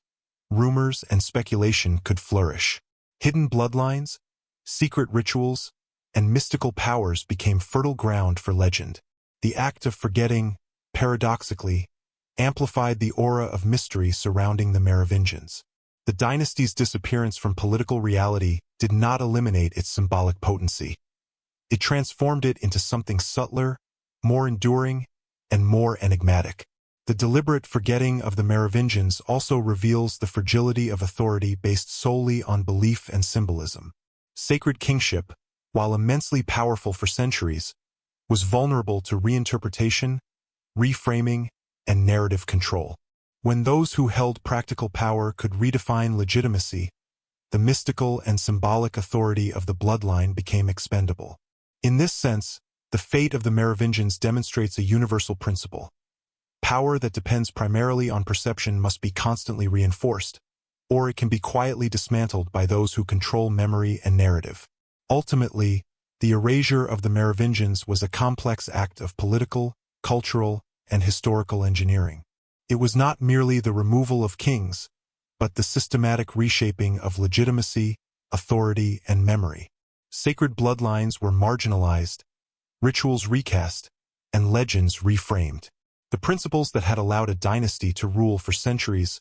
rumors, and speculation could flourish. Hidden bloodlines, secret rituals, and mystical powers became fertile ground for legend. The act of forgetting, paradoxically, amplified the aura of mystery surrounding the Merovingians. The dynasty's disappearance from political reality did not eliminate its symbolic potency. It transformed it into something subtler, more enduring, and more enigmatic. The deliberate forgetting of the Merovingians also reveals the fragility of authority based solely on belief and symbolism. Sacred kingship, while immensely powerful for centuries, was vulnerable to reinterpretation, reframing, and narrative control. When those who held practical power could redefine legitimacy, the mystical and symbolic authority of the bloodline became expendable. In this sense, the fate of the Merovingians demonstrates a universal principle. Power that depends primarily on perception must be constantly reinforced, or it can be quietly dismantled by those who control memory and narrative. Ultimately, the erasure of the Merovingians was a complex act of political, cultural, and historical engineering. It was not merely the removal of kings, but the systematic reshaping of legitimacy, authority, and memory. Sacred bloodlines were marginalized, rituals recast, and legends reframed. The principles that had allowed a dynasty to rule for centuries,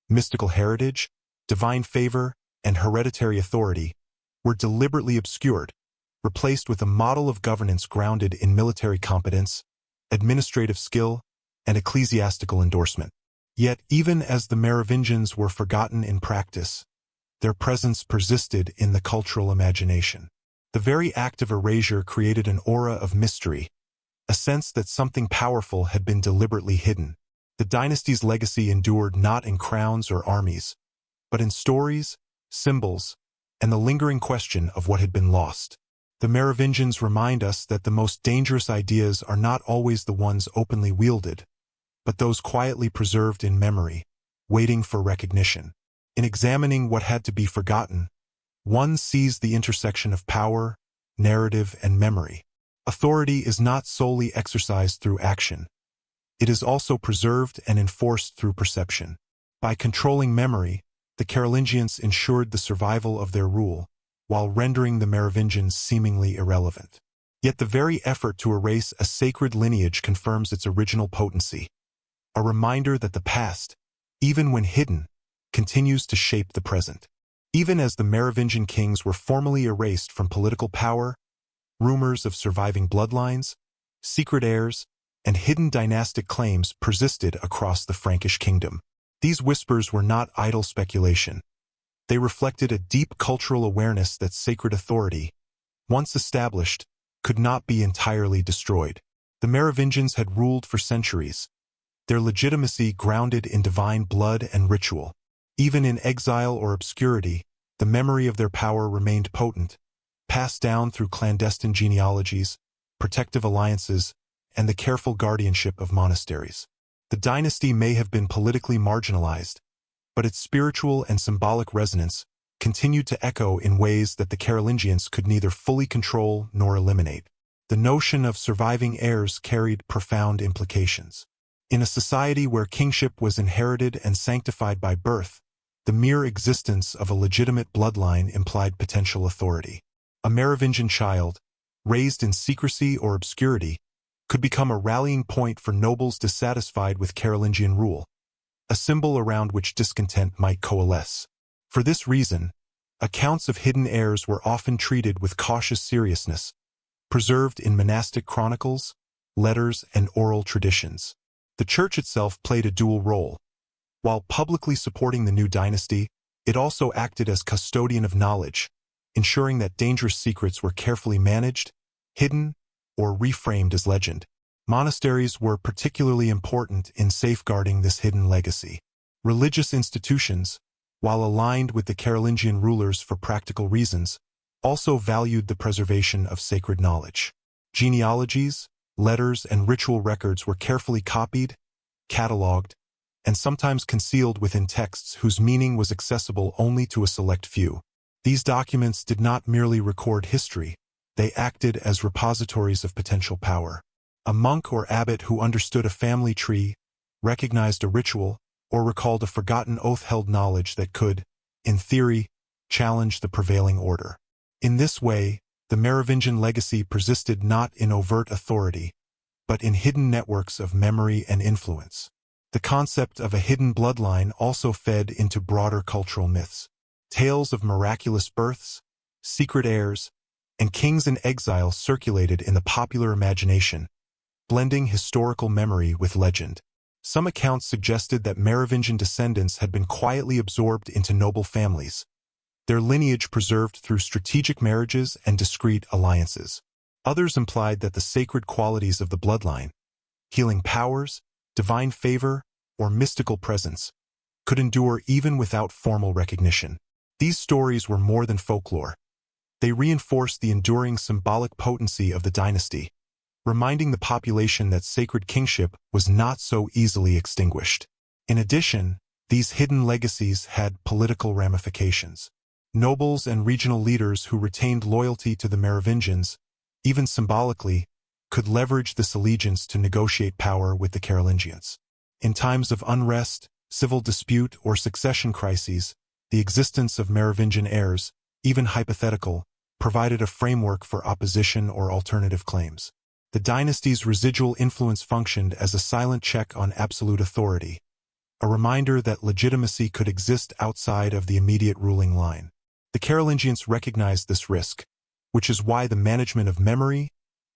mystical heritage, divine favor, and hereditary authority, were deliberately obscured, replaced with a model of governance grounded in military competence, administrative skill, and ecclesiastical endorsement. Yet, even as the Merovingians were forgotten in practice, their presence persisted in the cultural imagination. The very act of erasure created an aura of mystery, a sense that something powerful had been deliberately hidden. The dynasty's legacy endured not in crowns or armies, but in stories, symbols, and the lingering question of what had been lost. The Merovingians remind us that the most dangerous ideas are not always the ones openly wielded, but those quietly preserved in memory, waiting for recognition. In examining what had to be forgotten, one sees the intersection of power, narrative, and memory. Authority is not solely exercised through action. It is also preserved and enforced through perception. By controlling memory, the Carolingians ensured the survival of their rule, while rendering the Merovingians seemingly irrelevant. Yet the very effort to erase a sacred lineage confirms its original potency, a reminder that the past, even when hidden, continues to shape the present. Even as the Merovingian kings were formally erased from political power, rumors of surviving bloodlines, secret heirs, and hidden dynastic claims persisted across the Frankish kingdom. These whispers were not idle speculation. They reflected a deep cultural awareness that sacred authority, once established, could not be entirely destroyed. The Merovingians had ruled for centuries, their legitimacy grounded in divine blood and ritual. Even in exile or obscurity, the memory of their power remained potent, passed down through clandestine genealogies, protective alliances, and the careful guardianship of monasteries. The dynasty may have been politically marginalized, but its spiritual and symbolic resonance continued to echo in ways that the Carolingians could neither fully control nor eliminate. The notion of surviving heirs carried profound implications. In a society where kingship was inherited and sanctified by birth, the mere existence of a legitimate bloodline implied potential authority. A Merovingian child, raised in secrecy or obscurity, could become a rallying point for nobles dissatisfied with Carolingian rule, a symbol around which discontent might coalesce. For this reason, accounts of hidden heirs were often treated with cautious seriousness, preserved in monastic chronicles, letters, and oral traditions. The church itself played a dual role. While publicly supporting the new dynasty, it also acted as custodian of knowledge, ensuring that dangerous secrets were carefully managed, hidden, or reframed as legend. Monasteries were particularly important in safeguarding this hidden legacy. Religious institutions, while aligned with the Carolingian rulers for practical reasons, also valued the preservation of sacred knowledge. Genealogies, letters, and ritual records were carefully copied, catalogued, and sometimes concealed within texts whose meaning was accessible only to a select few. These documents did not merely record history, they acted as repositories of potential power. A monk or abbot who understood a family tree, recognized a ritual, or recalled a forgotten oath-held knowledge that could, in theory, challenge the prevailing order. In this way, the Merovingian legacy persisted not in overt authority, but in hidden networks of memory and influence. The concept of a hidden bloodline also fed into broader cultural myths. Tales of miraculous births, secret heirs, and kings in exile circulated in the popular imagination, blending historical memory with legend. Some accounts suggested that Merovingian descendants had been quietly absorbed into noble families, their lineage preserved through strategic marriages and discreet alliances. Others implied that the sacred qualities of the bloodline, healing powers, divine favor, or mystical presence, could endure even without formal recognition. These stories were more than folklore. They reinforced the enduring symbolic potency of the dynasty, reminding the population that sacred kingship was not so easily extinguished. In addition, these hidden legacies had political ramifications. Nobles and regional leaders who retained loyalty to the Merovingians, even symbolically, could leverage this allegiance to negotiate power with the Carolingians. In times of unrest, civil dispute, or succession crises, the existence of Merovingian heirs, even hypothetical, provided a framework for opposition or alternative claims. The dynasty's residual influence functioned as a silent check on absolute authority, a reminder that legitimacy could exist outside of the immediate ruling line. The Carolingians recognized this risk, which is why the management of memory,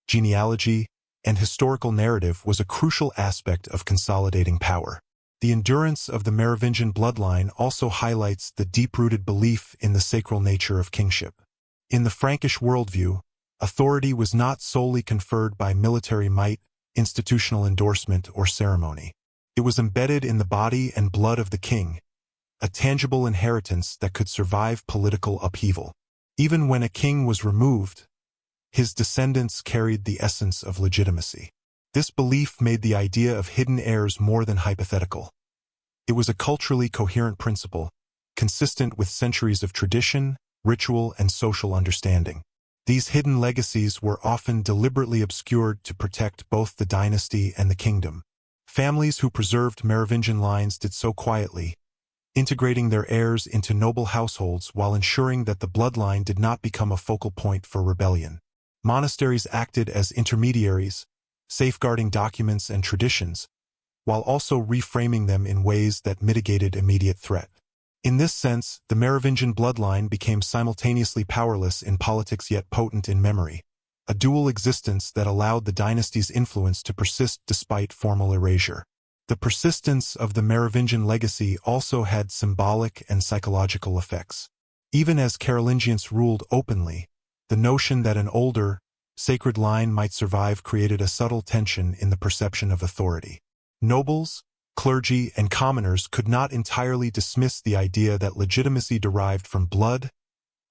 genealogy, and historical narrative was a crucial aspect of consolidating power. The endurance of the Merovingian bloodline also highlights the deep-rooted belief in the sacral nature of kingship. In the Frankish worldview, authority was not solely conferred by military might, institutional endorsement, or ceremony. It was embedded in the body and blood of the king, a tangible inheritance that could survive political upheaval. Even when a king was removed, his descendants carried the essence of legitimacy. This belief made the idea of hidden heirs more than hypothetical. It was a culturally coherent principle, consistent with centuries of tradition, ritual, and social understanding. These hidden legacies were often deliberately obscured to protect both the dynasty and the kingdom. Families who preserved Merovingian lines did so quietly, integrating their heirs into noble households while ensuring that the bloodline did not become a focal point for rebellion. Monasteries acted as intermediaries, safeguarding documents and traditions, while also reframing them in ways that mitigated immediate threat. In this sense, the Merovingian bloodline became simultaneously powerless in politics yet potent in memory, a dual existence that allowed the dynasty's influence to persist despite formal erasure. The persistence of the Merovingian legacy also had symbolic and psychological effects. Even as Carolingians ruled openly, the notion that an older, sacred line might survive created a subtle tension in the perception of authority. Nobles, clergy, and commoners could not entirely dismiss the idea that legitimacy derived from blood,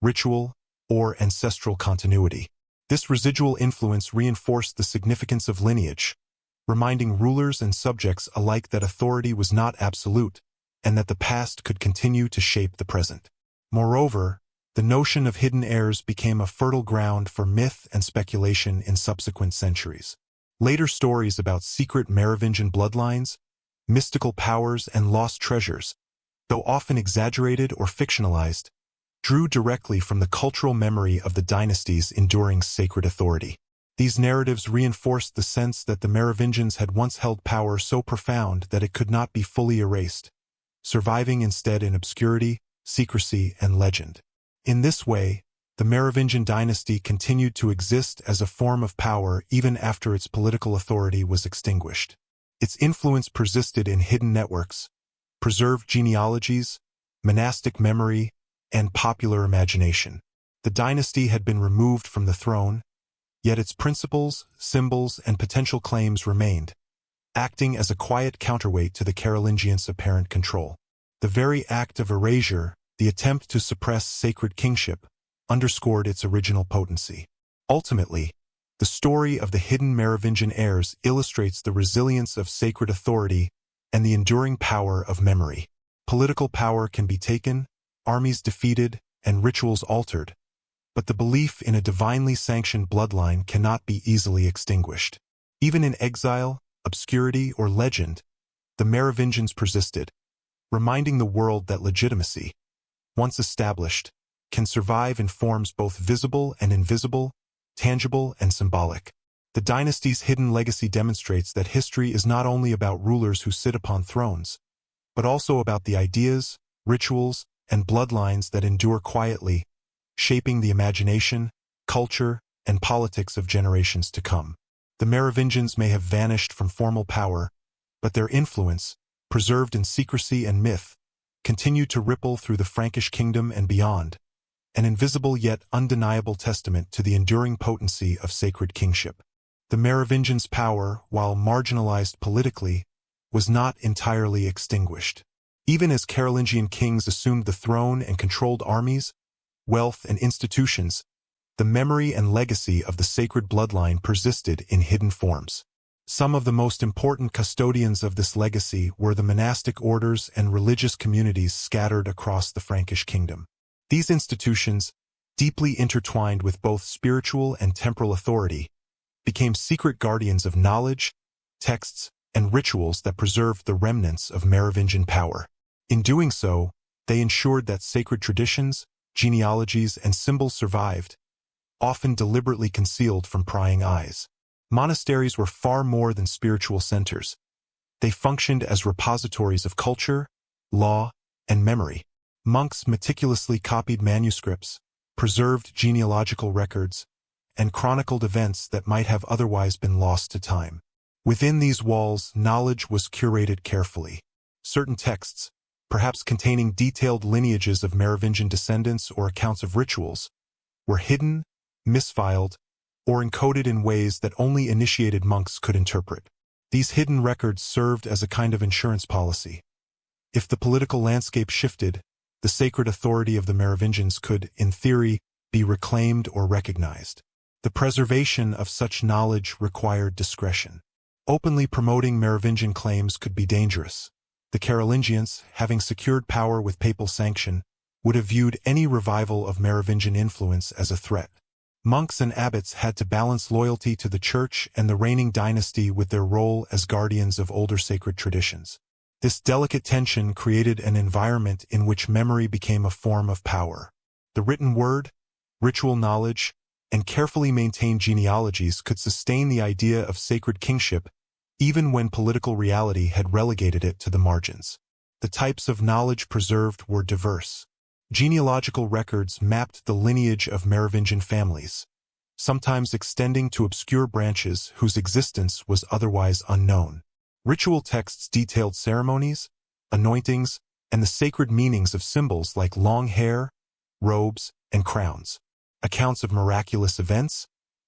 ritual, or ancestral continuity. This residual influence reinforced the significance of lineage, reminding rulers and subjects alike that authority was not absolute, and that the past could continue to shape the present. Moreover, the notion of hidden heirs became a fertile ground for myth and speculation in subsequent centuries. Later stories about secret Merovingian bloodlines, mystical powers, and lost treasures, though often exaggerated or fictionalized, drew directly from the cultural memory of the dynasty's enduring sacred authority. These narratives reinforced the sense that the Merovingians had once held power so profound that it could not be fully erased, surviving instead in obscurity, secrecy, and legend. In this way, the Merovingian dynasty continued to exist as a form of power even after its political authority was extinguished. Its influence persisted in hidden networks, preserved genealogies, monastic memory, and popular imagination. The dynasty had been removed from the throne, yet its principles, symbols, and potential claims remained, acting as a quiet counterweight to the Carolingians' apparent control. The very act of erasure, the attempt to suppress sacred kingship, underscored its original potency. Ultimately, the story of the hidden Merovingian heirs illustrates the resilience of sacred authority and the enduring power of memory. Political power can be taken, armies defeated, and rituals altered, but the belief in a divinely sanctioned bloodline cannot be easily extinguished. Even in exile, obscurity, or legend, the Merovingians persisted, reminding the world that legitimacy, once established, can survive in forms both visible and invisible, tangible and symbolic. The dynasty's hidden legacy demonstrates that history is not only about rulers who sit upon thrones, but also about the ideas, rituals, and bloodlines that endure quietly, shaping the imagination, culture, and politics of generations to come. The Merovingians may have vanished from formal power, but their influence, preserved in secrecy and myth, continued to ripple through the Frankish kingdom and beyond, an invisible yet undeniable testament to the enduring potency of sacred kingship. The Merovingians' power, while marginalized politically, was not entirely extinguished. Even as Carolingian kings assumed the throne and controlled armies, wealth, and institutions, the memory and legacy of the sacred bloodline persisted in hidden forms. Some of the most important custodians of this legacy were the monastic orders and religious communities scattered across the Frankish kingdom. These institutions, deeply intertwined with both spiritual and temporal authority, became secret guardians of knowledge, texts, and rituals that preserved the remnants of Merovingian power. In doing so, they ensured that sacred traditions, genealogies, and symbols survived, often deliberately concealed from prying eyes. Monasteries were far more than spiritual centers. They functioned as repositories of culture, law, and memory. Monks meticulously copied manuscripts, preserved genealogical records, and chronicled events that might have otherwise been lost to time. Within these walls, knowledge was curated carefully. Certain texts, perhaps containing detailed lineages of Merovingian descendants or accounts of rituals, were hidden, misfiled, or encoded in ways that only initiated monks could interpret. These hidden records served as a kind of insurance policy. If the political landscape shifted, the sacred authority of the Merovingians could, in theory, be reclaimed or recognized. The preservation of such knowledge required discretion. Openly promoting Merovingian claims could be dangerous. The Carolingians, having secured power with papal sanction, would have viewed any revival of Merovingian influence as a threat. Monks and abbots had to balance loyalty to the church and the reigning dynasty with their role as guardians of older sacred traditions. This delicate tension created an environment in which memory became a form of power. The written word, ritual knowledge, and carefully maintained genealogies could sustain the idea of sacred kingship even when political reality had relegated it to the margins. The types of knowledge preserved were diverse. Genealogical records mapped the lineage of Merovingian families, sometimes extending to obscure branches whose existence was otherwise unknown. Ritual texts detailed ceremonies, anointings, and the sacred meanings of symbols like long hair, robes, and crowns. Accounts of miraculous events,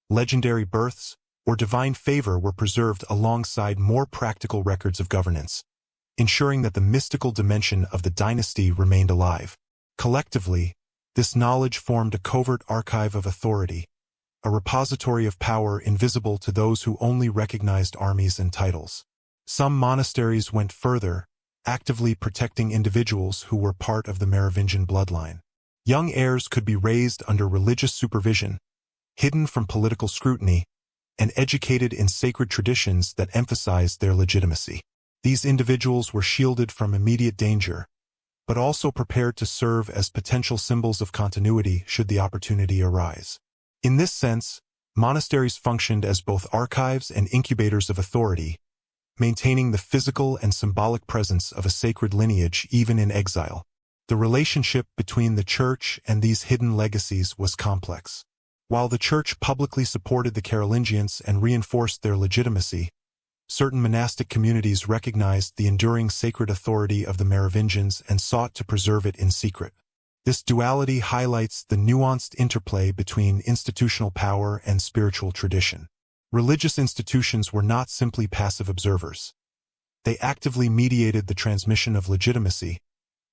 legendary births, or divine favor were preserved alongside more practical records of governance, ensuring that the mystical dimension of the dynasty remained alive. Collectively, this knowledge formed a covert archive of authority, a repository of power invisible to those who only recognized armies and titles. Some monasteries went further, actively protecting individuals who were part of the Merovingian bloodline. Young heirs could be raised under religious supervision, hidden from political scrutiny, and educated in sacred traditions that emphasized their legitimacy. These individuals were shielded from immediate danger, but also prepared to serve as potential symbols of continuity should the opportunity arise. In this sense, monasteries functioned as both archives and incubators of authority, maintaining the physical and symbolic presence of a sacred lineage even in exile. The relationship between the church and these hidden legacies was complex. While the church publicly supported the Carolingians and reinforced their legitimacy, certain monastic communities recognized the enduring sacred authority of the Merovingians and sought to preserve it in secret. This duality highlights the nuanced interplay between institutional power and spiritual tradition. Religious institutions were not simply passive observers. They actively mediated the transmission of legitimacy,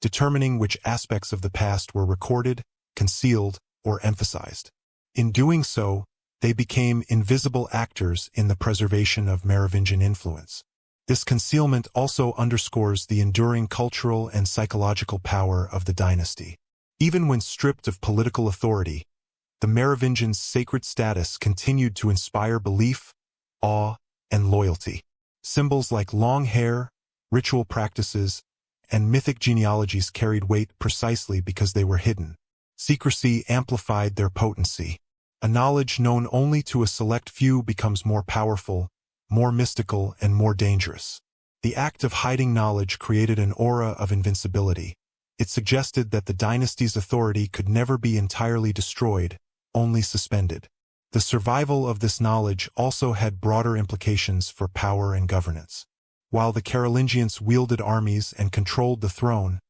determining which aspects of the past were recorded, concealed, or emphasized. In doing so, they became invisible actors in the preservation of Merovingian influence. This concealment also underscores the enduring cultural and psychological power of the dynasty. Even when stripped of political authority, the Merovingians' sacred status continued to inspire belief, awe, and loyalty. Symbols like long hair, ritual practices, and mythic genealogies carried weight precisely because they were hidden. Secrecy amplified their potency. A knowledge known only to a select few becomes more powerful, more mystical, and more dangerous. The act of hiding knowledge created an aura of invincibility. It suggested that the dynasty's authority could never be entirely destroyed, only suspended. The survival of this knowledge also had broader implications for power and governance. While the Carolingians wielded armies and controlled the throne,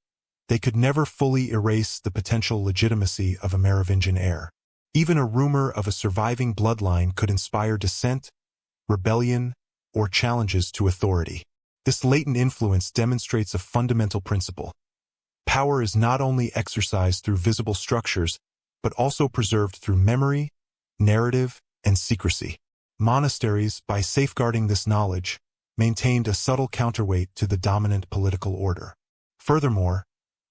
they could never fully erase the potential legitimacy of a Merovingian heir. Even a rumor of a surviving bloodline could inspire dissent, rebellion, or challenges to authority. This latent influence demonstrates a fundamental principle. Power is not only exercised through visible structures, but also preserved through memory, narrative, and secrecy. Monasteries, by safeguarding this knowledge, maintained a subtle counterweight to the dominant political order. Furthermore,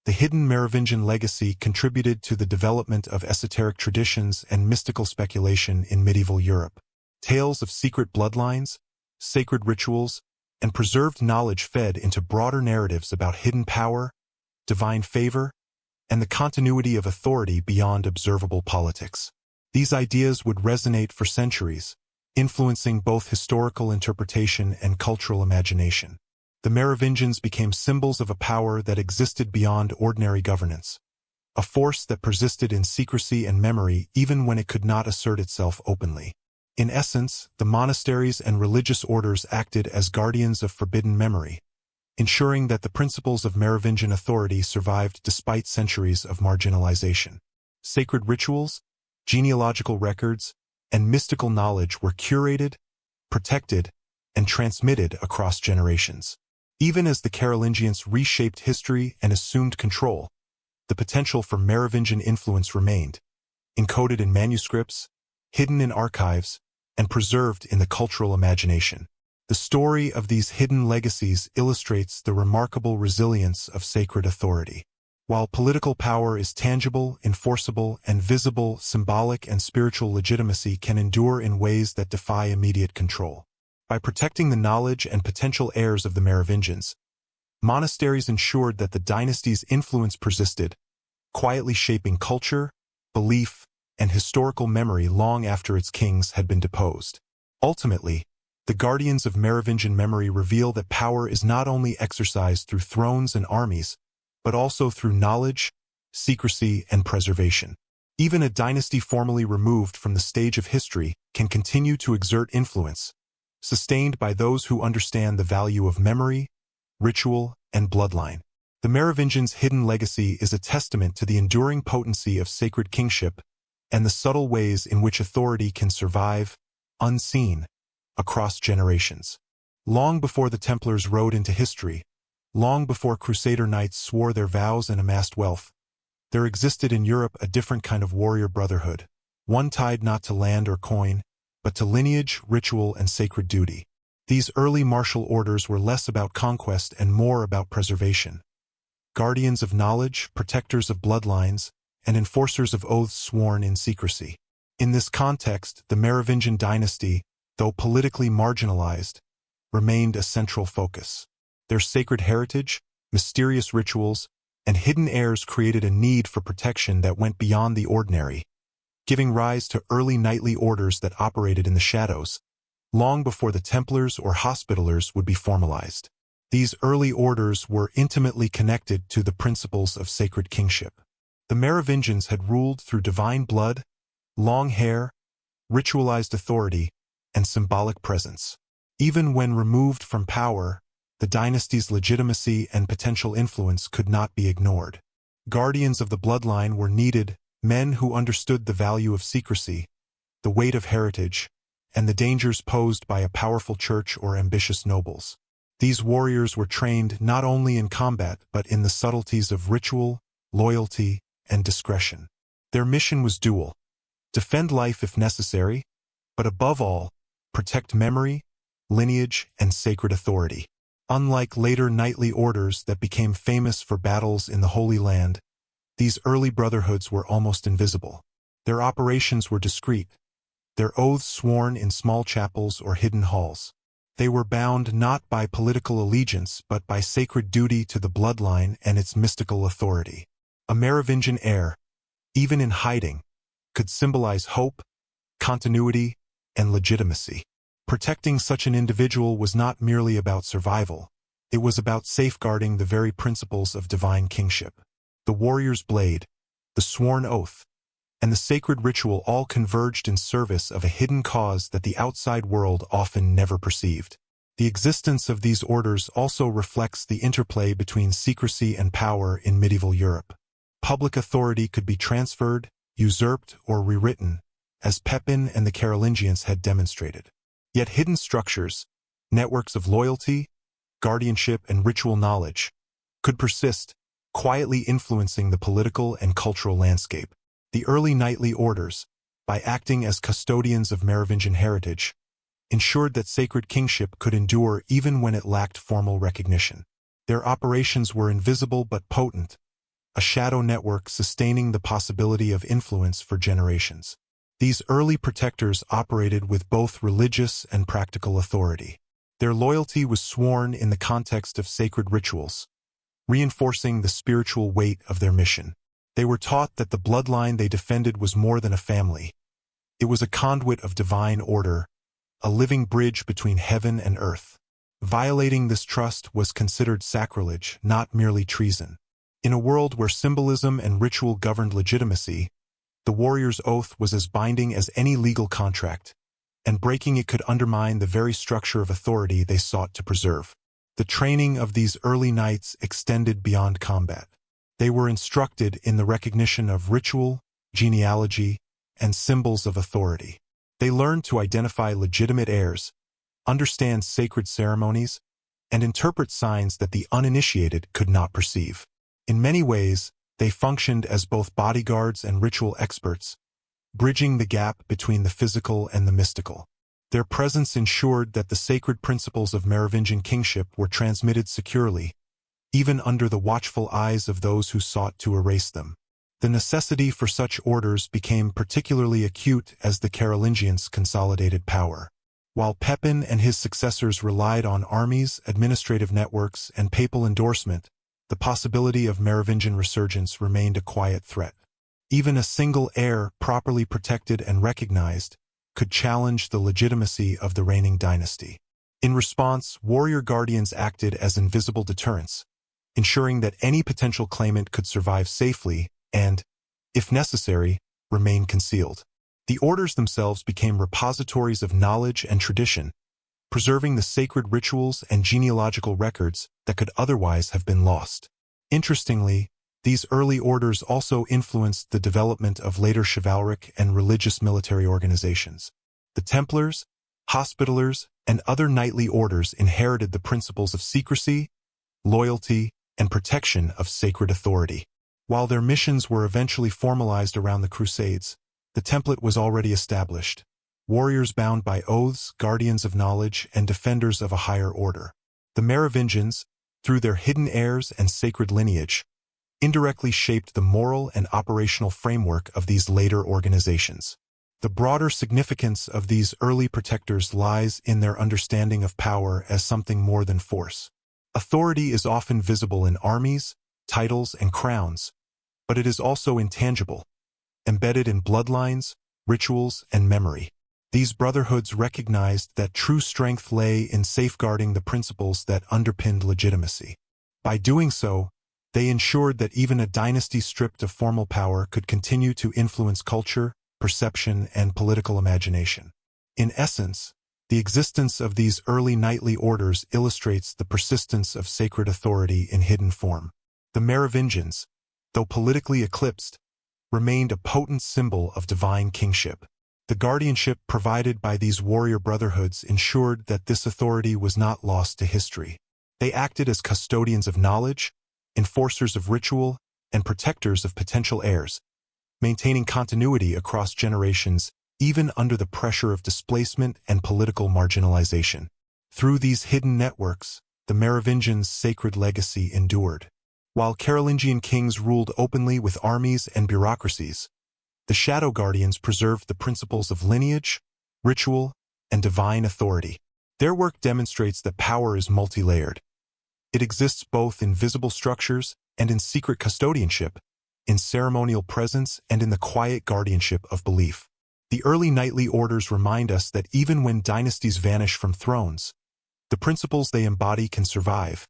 the hidden Merovingian legacy contributed to the development of esoteric traditions and mystical speculation in medieval Europe. Tales of secret bloodlines, sacred rituals, and preserved knowledge fed into broader narratives about hidden power, divine favor, and the continuity of authority beyond observable politics. These ideas would resonate for centuries, influencing both historical interpretation and cultural imagination. The Merovingians became symbols of a power that existed beyond ordinary governance, a force that persisted in secrecy and memory even when it could not assert itself openly. In essence, the monasteries and religious orders acted as guardians of forbidden memory, ensuring that the principles of Merovingian authority survived despite centuries of marginalization. Sacred rituals, genealogical records, and mystical knowledge were curated, protected, and transmitted across generations. Even as the Carolingians reshaped history and assumed control, the potential for Merovingian influence remained, encoded in manuscripts, hidden in archives, and preserved in the cultural imagination. The story of these hidden legacies illustrates the remarkable resilience of sacred authority. While political power is tangible, enforceable, and visible, symbolic and spiritual legitimacy can endure in ways that defy immediate control. By protecting the knowledge and potential heirs of the Merovingians, monasteries ensured that the dynasty's influence persisted, quietly shaping culture, belief, and historical memory long after its kings had been deposed. Ultimately, the guardians of Merovingian memory reveal that power is not only exercised through thrones and armies, but also through knowledge, secrecy, and preservation. Even a dynasty formally removed from the stage of history can continue to exert influence, sustained by those who understand the value of memory, ritual, and bloodline. The Merovingians' hidden legacy is a testament to the enduring potency of sacred kingship and the subtle ways in which authority can survive, unseen, across generations. Long before the Templars rode into history, long before Crusader knights swore their vows and amassed wealth, there existed in Europe a different kind of warrior brotherhood, one tied not to land or coin, but to lineage, ritual, and sacred duty. These early martial orders were less about conquest and more about preservation. Guardians of knowledge, protectors of bloodlines, and enforcers of oaths sworn in secrecy. In this context, the Merovingian dynasty, though politically marginalized, remained a central focus. Their sacred heritage, mysterious rituals, and hidden heirs created a need for protection that went beyond the ordinary, giving rise to early knightly orders that operated in the shadows, long before the Templars or Hospitallers would be formalized. These early orders were intimately connected to the principles of sacred kingship. The Merovingians had ruled through divine blood, long hair, ritualized authority, and symbolic presence. Even when removed from power, the dynasty's legitimacy and potential influence could not be ignored. Guardians of the bloodline were needed, men who understood the value of secrecy, the weight of heritage, and the dangers posed by a powerful church or ambitious nobles. These warriors were trained not only in combat but in the subtleties of ritual, loyalty, and discretion. Their mission was dual: defend life if necessary, but above all, protect memory, lineage, and sacred authority. Unlike later knightly orders that became famous for battles in the Holy Land, these early brotherhoods were almost invisible. Their operations were discreet, their oaths sworn in small chapels or hidden halls. They were bound not by political allegiance but by sacred duty to the bloodline and its mystical authority. A Merovingian heir, even in hiding, could symbolize hope, continuity, and legitimacy. Protecting such an individual was not merely about survival, it was about safeguarding the very principles of divine kingship. The warrior's blade, the sworn oath, and the sacred ritual all converged in service of a hidden cause that the outside world often never perceived. The existence of these orders also reflects the interplay between secrecy and power in medieval Europe. Public authority could be transferred, usurped, or rewritten, as Pepin and the Carolingians had demonstrated. Yet hidden structures, networks of loyalty, guardianship, and ritual knowledge, could persist, quietly influencing the political and cultural landscape. The early knightly orders, by acting as custodians of Merovingian heritage, ensured that sacred kingship could endure even when it lacked formal recognition. Their operations were invisible but potent, a shadow network sustaining the possibility of influence for generations. These early protectors operated with both religious and practical authority. Their loyalty was sworn in the context of sacred rituals, reinforcing the spiritual weight of their mission. They were taught that the bloodline they defended was more than a family. It was a conduit of divine order, a living bridge between heaven and earth. Violating this trust was considered sacrilege, not merely treason. In a world where symbolism and ritual governed legitimacy, the warrior's oath was as binding as any legal contract, and breaking it could undermine the very structure of authority they sought to preserve. The training of these early knights extended beyond combat. They were instructed in the recognition of ritual, genealogy, and symbols of authority. They learned to identify legitimate heirs, understand sacred ceremonies, and interpret signs that the uninitiated could not perceive. In many ways, they functioned as both bodyguards and ritual experts, bridging the gap between the physical and the mystical. Their presence ensured that the sacred principles of Merovingian kingship were transmitted securely, even under the watchful eyes of those who sought to erase them. The necessity for such orders became particularly acute as the Carolingians consolidated power. While Pepin and his successors relied on armies, administrative networks, and papal endorsement, the possibility of Merovingian resurgence remained a quiet threat. Even a single heir, properly protected and recognized, could challenge the legitimacy of the reigning dynasty. In response, warrior guardians acted as invisible deterrents, ensuring that any potential claimant could survive safely and, if necessary, remain concealed. The orders themselves became repositories of knowledge and tradition, preserving the sacred rituals and genealogical records that could otherwise have been lost. Interestingly, these early orders also influenced the development of later chivalric and religious military organizations. The Templars, Hospitallers, and other knightly orders inherited the principles of secrecy, loyalty, and protection of sacred authority. While their missions were eventually formalized around the Crusades, the template was already established. Warriors bound by oaths, guardians of knowledge, and defenders of a higher order. The Merovingians, through their hidden heirs and sacred lineage, indirectly shaped the moral and operational framework of these later organizations. The broader significance of these early protectors lies in their understanding of power as something more than force. Authority is often visible in armies, titles, and crowns, but it is also intangible, embedded in bloodlines, rituals, and memory. These brotherhoods recognized that true strength lay in safeguarding the principles that underpinned legitimacy. By doing so, they ensured that even a dynasty stripped of formal power could continue to influence culture, perception, and political imagination. In essence, the existence of these early knightly orders illustrates the persistence of sacred authority in hidden form. The Merovingians, though politically eclipsed, remained a potent symbol of divine kingship. The guardianship provided by these warrior brotherhoods ensured that this authority was not lost to history. They acted as custodians of knowledge, enforcers of ritual, and protectors of potential heirs, maintaining continuity across generations even under the pressure of displacement and political marginalization. Through these hidden networks, the Merovingians' sacred legacy endured. While Carolingian kings ruled openly with armies and bureaucracies, the Shadow Guardians preserved the principles of lineage, ritual, and divine authority. Their work demonstrates that power is multi-layered. It exists both in visible structures and in secret custodianship, in ceremonial presence and in the quiet guardianship of belief. The early knightly orders remind us that even when dynasties vanish from thrones, the principles they embody can survive,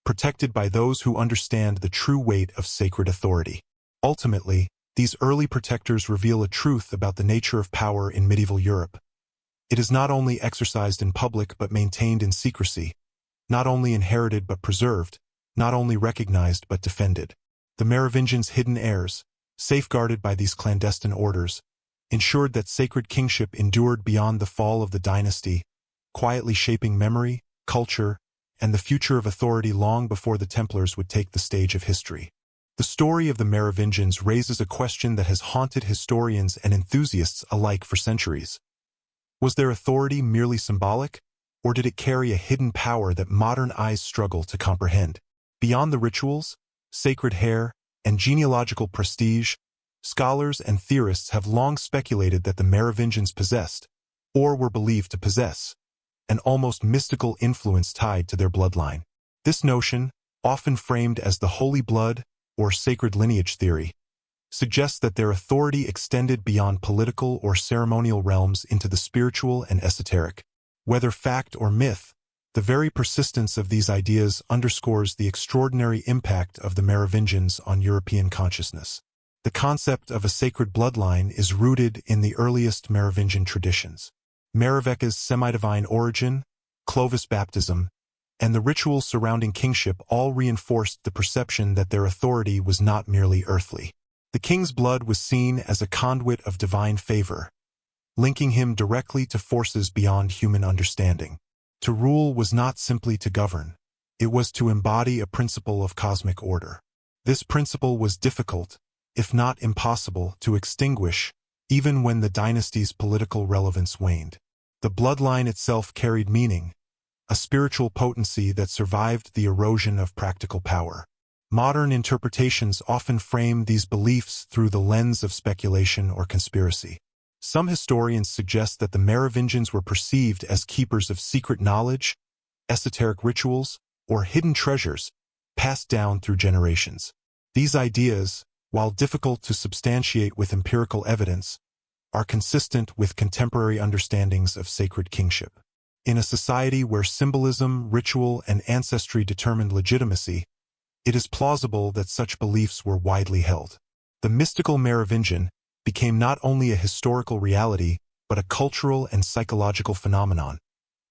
protected by those who understand the true weight of sacred authority. Ultimately, these early protectors reveal a truth about the nature of power in medieval Europe. It is not only exercised in public but maintained in secrecy, not only inherited but preserved, not only recognized but defended. The Merovingians' hidden heirs, safeguarded by these clandestine orders, ensured that sacred kingship endured beyond the fall of the dynasty, quietly shaping memory, culture, and the future of authority long before the Templars would take the stage of history. The story of the Merovingians raises a question that has haunted historians and enthusiasts alike for centuries. Was their authority merely symbolic, or did it carry a hidden power that modern eyes struggle to comprehend? Beyond the rituals, sacred hair, and genealogical prestige, scholars and theorists have long speculated that the Merovingians possessed, or were believed to possess, an almost mystical influence tied to their bloodline. This notion, often framed as the holy blood or sacred lineage theory, suggests that their authority extended beyond political or ceremonial realms into the spiritual and esoteric. Whether fact or myth, the very persistence of these ideas underscores the extraordinary impact of the Merovingians on European consciousness. The concept of a sacred bloodline is rooted in the earliest Merovingian traditions. Meroveca's semi-divine origin, Clovis baptism, and the rituals surrounding kingship all reinforced the perception that their authority was not merely earthly. The king's blood was seen as a conduit of divine favor, linking him directly to forces beyond human understanding. To rule was not simply to govern. It was to embody a principle of cosmic order. This principle was difficult, if not impossible, to extinguish, even when the dynasty's political relevance waned. The bloodline itself carried meaning, a spiritual potency that survived the erosion of practical power. Modern interpretations often frame these beliefs through the lens of speculation or conspiracy. Some historians suggest that the Merovingians were perceived as keepers of secret knowledge, esoteric rituals, or hidden treasures passed down through generations. These ideas, while difficult to substantiate with empirical evidence, are consistent with contemporary understandings of sacred kingship. In a society where symbolism, ritual, and ancestry determined legitimacy, it is plausible that such beliefs were widely held. The mystical Merovingian became not only a historical reality, but a cultural and psychological phenomenon,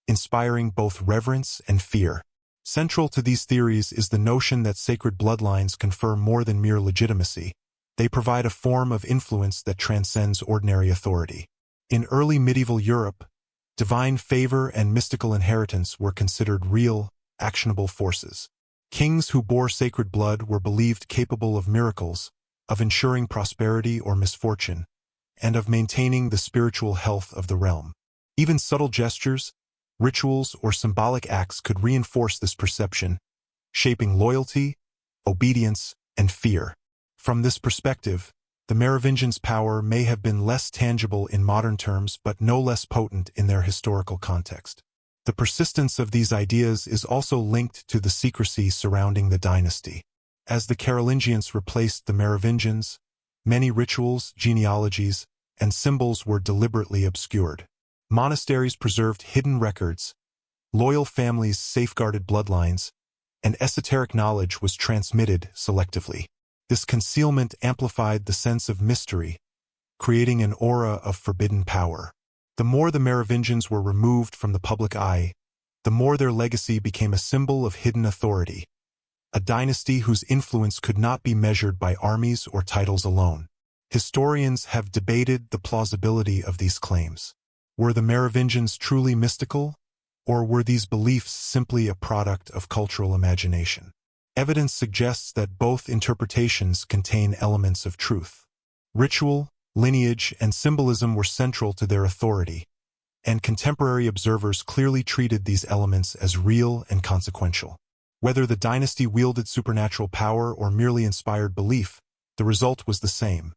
inspiring both reverence and fear. Central to these theories is the notion that sacred bloodlines confer more than mere legitimacy. They provide a form of influence that transcends ordinary authority. In early medieval Europe, divine favor and mystical inheritance were considered real, actionable forces. Kings who bore sacred blood were believed capable of miracles, of ensuring prosperity or misfortune, and of maintaining the spiritual health of the realm. Even subtle gestures, rituals, or symbolic acts could reinforce this perception, shaping loyalty, obedience, and fear. From this perspective, the Merovingians' power may have been less tangible in modern terms but no less potent in their historical context. The persistence of these ideas is also linked to the secrecy surrounding the dynasty. As the Carolingians replaced the Merovingians, many rituals, genealogies, and symbols were deliberately obscured. Monasteries preserved hidden records, loyal families safeguarded bloodlines, and esoteric knowledge was transmitted selectively. This concealment amplified the sense of mystery, creating an aura of forbidden power. The more the Merovingians were removed from the public eye, the more their legacy became a symbol of hidden authority, a dynasty whose influence could not be measured by armies or titles alone. Historians have debated the plausibility of these claims. Were the Merovingians truly mystical, or were these beliefs simply a product of cultural imagination? Evidence suggests that both interpretations contain elements of truth. Ritual, lineage, and symbolism were central to their authority, and contemporary observers clearly treated these elements as real and consequential. Whether the dynasty wielded supernatural power or merely inspired belief, the result was the same: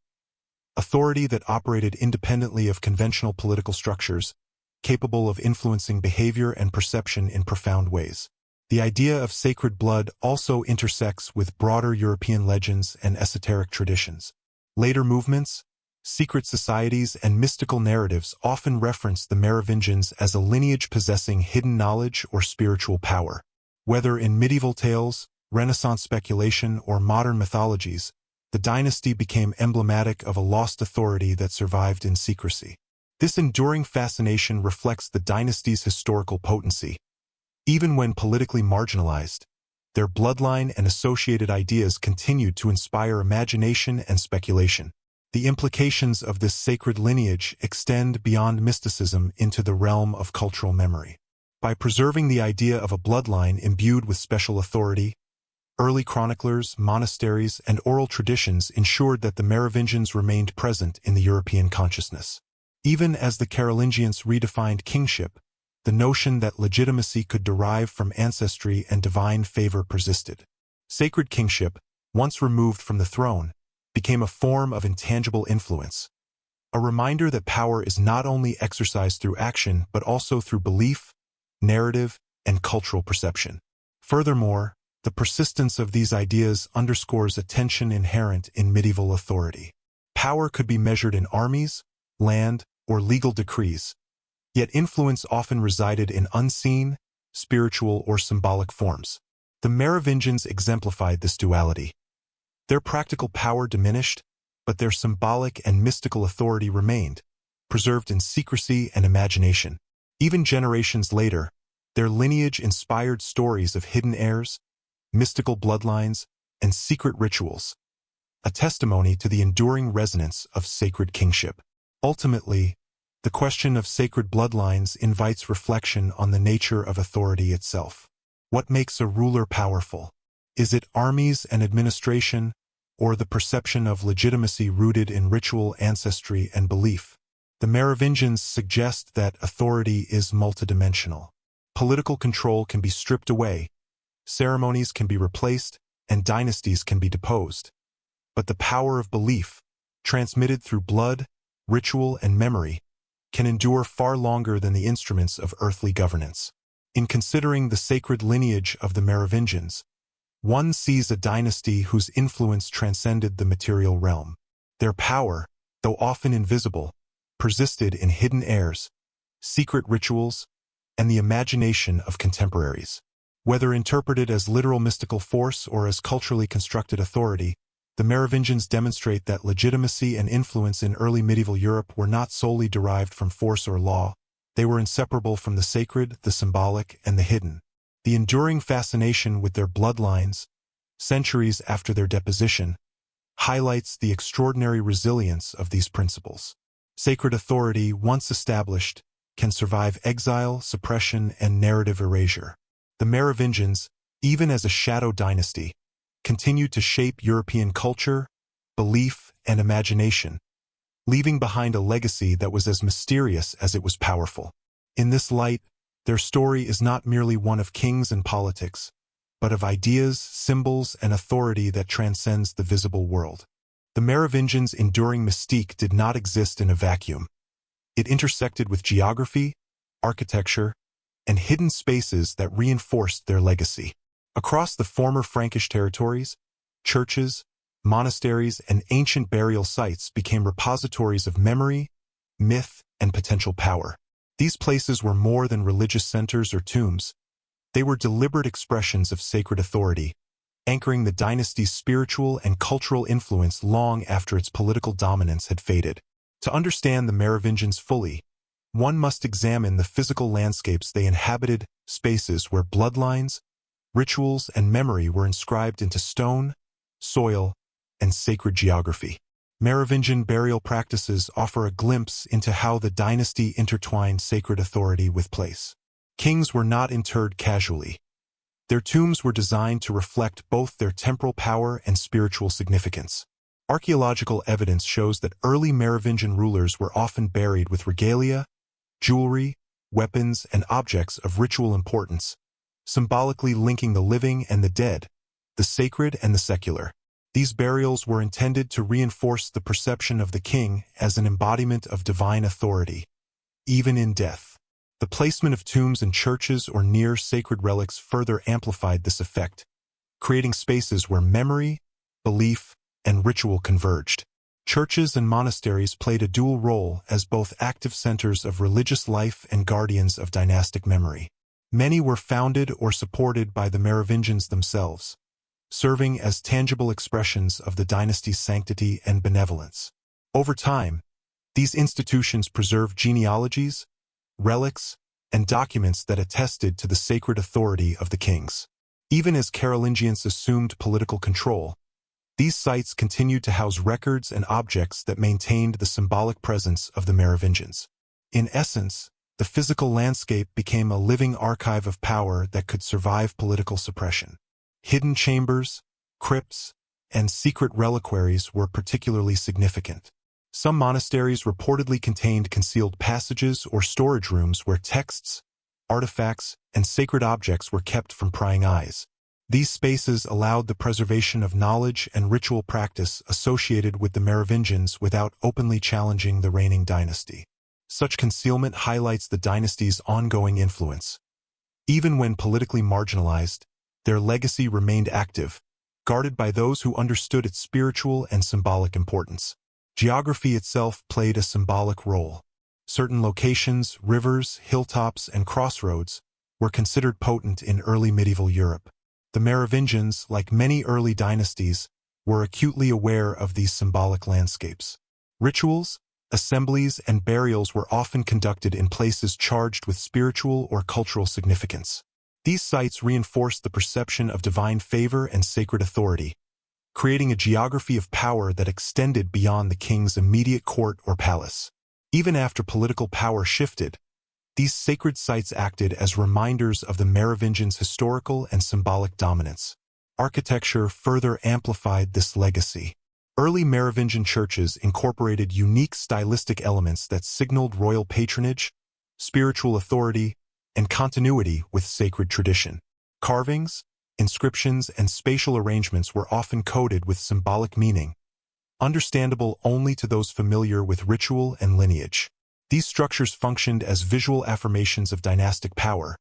authority that operated independently of conventional political structures, capable of influencing behavior and perception in profound ways. The idea of sacred blood also intersects with broader European legends and esoteric traditions. Later movements, secret societies, and mystical narratives often reference the Merovingians as a lineage possessing hidden knowledge or spiritual power. Whether in medieval tales, Renaissance speculation, or modern mythologies, the dynasty became emblematic of a lost authority that survived in secrecy. This enduring fascination reflects the dynasty's historical potency. Even when politically marginalized, their bloodline and associated ideas continued to inspire imagination and speculation. The implications of this sacred lineage extend beyond mysticism into the realm of cultural memory. By preserving the idea of a bloodline imbued with special authority, early chroniclers, monasteries, and oral traditions ensured that the Merovingians remained present in the European consciousness. Even as the Carolingians redefined kingship, the notion that legitimacy could derive from ancestry and divine favor persisted. Sacred kingship, once removed from the throne, became a form of intangible influence, a reminder that power is not only exercised through action but also through belief, narrative, and cultural perception. Furthermore, the persistence of these ideas underscores a tension inherent in medieval authority. Power could be measured in armies, land, or legal decrees, yet influence often resided in unseen, spiritual, or symbolic forms. The Merovingians exemplified this duality. Their practical power diminished, but their symbolic and mystical authority remained, preserved in secrecy and imagination. Even generations later, their lineage inspired stories of hidden heirs, mystical bloodlines, and secret rituals, a testimony to the enduring resonance of sacred kingship. Ultimately, the question of sacred bloodlines invites reflection on the nature of authority itself. What makes a ruler powerful? Is it armies and administration, or the perception of legitimacy rooted in ritual, ancestry, and belief? The Merovingians suggest that authority is multidimensional. Political control can be stripped away, ceremonies can be replaced, and dynasties can be deposed. But the power of belief, transmitted through blood, ritual, and memory, can endure far longer than the instruments of earthly governance. In considering the sacred lineage of the Merovingians, one sees a dynasty whose influence transcended the material realm. Their power, though often invisible, persisted in hidden heirs, secret rituals, and the imagination of contemporaries. Whether interpreted as literal mystical force or as culturally constructed authority, the Merovingians demonstrate that legitimacy and influence in early medieval Europe were not solely derived from force or law. They were inseparable from the sacred, the symbolic, and the hidden. The enduring fascination with their bloodlines, centuries after their deposition, highlights the extraordinary resilience of these principles. Sacred authority, once established, can survive exile, suppression, and narrative erasure. The Merovingians, even as a shadow dynasty, continued to shape European culture, belief, and imagination, leaving behind a legacy that was as mysterious as it was powerful. In this light, their story is not merely one of kings and politics, but of ideas, symbols, and authority that transcends the visible world. The Merovingians' enduring mystique did not exist in a vacuum. It intersected with geography, architecture, and hidden spaces that reinforced their legacy. Across the former Frankish territories, churches, monasteries, and ancient burial sites became repositories of memory, myth, and potential power. These places were more than religious centers or tombs. They were deliberate expressions of sacred authority, anchoring the dynasty's spiritual and cultural influence long after its political dominance had faded. To understand the Merovingians fully, one must examine the physical landscapes they inhabited, spaces where bloodlines, rituals, and memory were inscribed into stone, soil, and sacred geography. Merovingian burial practices offer a glimpse into how the dynasty intertwined sacred authority with place. Kings were not interred casually. Their tombs were designed to reflect both their temporal power and spiritual significance. Archaeological evidence shows that early Merovingian rulers were often buried with regalia, jewelry, weapons, and objects of ritual importance, symbolically linking the living and the dead, the sacred and the secular. These burials were intended to reinforce the perception of the king as an embodiment of divine authority, even in death. The placement of tombs in churches or near sacred relics further amplified this effect, creating spaces where memory, belief, and ritual converged. Churches and monasteries played a dual role as both active centers of religious life and guardians of dynastic memory. Many were founded or supported by the Merovingians themselves, serving as tangible expressions of the dynasty's sanctity and benevolence. Over time, these institutions preserved genealogies, relics, and documents that attested to the sacred authority of the kings. Even as Carolingians assumed political control, these sites continued to house records and objects that maintained the symbolic presence of the Merovingians. In essence, the physical landscape became a living archive of power that could survive political suppression. Hidden chambers, crypts, and secret reliquaries were particularly significant. Some monasteries reportedly contained concealed passages or storage rooms where texts, artifacts, and sacred objects were kept from prying eyes. These spaces allowed the preservation of knowledge and ritual practice associated with the Merovingians without openly challenging the reigning dynasty. Such concealment highlights the dynasty's ongoing influence. Even when politically marginalized, their legacy remained active, guarded by those who understood its spiritual and symbolic importance. Geography itself played a symbolic role. Certain locations, rivers, hilltops, and crossroads were considered potent in early medieval Europe. The Merovingians, like many early dynasties, were acutely aware of these symbolic landscapes. Rituals, assemblies, and burials were often conducted in places charged with spiritual or cultural significance. These sites reinforced the perception of divine favor and sacred authority, creating a geography of power that extended beyond the king's immediate court or palace. Even after political power shifted, these sacred sites acted as reminders of the Merovingians' historical and symbolic dominance. Architecture further amplified this legacy. Early Merovingian churches incorporated unique stylistic elements that signaled royal patronage, spiritual authority, and continuity with sacred tradition. Carvings, inscriptions, and spatial arrangements were often coded with symbolic meaning, understandable only to those familiar with ritual and lineage. These structures functioned as visual affirmations of dynastic power,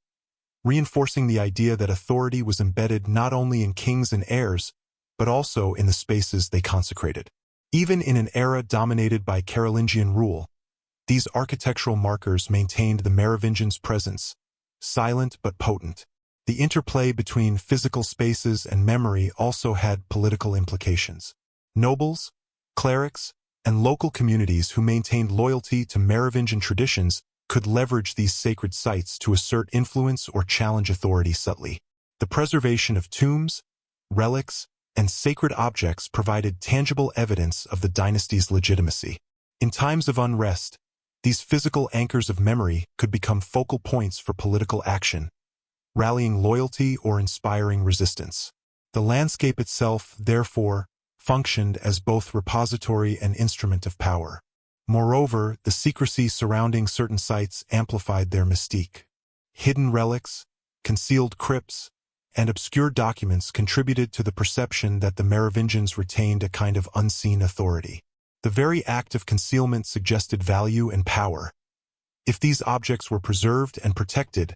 reinforcing the idea that authority was embedded not only in kings and heirs, but also in the spaces they consecrated. Even in an era dominated by Carolingian rule, these architectural markers maintained the Merovingians' presence, silent but potent. The interplay between physical spaces and memory also had political implications. Nobles, clerics, and local communities who maintained loyalty to Merovingian traditions could leverage these sacred sites to assert influence or challenge authority subtly. The preservation of tombs, relics, and sacred objects provided tangible evidence of the dynasty's legitimacy. In times of unrest, these physical anchors of memory could become focal points for political action, rallying loyalty or inspiring resistance. The landscape itself, therefore, functioned as both repository and instrument of power. Moreover, the secrecy surrounding certain sites amplified their mystique. Hidden relics, concealed crypts, and obscure documents contributed to the perception that the Merovingians retained a kind of unseen authority. The very act of concealment suggested value and power. If these objects were preserved and protected,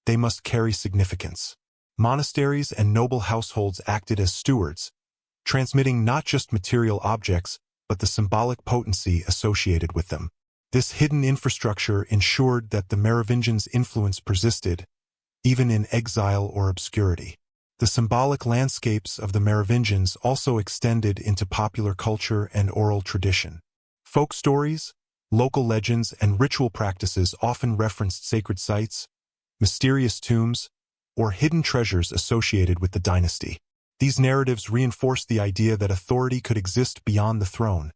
they must carry significance. Monasteries and noble households acted as stewards, transmitting not just material objects, but the symbolic potency associated with them. This hidden infrastructure ensured that the Merovingians' influence persisted, even in exile or obscurity. The symbolic landscapes of the Merovingians also extended into popular culture and oral tradition. Folk stories, local legends, and ritual practices often referenced sacred sites, mysterious tombs, or hidden treasures associated with the dynasty. These narratives reinforced the idea that authority could exist beyond the throne,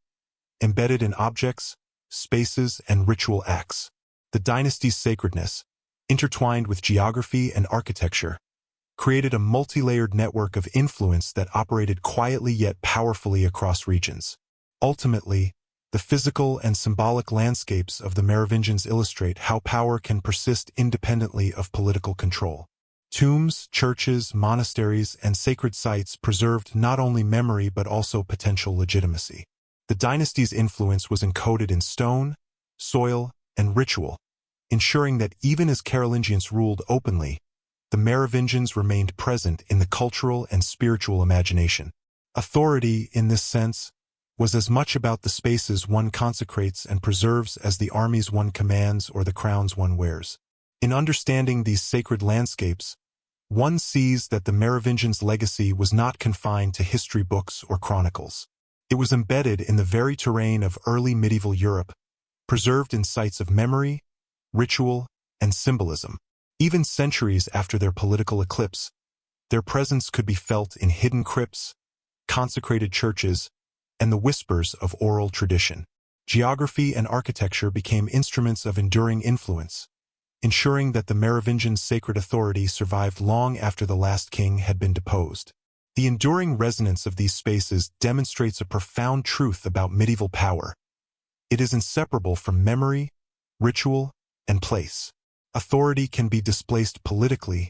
embedded in objects, spaces, and ritual acts. The dynasty's sacredness, intertwined with geography and architecture, created a multi-layered network of influence that operated quietly yet powerfully across regions. Ultimately, the physical and symbolic landscapes of the Merovingians illustrate how power can persist independently of political control. Tombs, churches, monasteries, and sacred sites preserved not only memory but also potential legitimacy. The dynasty's influence was encoded in stone, soil, and ritual, ensuring that even as Carolingians ruled openly, the Merovingians remained present in the cultural and spiritual imagination. Authority, in this sense, was as much about the spaces one consecrates and preserves as the armies one commands or the crowns one wears. In understanding these sacred landscapes, one sees that the Merovingians' legacy was not confined to history books or chronicles. It was embedded in the very terrain of early medieval Europe, preserved in sites of memory, ritual, and symbolism. Even centuries after their political eclipse, their presence could be felt in hidden crypts, consecrated churches, and the whispers of oral tradition. Geography and architecture became instruments of enduring influence, ensuring that the Merovingian sacred authority survived long after the last king had been deposed. The enduring resonance of these spaces demonstrates a profound truth about medieval power. It is inseparable from memory, ritual, and place. Authority can be displaced politically,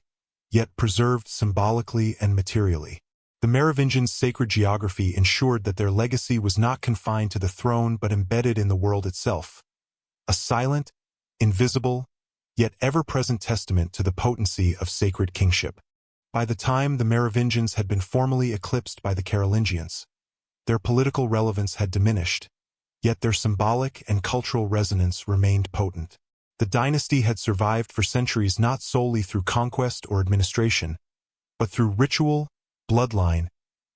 yet preserved symbolically and materially. The Merovingians' sacred geography ensured that their legacy was not confined to the throne but embedded in the world itself, a silent, invisible, yet ever-present testament to the potency of sacred kingship. By the time the Merovingians had been formally eclipsed by the Carolingians, their political relevance had diminished, yet their symbolic and cultural resonance remained potent. The dynasty had survived for centuries not solely through conquest or administration, but through ritual, bloodline,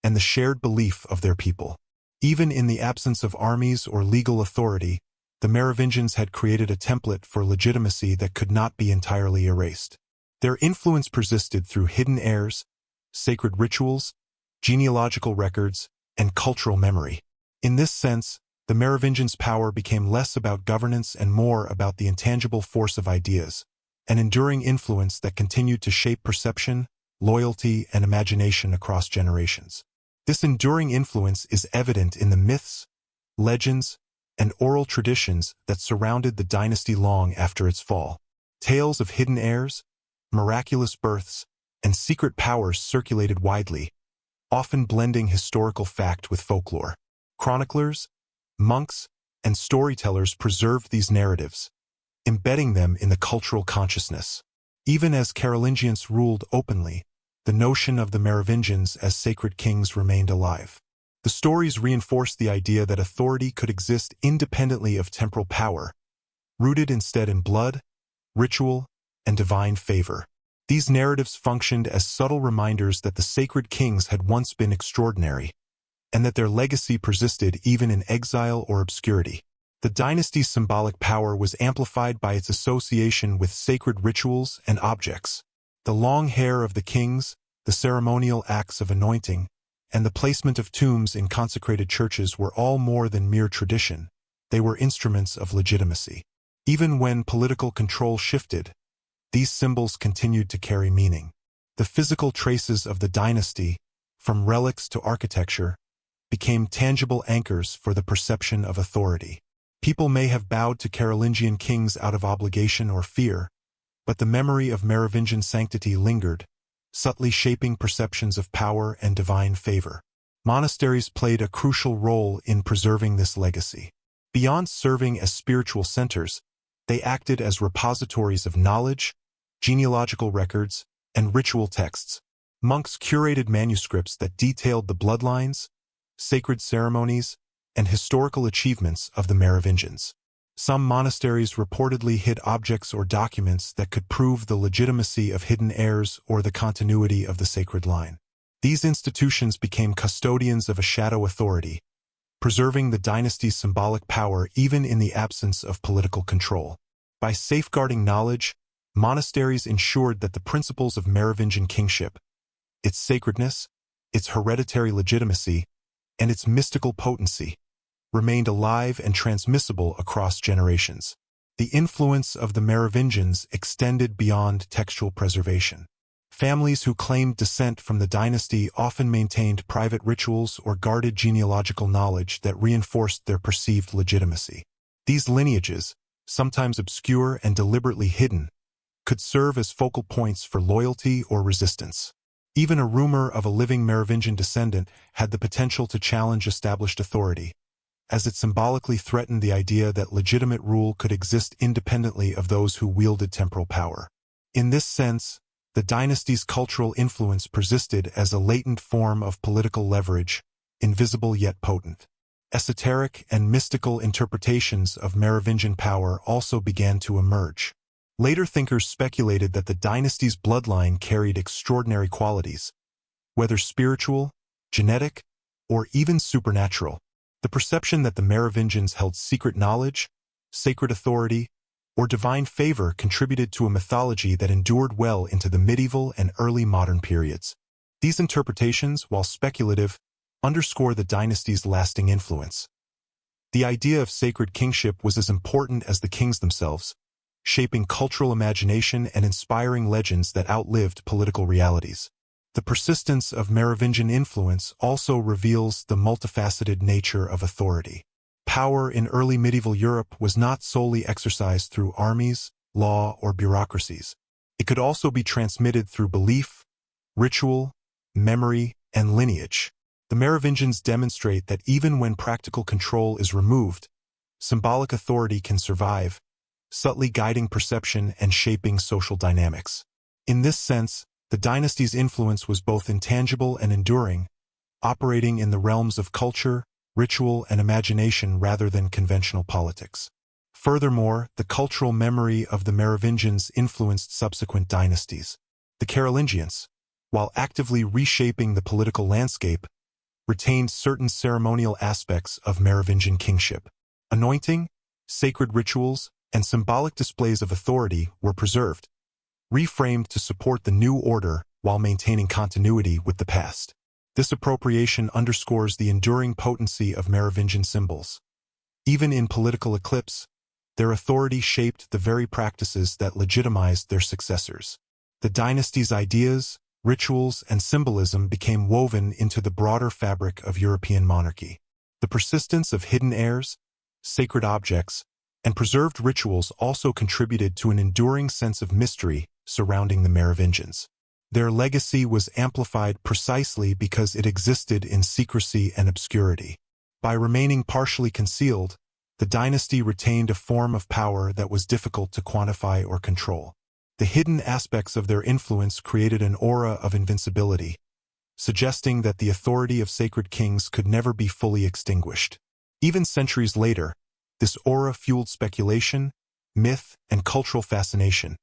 and the shared belief of their people. Even in the absence of armies or legal authority, the Merovingians had created a template for legitimacy that could not be entirely erased. Their influence persisted through hidden heirs, sacred rituals, genealogical records, and cultural memory. In this sense, the Merovingians' power became less about governance and more about the intangible force of ideas, an enduring influence that continued to shape perception, loyalty, and imagination across generations. This enduring influence is evident in the myths, legends, and oral traditions that surrounded the dynasty long after its fall. Tales of hidden heirs, miraculous births, and secret powers circulated widely, often blending historical fact with folklore. Chroniclers, monks, and storytellers preserved these narratives, embedding them in the cultural consciousness. Even as Carolingians ruled openly, the notion of the Merovingians as sacred kings remained alive. The stories reinforced the idea that authority could exist independently of temporal power, rooted instead in blood, ritual, and divine favor. These narratives functioned as subtle reminders that the sacred kings had once been extraordinary, and that their legacy persisted even in exile or obscurity. The dynasty's symbolic power was amplified by its association with sacred rituals and objects. The long hair of the kings, the ceremonial acts of anointing, and the placement of tombs in consecrated churches were all more than mere tradition. They were instruments of legitimacy. Even when political control shifted, these symbols continued to carry meaning. The physical traces of the dynasty, from relics to architecture, became tangible anchors for the perception of authority. People may have bowed to Carolingian kings out of obligation or fear, but the memory of Merovingian sanctity lingered, subtly shaping perceptions of power and divine favor. Monasteries played a crucial role in preserving this legacy. Beyond serving as spiritual centers, they acted as repositories of knowledge, genealogical records, and ritual texts. Monks curated manuscripts that detailed the bloodlines, sacred ceremonies, and historical achievements of the Merovingians. Some monasteries reportedly hid objects or documents that could prove the legitimacy of hidden heirs or the continuity of the sacred line. These institutions became custodians of a shadow authority, preserving the dynasty's symbolic power even in the absence of political control. By safeguarding knowledge, monasteries ensured that the principles of Merovingian kingship, its sacredness, its hereditary legitimacy, and its mystical potency, remained alive and transmissible across generations. The influence of the Merovingians extended beyond textual preservation. Families who claimed descent from the dynasty often maintained private rituals or guarded genealogical knowledge that reinforced their perceived legitimacy. These lineages, sometimes obscure and deliberately hidden, could serve as focal points for loyalty or resistance. Even a rumor of a living Merovingian descendant had the potential to challenge established authority, as it symbolically threatened the idea that legitimate rule could exist independently of those who wielded temporal power. In this sense, the dynasty's cultural influence persisted as a latent form of political leverage, invisible yet potent. Esoteric and mystical interpretations of Merovingian power also began to emerge. Later thinkers speculated that the dynasty's bloodline carried extraordinary qualities, whether spiritual, genetic, or even supernatural. The perception that the Merovingians held secret knowledge, sacred authority, or divine favor contributed to a mythology that endured well into the medieval and early modern periods. These interpretations, while speculative, underscore the dynasty's lasting influence. The idea of sacred kingship was as important as the kings themselves, shaping cultural imagination and inspiring legends that outlived political realities. The persistence of Merovingian influence also reveals the multifaceted nature of authority. Power in early medieval Europe was not solely exercised through armies, law, or bureaucracies. It could also be transmitted through belief, ritual, memory, and lineage. The Merovingians demonstrate that even when practical control is removed, symbolic authority can survive, subtly guiding perception and shaping social dynamics. In this sense, the dynasty's influence was both intangible and enduring, operating in the realms of culture, ritual, and imagination rather than conventional politics. Furthermore, the cultural memory of the Merovingians influenced subsequent dynasties. The Carolingians, while actively reshaping the political landscape, retained certain ceremonial aspects of Merovingian kingship. Anointing, sacred rituals, and symbolic displays of authority were preserved, reframed to support the new order while maintaining continuity with the past. This appropriation underscores the enduring potency of Merovingian symbols. Even in political eclipse, their authority shaped the very practices that legitimized their successors. The dynasty's ideas, rituals, and symbolism became woven into the broader fabric of European monarchy. The persistence of hidden heirs, sacred objects, and preserved rituals also contributed to an enduring sense of mystery surrounding the Merovingians. Their legacy was amplified precisely because it existed in secrecy and obscurity. By remaining partially concealed, the dynasty retained a form of power that was difficult to quantify or control. The hidden aspects of their influence created an aura of invincibility, suggesting that the authority of sacred kings could never be fully extinguished. Even centuries later, this aura fueled speculation, myth, and cultural fascination,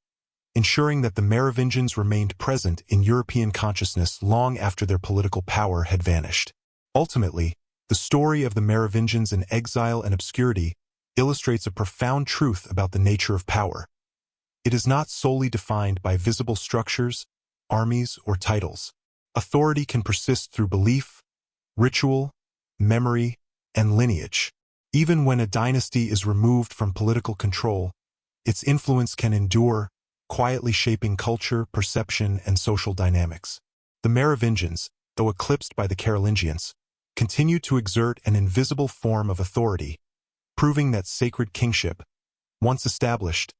ensuring that the Merovingians remained present in European consciousness long after their political power had vanished. Ultimately, the story of the Merovingians in exile and obscurity illustrates a profound truth about the nature of power. It is not solely defined by visible structures, armies, or titles. Authority can persist through belief, ritual, memory, and lineage. Even when a dynasty is removed from political control, its influence can endure, quietly shaping culture, perception, and social dynamics. The Merovingians, though eclipsed by the Carolingians, continue to exert an invisible form of authority, proving that sacred kingship, once established,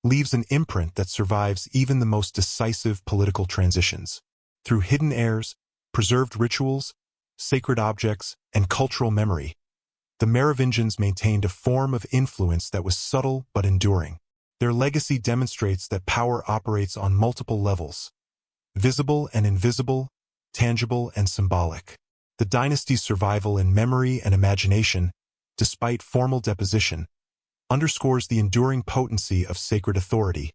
leaves an imprint that survives even the most decisive political transitions. Through hidden heirs, preserved rituals, sacred objects, and cultural memory, the Merovingians maintained a form of influence that was subtle but enduring. Their legacy demonstrates that power operates on multiple levels: visible and invisible, tangible and symbolic. The dynasty's survival in memory and imagination, despite formal deposition, underscores the enduring potency of sacred authority,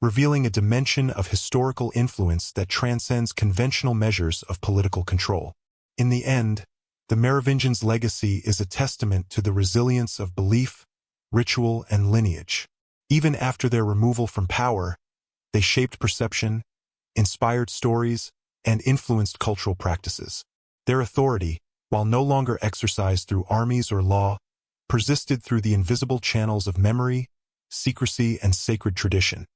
revealing a dimension of historical influence that transcends conventional measures of political control. In the end, the Merovingians' legacy is a testament to the resilience of belief, ritual, and lineage. Even after their removal from power, they shaped perception, inspired stories, and influenced cultural practices. Their authority, while no longer exercised through armies or law, persisted through the invisible channels of memory, secrecy, and sacred tradition.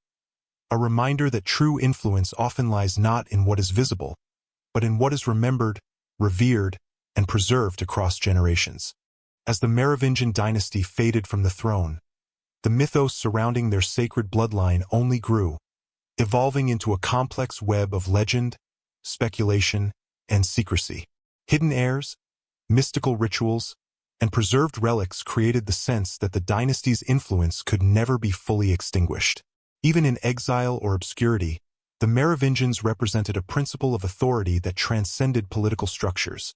A reminder that true influence often lies not in what is visible, but in what is remembered, revered, and preserved across generations. As the Merovingian dynasty faded from the throne, the mythos surrounding their sacred bloodline only grew, evolving into a complex web of legend, speculation, and secrecy. Hidden heirs, mystical rituals, and preserved relics created the sense that the dynasty's influence could never be fully extinguished. Even in exile or obscurity, the Merovingians represented a principle of authority that transcended political structures,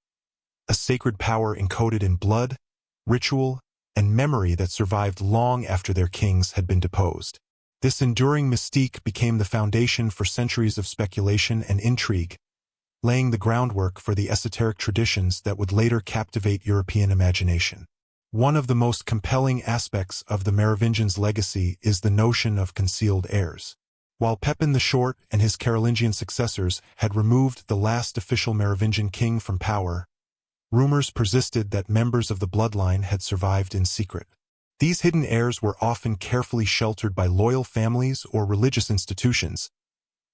a sacred power encoded in blood, ritual, and memory that survived long after their kings had been deposed. This enduring mystique became the foundation for centuries of speculation and intrigue, laying the groundwork for the esoteric traditions that would later captivate European imagination. One of the most compelling aspects of the Merovingians' legacy is the notion of concealed heirs. While Pepin the Short and his Carolingian successors had removed the last official Merovingian king from power, rumors persisted that members of the bloodline had survived in secret. These hidden heirs were often carefully sheltered by loyal families or religious institutions,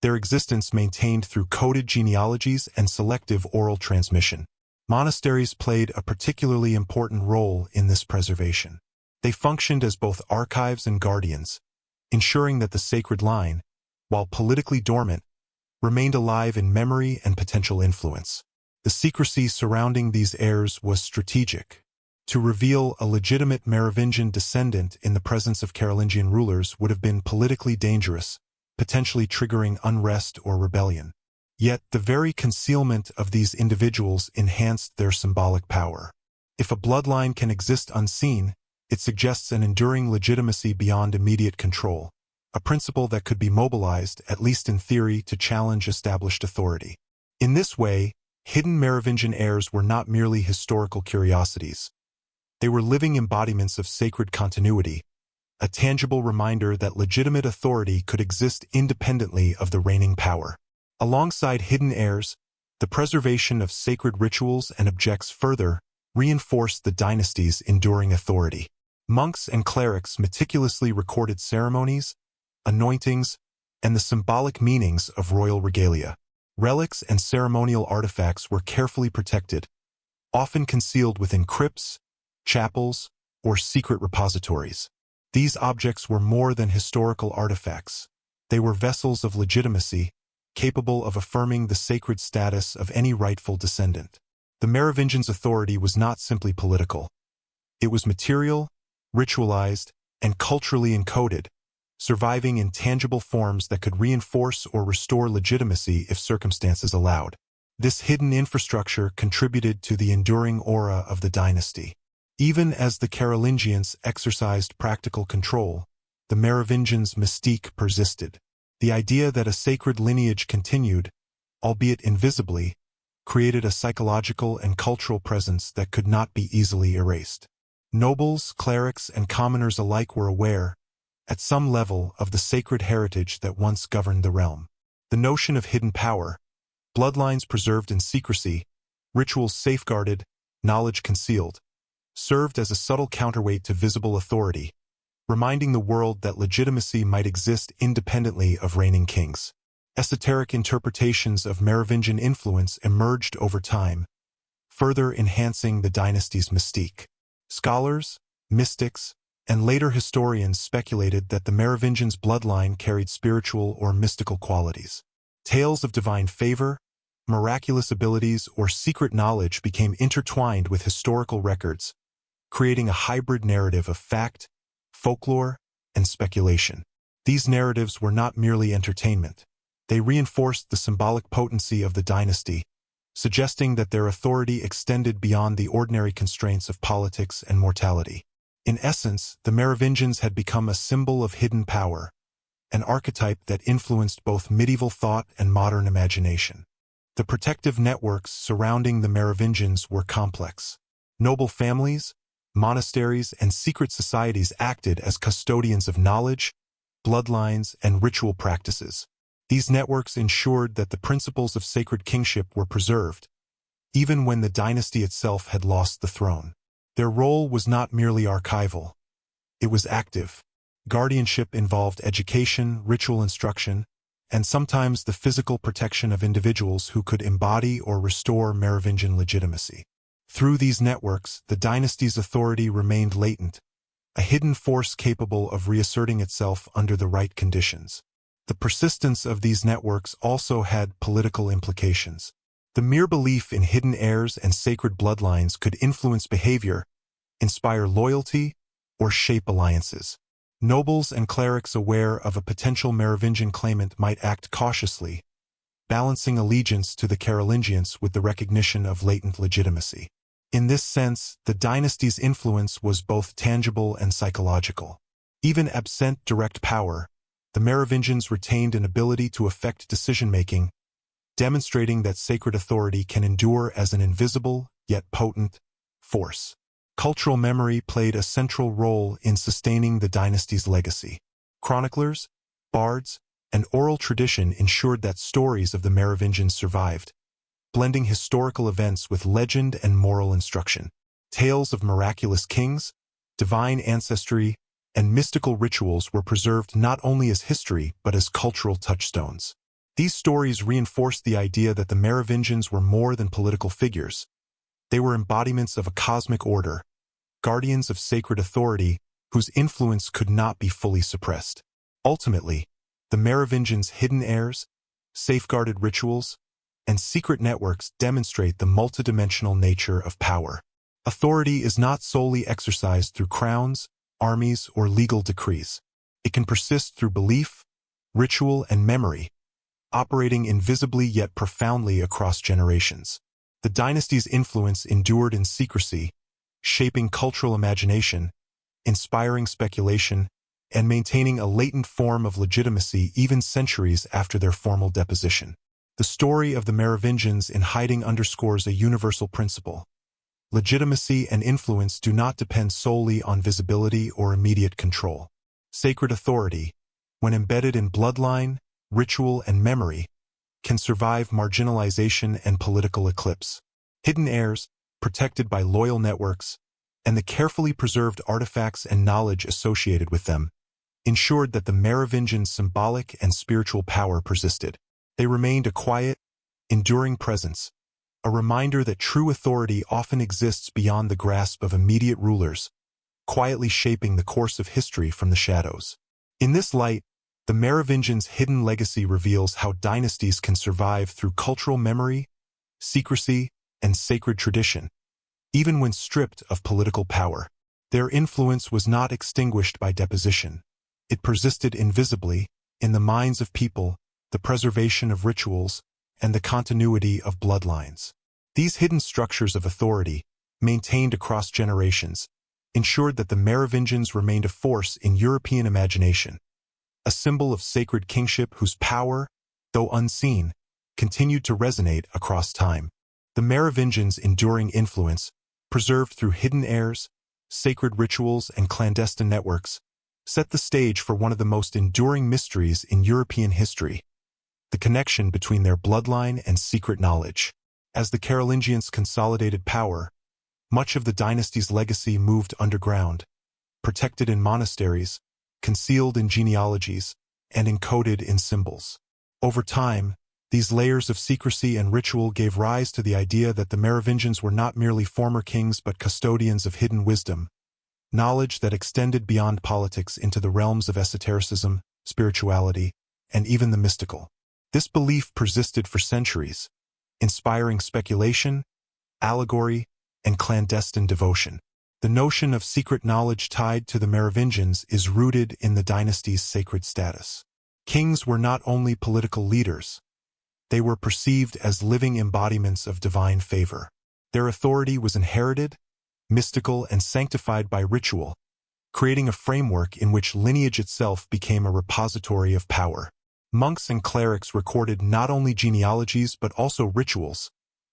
their existence maintained through coded genealogies and selective oral transmission. Monasteries played a particularly important role in this preservation. They functioned as both archives and guardians, ensuring that the sacred line, while politically dormant, remained alive in memory and potential influence. The secrecy surrounding these heirs was strategic. To reveal a legitimate Merovingian descendant in the presence of Carolingian rulers would have been politically dangerous, potentially triggering unrest or rebellion. Yet the very concealment of these individuals enhanced their symbolic power. If a bloodline can exist unseen, it suggests an enduring legitimacy beyond immediate control, a principle that could be mobilized, at least in theory, to challenge established authority. In this way, hidden Merovingian heirs were not merely historical curiosities. They were living embodiments of sacred continuity, a tangible reminder that legitimate authority could exist independently of the reigning power. Alongside hidden heirs, the preservation of sacred rituals and objects further reinforced the dynasty's enduring authority. Monks and clerics meticulously recorded ceremonies, anointings, and the symbolic meanings of royal regalia. Relics and ceremonial artifacts were carefully protected, often concealed within crypts, chapels, or secret repositories. These objects were more than historical artifacts. They were vessels of legitimacy, capable of affirming the sacred status of any rightful descendant. The Merovingians' authority was not simply political. It was material, ritualized, and culturally encoded, surviving in tangible forms that could reinforce or restore legitimacy if circumstances allowed. This hidden infrastructure contributed to the enduring aura of the dynasty. Even as the Carolingians exercised practical control, the Merovingians' mystique persisted. The idea that a sacred lineage continued, albeit invisibly, created a psychological and cultural presence that could not be easily erased. Nobles, clerics, and commoners alike were aware, at some level, of the sacred heritage that once governed the realm. The notion of hidden power, bloodlines preserved in secrecy, rituals safeguarded, knowledge concealed, served as a subtle counterweight to visible authority, reminding the world that legitimacy might exist independently of reigning kings. Esoteric interpretations of Merovingian influence emerged over time, further enhancing the dynasty's mystique. Scholars, mystics, and later historians speculated that the Merovingians' bloodline carried spiritual or mystical qualities. Tales of divine favor, miraculous abilities, or secret knowledge became intertwined with historical records, creating a hybrid narrative of fact, folklore, and speculation. These narratives were not merely entertainment. They reinforced the symbolic potency of the dynasty, suggesting that their authority extended beyond the ordinary constraints of politics and mortality. In essence, the Merovingians had become a symbol of hidden power, an archetype that influenced both medieval thought and modern imagination. The protective networks surrounding the Merovingians were complex. Noble families, monasteries, and secret societies acted as custodians of knowledge, bloodlines, and ritual practices. These networks ensured that the principles of sacred kingship were preserved, even when the dynasty itself had lost the throne. Their role was not merely archival. It was active. Guardianship involved education, ritual instruction, and sometimes the physical protection of individuals who could embody or restore Merovingian legitimacy. Through these networks, the dynasty's authority remained latent, a hidden force capable of reasserting itself under the right conditions. The persistence of these networks also had political implications. The mere belief in hidden heirs and sacred bloodlines could influence behavior, inspire loyalty, or shape alliances. Nobles and clerics aware of a potential Merovingian claimant might act cautiously, balancing allegiance to the Carolingians with the recognition of latent legitimacy. In this sense, the dynasty's influence was both tangible and psychological. Even absent direct power, the Merovingians retained an ability to affect decision-making, demonstrating that sacred authority can endure as an invisible, yet potent, force. Cultural memory played a central role in sustaining the dynasty's legacy. Chroniclers, bards, and oral tradition ensured that stories of the Merovingians survived, blending historical events with legend and moral instruction. Tales of miraculous kings, divine ancestry, and mystical rituals were preserved not only as history but as cultural touchstones. These stories reinforced the idea that the Merovingians were more than political figures. They were embodiments of a cosmic order, guardians of sacred authority whose influence could not be fully suppressed. Ultimately, the Merovingians' hidden heirs, safeguarded rituals, and secret networks demonstrate the multidimensional nature of power. Authority is not solely exercised through crowns, armies, or legal decrees. It can persist through belief, ritual, and memory, operating invisibly yet profoundly across generations. The dynasty's influence endured in secrecy, shaping cultural imagination, inspiring speculation, and maintaining a latent form of legitimacy even centuries after their formal deposition. The story of the Merovingians in hiding underscores a universal principle. Legitimacy and influence do not depend solely on visibility or immediate control. Sacred authority, when embedded in bloodline, ritual, and memory, can survive marginalization and political eclipse. Hidden heirs, protected by loyal networks, and the carefully preserved artifacts and knowledge associated with them, ensured that the Merovingian symbolic and spiritual power persisted. They remained a quiet, enduring presence, a reminder that true authority often exists beyond the grasp of immediate rulers, quietly shaping the course of history from the shadows. In this light, the Merovingians' hidden legacy reveals how dynasties can survive through cultural memory, secrecy, and sacred tradition, even when stripped of political power. Their influence was not extinguished by deposition. It persisted invisibly in the minds of people, the preservation of rituals, and the continuity of bloodlines. These hidden structures of authority, maintained across generations, ensured that the Merovingians remained a force in European imagination, a symbol of sacred kingship whose power, though unseen, continued to resonate across time. The Merovingians' enduring influence, preserved through hidden heirs, sacred rituals, and clandestine networks, set the stage for one of the most enduring mysteries in European history: the connection between their bloodline and secret knowledge. As the Carolingians consolidated power, much of the dynasty's legacy moved underground, protected in monasteries, concealed in genealogies, and encoded in symbols. Over time, these layers of secrecy and ritual gave rise to the idea that the Merovingians were not merely former kings but custodians of hidden wisdom, knowledge that extended beyond politics into the realms of esotericism, spirituality, and even the mystical. This belief persisted for centuries, inspiring speculation, allegory, and clandestine devotion. The notion of secret knowledge tied to the Merovingians is rooted in the dynasty's sacred status. Kings were not only political leaders, they were perceived as living embodiments of divine favor. Their authority was inherited, mystical, and sanctified by ritual, creating a framework in which lineage itself became a repository of power. Monks and clerics recorded not only genealogies but also rituals,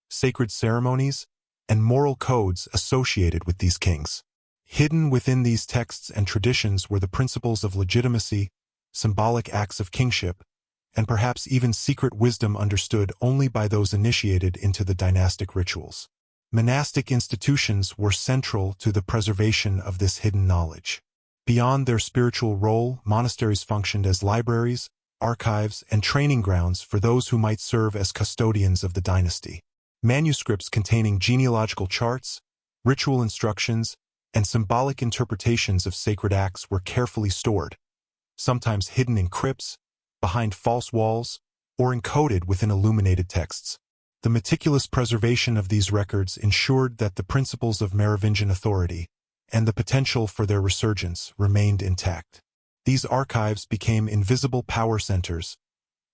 sacred ceremonies, and moral codes associated with these kings. Hidden within these texts and traditions were the principles of legitimacy, symbolic acts of kingship, and perhaps even secret wisdom understood only by those initiated into the dynastic rituals. Monastic institutions were central to the preservation of this hidden knowledge. Beyond their spiritual role, monasteries functioned as libraries, archives, and training grounds for those who might serve as custodians of the dynasty. Manuscripts containing genealogical charts, ritual instructions, and symbolic interpretations of sacred acts were carefully stored, sometimes hidden in crypts, behind false walls, or encoded within illuminated texts. The meticulous preservation of these records ensured that the principles of Merovingian authority, and the potential for their resurgence remained intact. These archives became invisible power centers,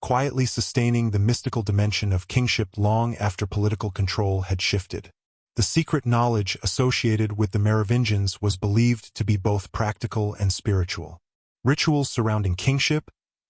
quietly sustaining the mystical dimension of kingship long after political control had shifted. The secret knowledge associated with the Merovingians was believed to be both practical and spiritual. Rituals surrounding kingship,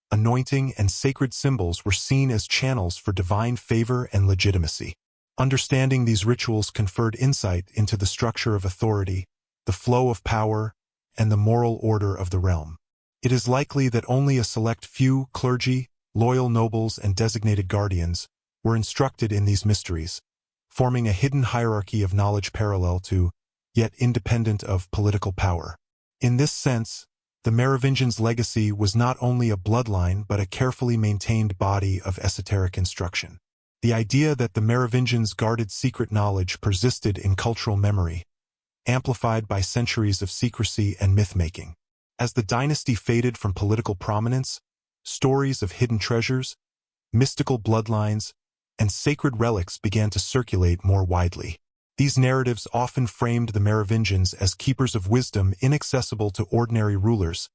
anointing, and sacred symbols were seen as channels for divine favor and legitimacy. Understanding these rituals conferred insight into the structure of authority, the flow of power, and the moral order of the realm. It is likely that only a select few clergy, loyal nobles, and designated guardians were instructed in these mysteries, forming a hidden hierarchy of knowledge parallel to, yet independent of, political power. In this sense, the Merovingians' legacy was not only a bloodline but a carefully maintained body of esoteric instruction. The idea that the Merovingians guarded secret knowledge persisted in cultural memory, amplified by centuries of secrecy and myth-making. As the dynasty faded from political prominence, stories of hidden treasures, mystical bloodlines, and sacred relics began to circulate more widely. These narratives often framed the Merovingians as keepers of wisdom inaccessible to ordinary rulers,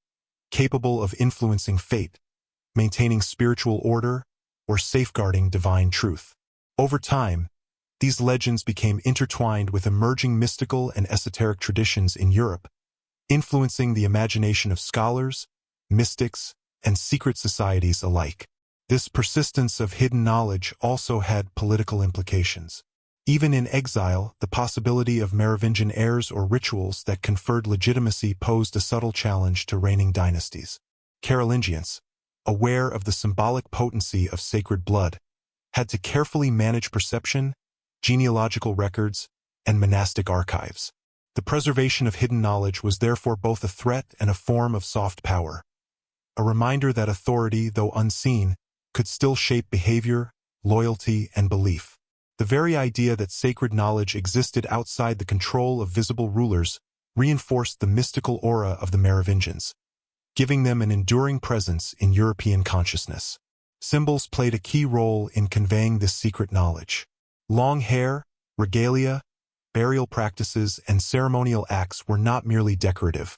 capable of influencing fate, maintaining spiritual order, or safeguarding divine truth. Over time, these legends became intertwined with emerging mystical and esoteric traditions in Europe, influencing the imagination of scholars, mystics, and secret societies alike. This persistence of hidden knowledge also had political implications. Even in exile, the possibility of Merovingian heirs or rituals that conferred legitimacy posed a subtle challenge to reigning dynasties. Carolingians, aware of the symbolic potency of sacred blood, had to carefully manage perception, genealogical records, and monastic archives. The preservation of hidden knowledge was therefore both a threat and a form of soft power, a reminder that authority, though unseen, could still shape behavior, loyalty, and belief. The very idea that sacred knowledge existed outside the control of visible rulers reinforced the mystical aura of the Merovingians, giving them an enduring presence in European consciousness. Symbols played a key role in conveying this secret knowledge. Long hair, regalia, burial practices, and ceremonial acts were not merely decorative.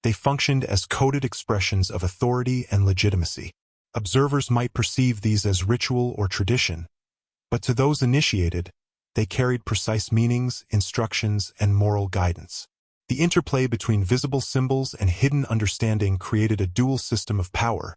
They functioned as coded expressions of authority and legitimacy. Observers might perceive these as ritual or tradition, but to those initiated, they carried precise meanings, instructions, and moral guidance. The interplay between visible symbols and hidden understanding created a dual system of power,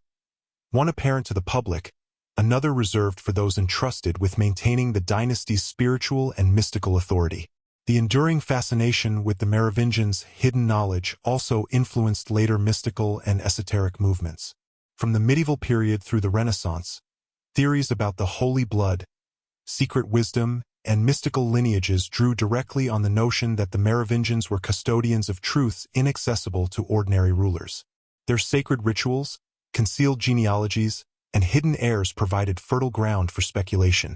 one apparent to the public, another reserved for those entrusted with maintaining the dynasty's spiritual and mystical authority. The enduring fascination with the Merovingians' hidden knowledge also influenced later mystical and esoteric movements. From the medieval period through the Renaissance, theories about the holy blood, secret wisdom, and mystical lineages drew directly on the notion that the Merovingians were custodians of truths inaccessible to ordinary rulers. Their sacred rituals, concealed genealogies, and hidden heirs provided fertile ground for speculation,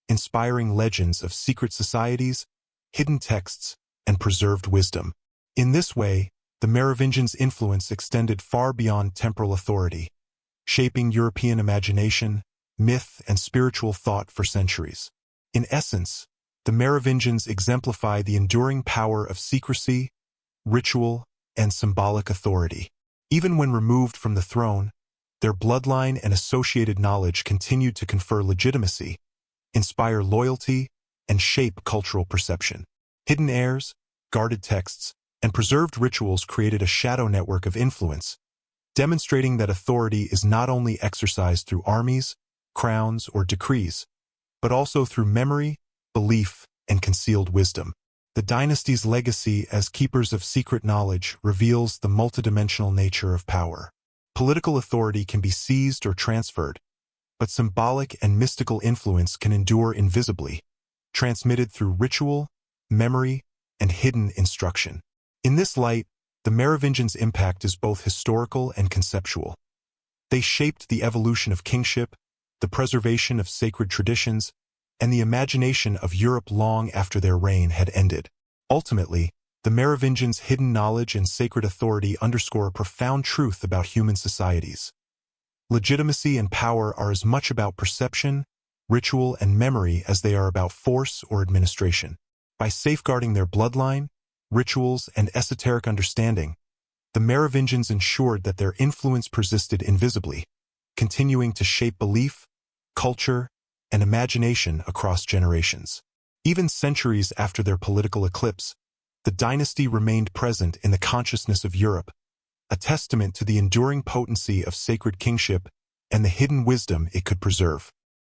inspiring legends of secret societies, hidden texts, and preserved wisdom. In this way, the Merovingians' influence extended far beyond temporal authority, shaping European imagination, myth, and spiritual thought for centuries. In essence, the Merovingians exemplify the enduring power of secrecy, ritual, and symbolic authority. Even when removed from the throne, their bloodline and associated knowledge continued to confer legitimacy, inspire loyalty, and shape cultural perception. Hidden heirs, guarded texts, and preserved rituals created a shadow network of influence, demonstrating that authority is not only exercised through armies, crowns, or decrees, but also through memory, belief, and concealed wisdom. The dynasty's legacy as keepers of secret knowledge reveals the multidimensional nature of power. Political authority can be seized or transferred, but symbolic and mystical influence can endure invisibly, transmitted through ritual, memory, and hidden instruction. In this light, the Merovingians' impact is both historical and conceptual. They shaped the evolution of kingship, the preservation of sacred traditions, and the imagination of Europe long after their reign had ended. Ultimately, the Merovingians' hidden knowledge and sacred authority underscore a profound truth about human societies. Legitimacy and power are as much about perception, ritual, and memory as they are about force or administration. By safeguarding their bloodline, rituals, and esoteric understanding, the Merovingians ensured that their influence persisted invisibly, continuing to shape belief, culture, and imagination across generations. Even centuries after their political eclipse, the dynasty remained present in the consciousness of Europe, a testament to the enduring potency of sacred kingship and the hidden wisdom it could preserve.